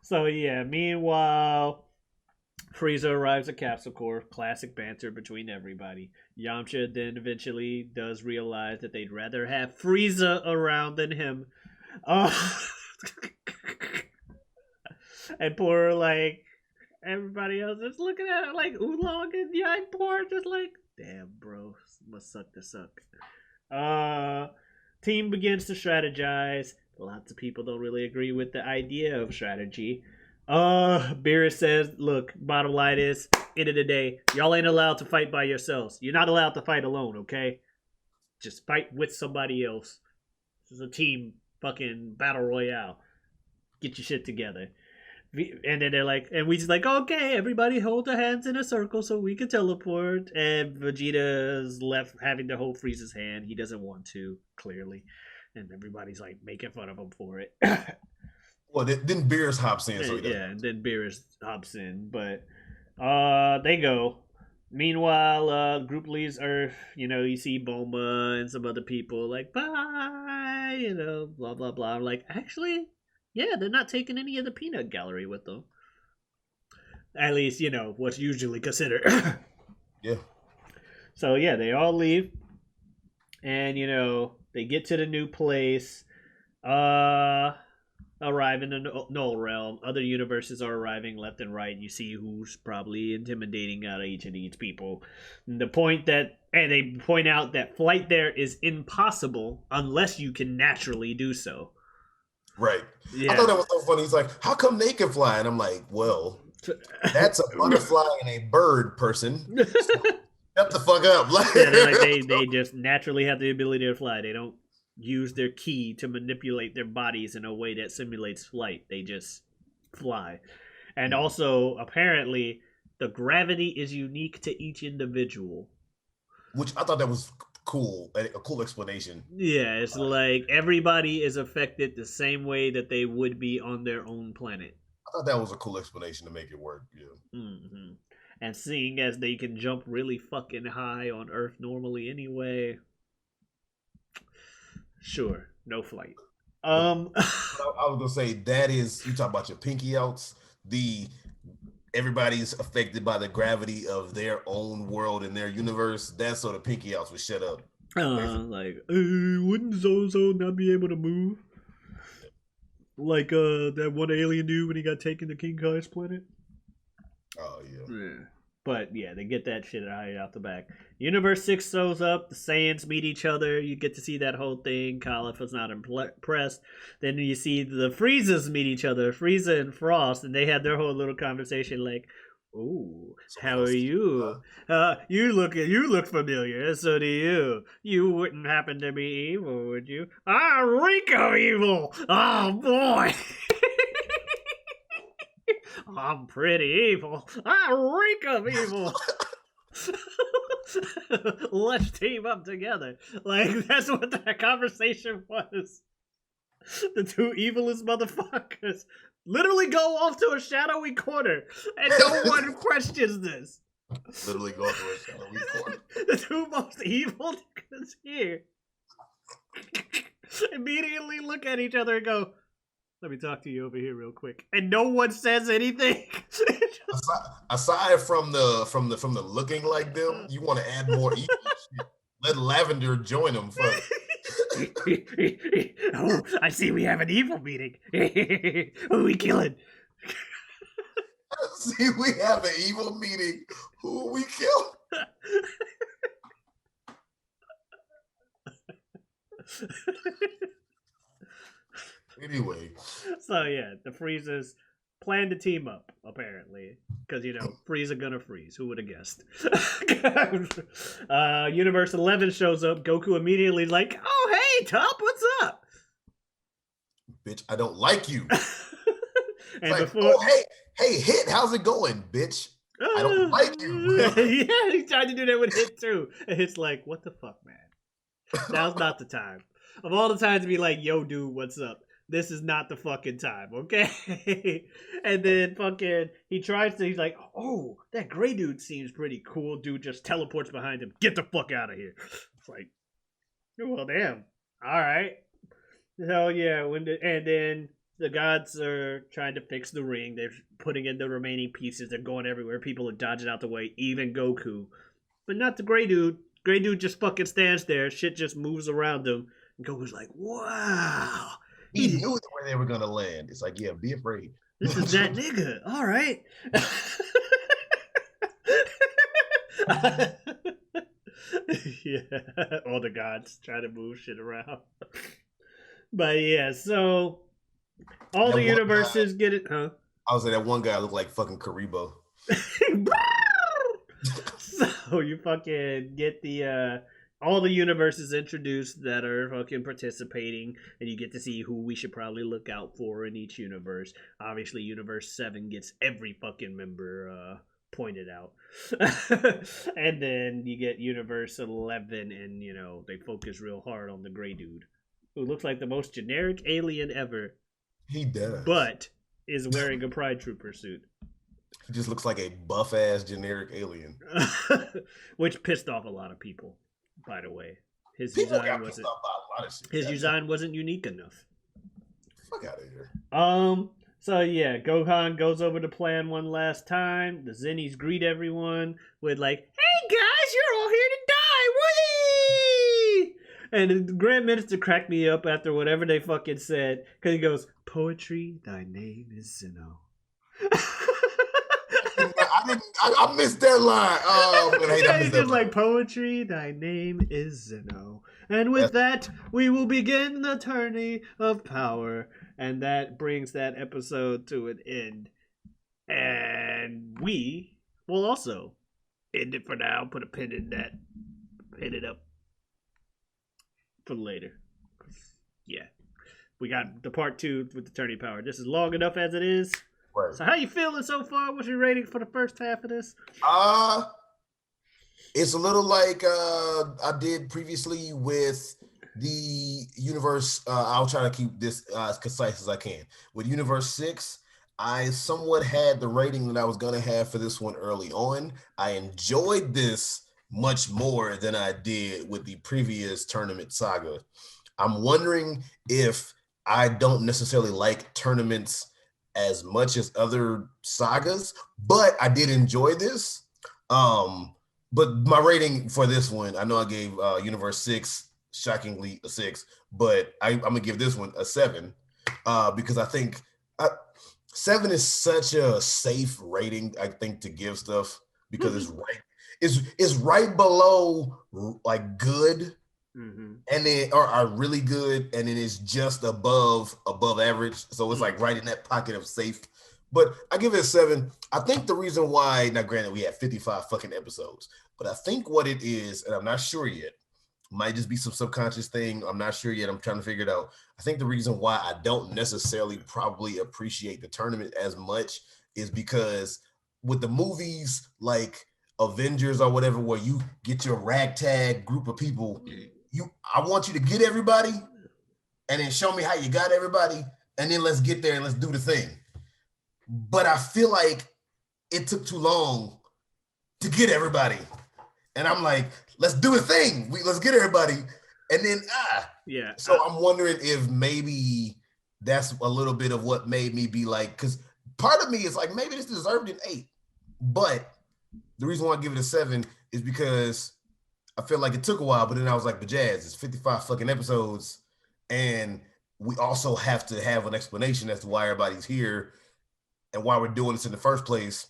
So yeah, meanwhile, Frieza arrives at Capsule Corps. Classic banter between everybody. Yamcha then eventually does realize that they'd rather have Frieza around than him. And poor, like, everybody else is looking at it like Oolong and Yang just like, damn, bro, must suck to suck. Team begins to strategize. Lots of people don't really agree with the idea of strategy. Beerus says, look, bottom line is, end of the day, y'all ain't allowed to fight by yourselves. You're not allowed to fight alone, okay? Just fight with somebody else. This is a team fucking battle royale. Get your shit together. And then they're like, and we just like, okay, everybody hold their hands in a circle so we can teleport. And Vegeta's left having to hold Frieza's hand. He doesn't want to, clearly. And everybody's like making fun of him for it. Well, then Beerus hops in. So yeah, and then Beerus hops in. But they go. Meanwhile, group leaves Earth. You know, you see Bulma and some other people like, bye, you know, blah, blah, blah. I'm like, actually, yeah, they're not taking any of the peanut gallery with them. At least, you know, what's usually considered. Yeah. So, yeah, they all leave. And, you know, they get to the new place. Arrive in the Null Realm. Other universes are arriving left and right. You see who's probably intimidating out of each of these people. And they point out that flight there is impossible unless you can naturally do so. Right. Yeah. I thought that was so funny. He's like, how come they can fly? And I'm like, well, that's a butterfly and a bird person. So shut the fuck up. Yeah, they just naturally have the ability to fly. They don't use their ki to manipulate their bodies in a way that simulates flight. They just fly. And also, apparently, the gravity is unique to each individual. Which I thought that was cool. A cool explanation. Yeah, it's like everybody is affected the same way that they would be on their own planet. I thought that was a cool explanation to make it work. Yeah. Mm-hmm. And seeing as they can jump really fucking high on Earth normally anyway, sure, no flight. I was gonna say that is, you talk about your pinky outs. Everybody's affected by the gravity of their own world and their universe. That's so the pinky outs would shut up. Like, wouldn't Zozo not be able to move? Like that one alien dude when he got taken to King Kai's planet? Oh, yeah. But, yeah, they get that shit out the back. Universe 6 shows up. The Saiyans meet each other. You get to see that whole thing. Caliph's not impressed. Then you see the Friezas meet each other. Frieza and Frost. And they had their whole little conversation like, ooh, how are you? You look familiar. So do you. You wouldn't happen to be evil, would you? I reek of evil. Oh, boy. I'm pretty evil. I reek of evil. Let's team up together. Like, that's what that conversation was. The two evilest motherfuckers literally go off to a shadowy corner, and no one questions this. Literally go off to a shadowy corner. The two most evil niggas here immediately look at each other and go, let me talk to you over here real quick, and no one says anything. aside from the looking like them, you want to add more evil shit. Let Lavender join them first. Oh, I see we have an evil meeting. Who are we killing? See, we have an evil meeting. Who are we killing? Anyway. So, yeah, the Friezas plan to team up, apparently. Because, you know, Frieza gonna freeze. Who would have guessed? Universe 11 shows up. Goku immediately is like, oh, hey, Top, what's up? Bitch, I don't like you. And like, before... oh, hey, Hit, how's it going, bitch? I don't like you. Yeah, he tried to do that with Hit, too. And Hit's like, what the fuck, man? Now's not the time. Of all the times to be like, yo, dude, what's up? This is not the fucking time, okay? And then fucking, he's like, oh, that gray dude seems pretty cool. Dude just teleports behind him. Get the fuck out of here. It's like, well, damn. All right. So, yeah, and then The gods are trying to fix the ring. They're putting in the remaining pieces. They're going everywhere. People are dodging out the way, even Goku. But not the gray dude. Gray dude just fucking stands there. Shit just moves around him. And Goku's like, wow. He knew where they were gonna land. It's like, yeah, be afraid. This is that nigga. All right. Yeah. All the gods try to move shit around. But yeah, so all the universes get it, huh? I was like, that one guy looked like fucking Karibo. So you fucking get the all the universes introduced that are fucking participating, and you get to see who we should probably look out for in each universe. Obviously, Universe 7 gets every fucking member pointed out. And then you get Universe 11, and you know, they focus real hard on the gray dude, who looks like the most generic alien ever. He does. But is wearing a Pride Trooper suit. He just looks like a buff ass generic alien. Which pissed off a lot of people, by the way. His People design got pissed wasn't off by a lot of shit. his design wasn't unique enough. Fuck out of here. So yeah, Gohan goes over the plan one last time. The Zennies greet everyone with like, "Hey guys, you're all here to die, whee!" And the Grand Minister cracked me up after whatever they fucking said, because he goes, "Poetry, thy name is Zeno." I missed that line. Oh, but hey, He's just like, "Poetry, thy name is Zeno." And with that, we will begin the tourney of power. And that brings that episode to an end. And we will also end it for now. Put a pin in that. Pin it up for later. Yeah. We got the part 2 with the tourney power. This is long enough as it is. Right. So how you feeling so far? What's your rating for the first half of this? It's a little like I did previously with the universe. I'll try to keep this as concise as I can. With Universe 6, I somewhat had the rating that I was gonna have for this one early on. I enjoyed this much more than I did with the previous tournament saga. I'm wondering if I don't necessarily like tournaments as much as other sagas, but I did enjoy this. But my rating for this one, I know I gave Universe 6 shockingly a 6, but I'm gonna give this one a 7 because I think 7 is such a safe rating, I think, to give stuff because it's right below like good. Mm-hmm. And then are really good, and then it's just above average. So it's like right in that pocket of safe. But I give it a 7. I think the reason why, now granted we had 55 fucking episodes, but I think what it is, and I'm not sure yet, might just be some subconscious thing. I'm not sure yet. I'm trying to figure it out. I think the reason why I don't necessarily probably appreciate the tournament as much is because with the movies like Avengers or whatever, where you get your ragtag group of people, I want you to get everybody and then show me how you got everybody, and then let's get there and let's do the thing. But I feel like it took too long to get everybody. And I'm like, let's do a thing. Let's get everybody. And then, yeah. So I'm wondering if maybe that's a little bit of what made me be like, because part of me is like, maybe this deserved an 8. But the reason why I give it a 7 is because I feel like it took a while, but then I was like, but Jazz, it's 55 fucking episodes, and we also have to have an explanation as to why everybody's here and why we're doing this in the first place.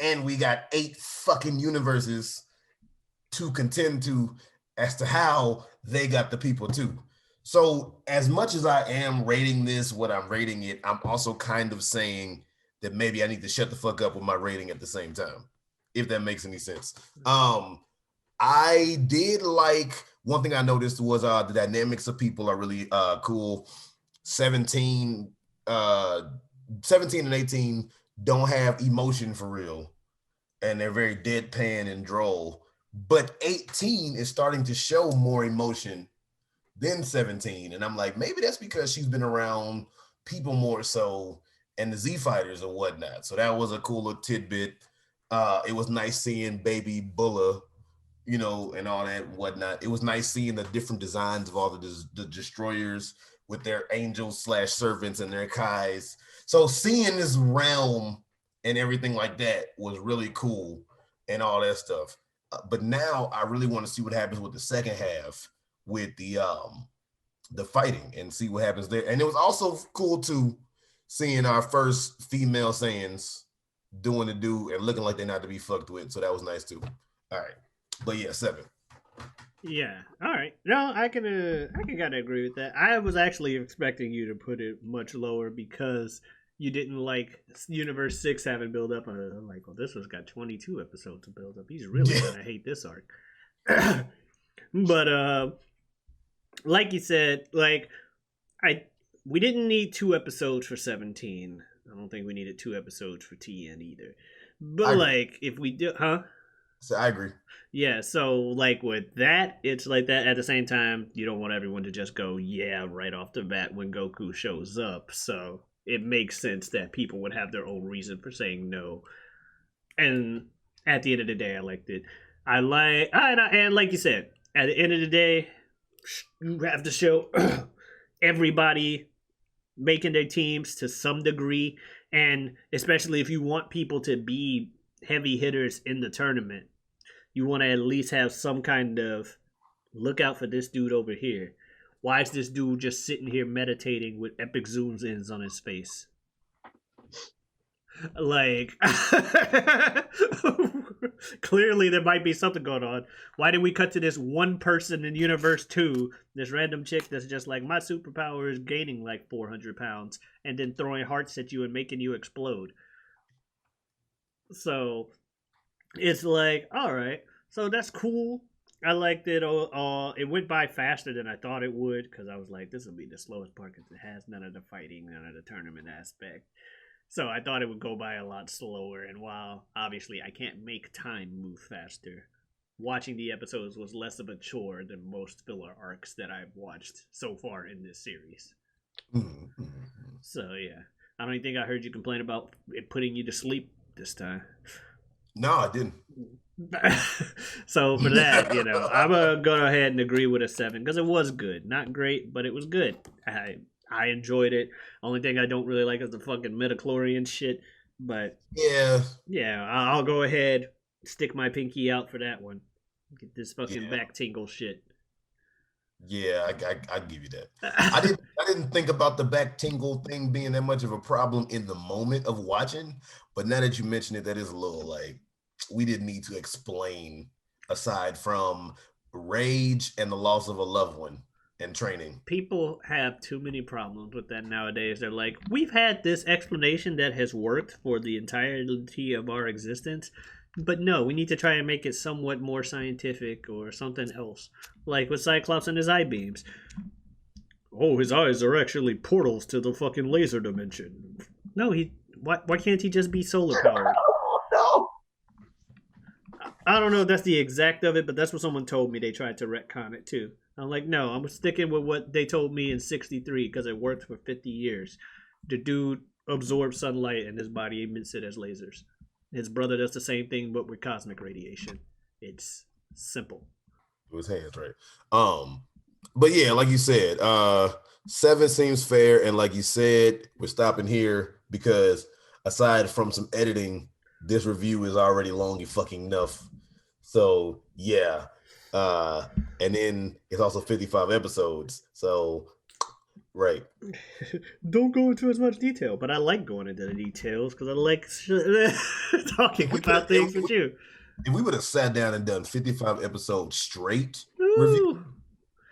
And we got 8 fucking universes to contend to as to how they got the people too. So as much as I am rating this what I'm rating it, I'm also kind of saying that maybe I need to shut the fuck up with my rating at the same time, if that makes any sense. I did like, one thing I noticed was the dynamics of people are really cool. 17 and 18 don't have emotion for real, and they're very deadpan and droll. But 18 is starting to show more emotion than 17, and I'm like, maybe that's because she's been around people more so, and the Z Fighters and whatnot. So that was a cool little tidbit. It was nice seeing Baby Bulla you know, and all that and whatnot. It was nice seeing the different designs of all the destroyers with their angels slash servants and their kais. So seeing this realm and everything like that was really cool and all that stuff. But now I really want to see what happens with the second half with the fighting and see what happens there. And it was also cool to seeing our first female Saiyans doing the do and looking like they're not to be fucked with. So that was nice too. All right. But yeah, 7. Yeah. All right. No, I can kind of agree with that. I was actually expecting you to put it much lower because you didn't like Universe 6 having build up. I'm like, well, this one's got 22 episodes to build up. He's really gonna hate this arc. But like you said, like we didn't need 2 episodes for 17. I don't think we needed 2 episodes for TN either. But like, if we do, So I agree. Yeah, so like with that, it's like that. At the same time, you don't want everyone to just go, yeah, right off the bat when Goku shows up. So it makes sense that people would have their own reason for saying no. And at the end of the day, I liked it. And like you said, at the end of the day, you have to show everybody making their teams to some degree, and especially if you want people to be heavy hitters in the tournament, you want to at least have some kind of look out for this dude over here. Why is this dude just sitting here meditating with epic zooms ins on his face? Like, clearly there might be something going on. Why did we cut to this one person in Universe 2, this random chick that's just like, my superpower is gaining like 400 pounds and then throwing hearts at you and making you explode? So it's like, all right, so that's cool. I liked it. It went by faster than I thought it would because I was like, this will be the slowest part because it has none of the fighting, none of the tournament aspect. So I thought it would go by a lot slower. And while obviously I can't make time move faster, watching the episodes was less of a chore than most filler arcs that I've watched so far in this series. Mm-hmm. So yeah, I don't even think I heard you complain about it putting you to sleep this time. No, I didn't. So for that, I'm gonna go ahead and agree with a 7 because it was good. Not great, but it was good. I enjoyed it. Only thing I don't really like is the fucking midichlorian shit. But yeah, I'll go ahead, stick my pinky out for that one. Get this fucking back tingle shit. Yeah, I give you that. I didn't think about the back tingle thing being that much of a problem in the moment of watching, but now that you mention it, that is a little like we didn't need to explain aside from rage and the loss of a loved one and training. People have too many problems with that nowadays. They're like, we've had this explanation that has worked for the entirety of our existence, but no, we need to try and make it somewhat more scientific or something else. Like with Cyclops and his eye beams. Oh, his eyes are actually portals to the fucking laser dimension. No, why can't he just be solar powered? No. I don't know if that's the exact of it, but that's what someone told me. They tried to retcon it too. I'm like, no, I'm sticking with what they told me in 63 because it worked for 50 years. The dude absorbs sunlight and his body emits it as lasers. His brother does the same thing, but with cosmic radiation. It's simple. With his hands, right? But yeah, like you said, 7 seems fair, and like you said, we're stopping here because aside from some editing, this review is already long and fucking enough. So yeah. And then it's also 55 episodes. So right. Don't go into as much detail, but I like going into the details because I like talking about things with you. If we would have sat down and done 55 episodes straight review,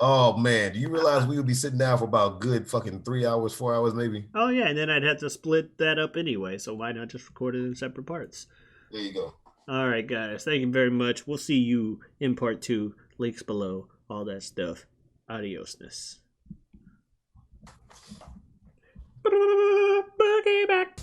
oh man, do you realize we would be sitting down for about good fucking 3 hours, 4 hours maybe? Oh yeah, and then I'd have to split that up anyway, so why not just record it in separate parts? There you go. All right, guys, thank you very much. We'll see you in part 2. Links below, all that stuff. Adiosness. Boogie back.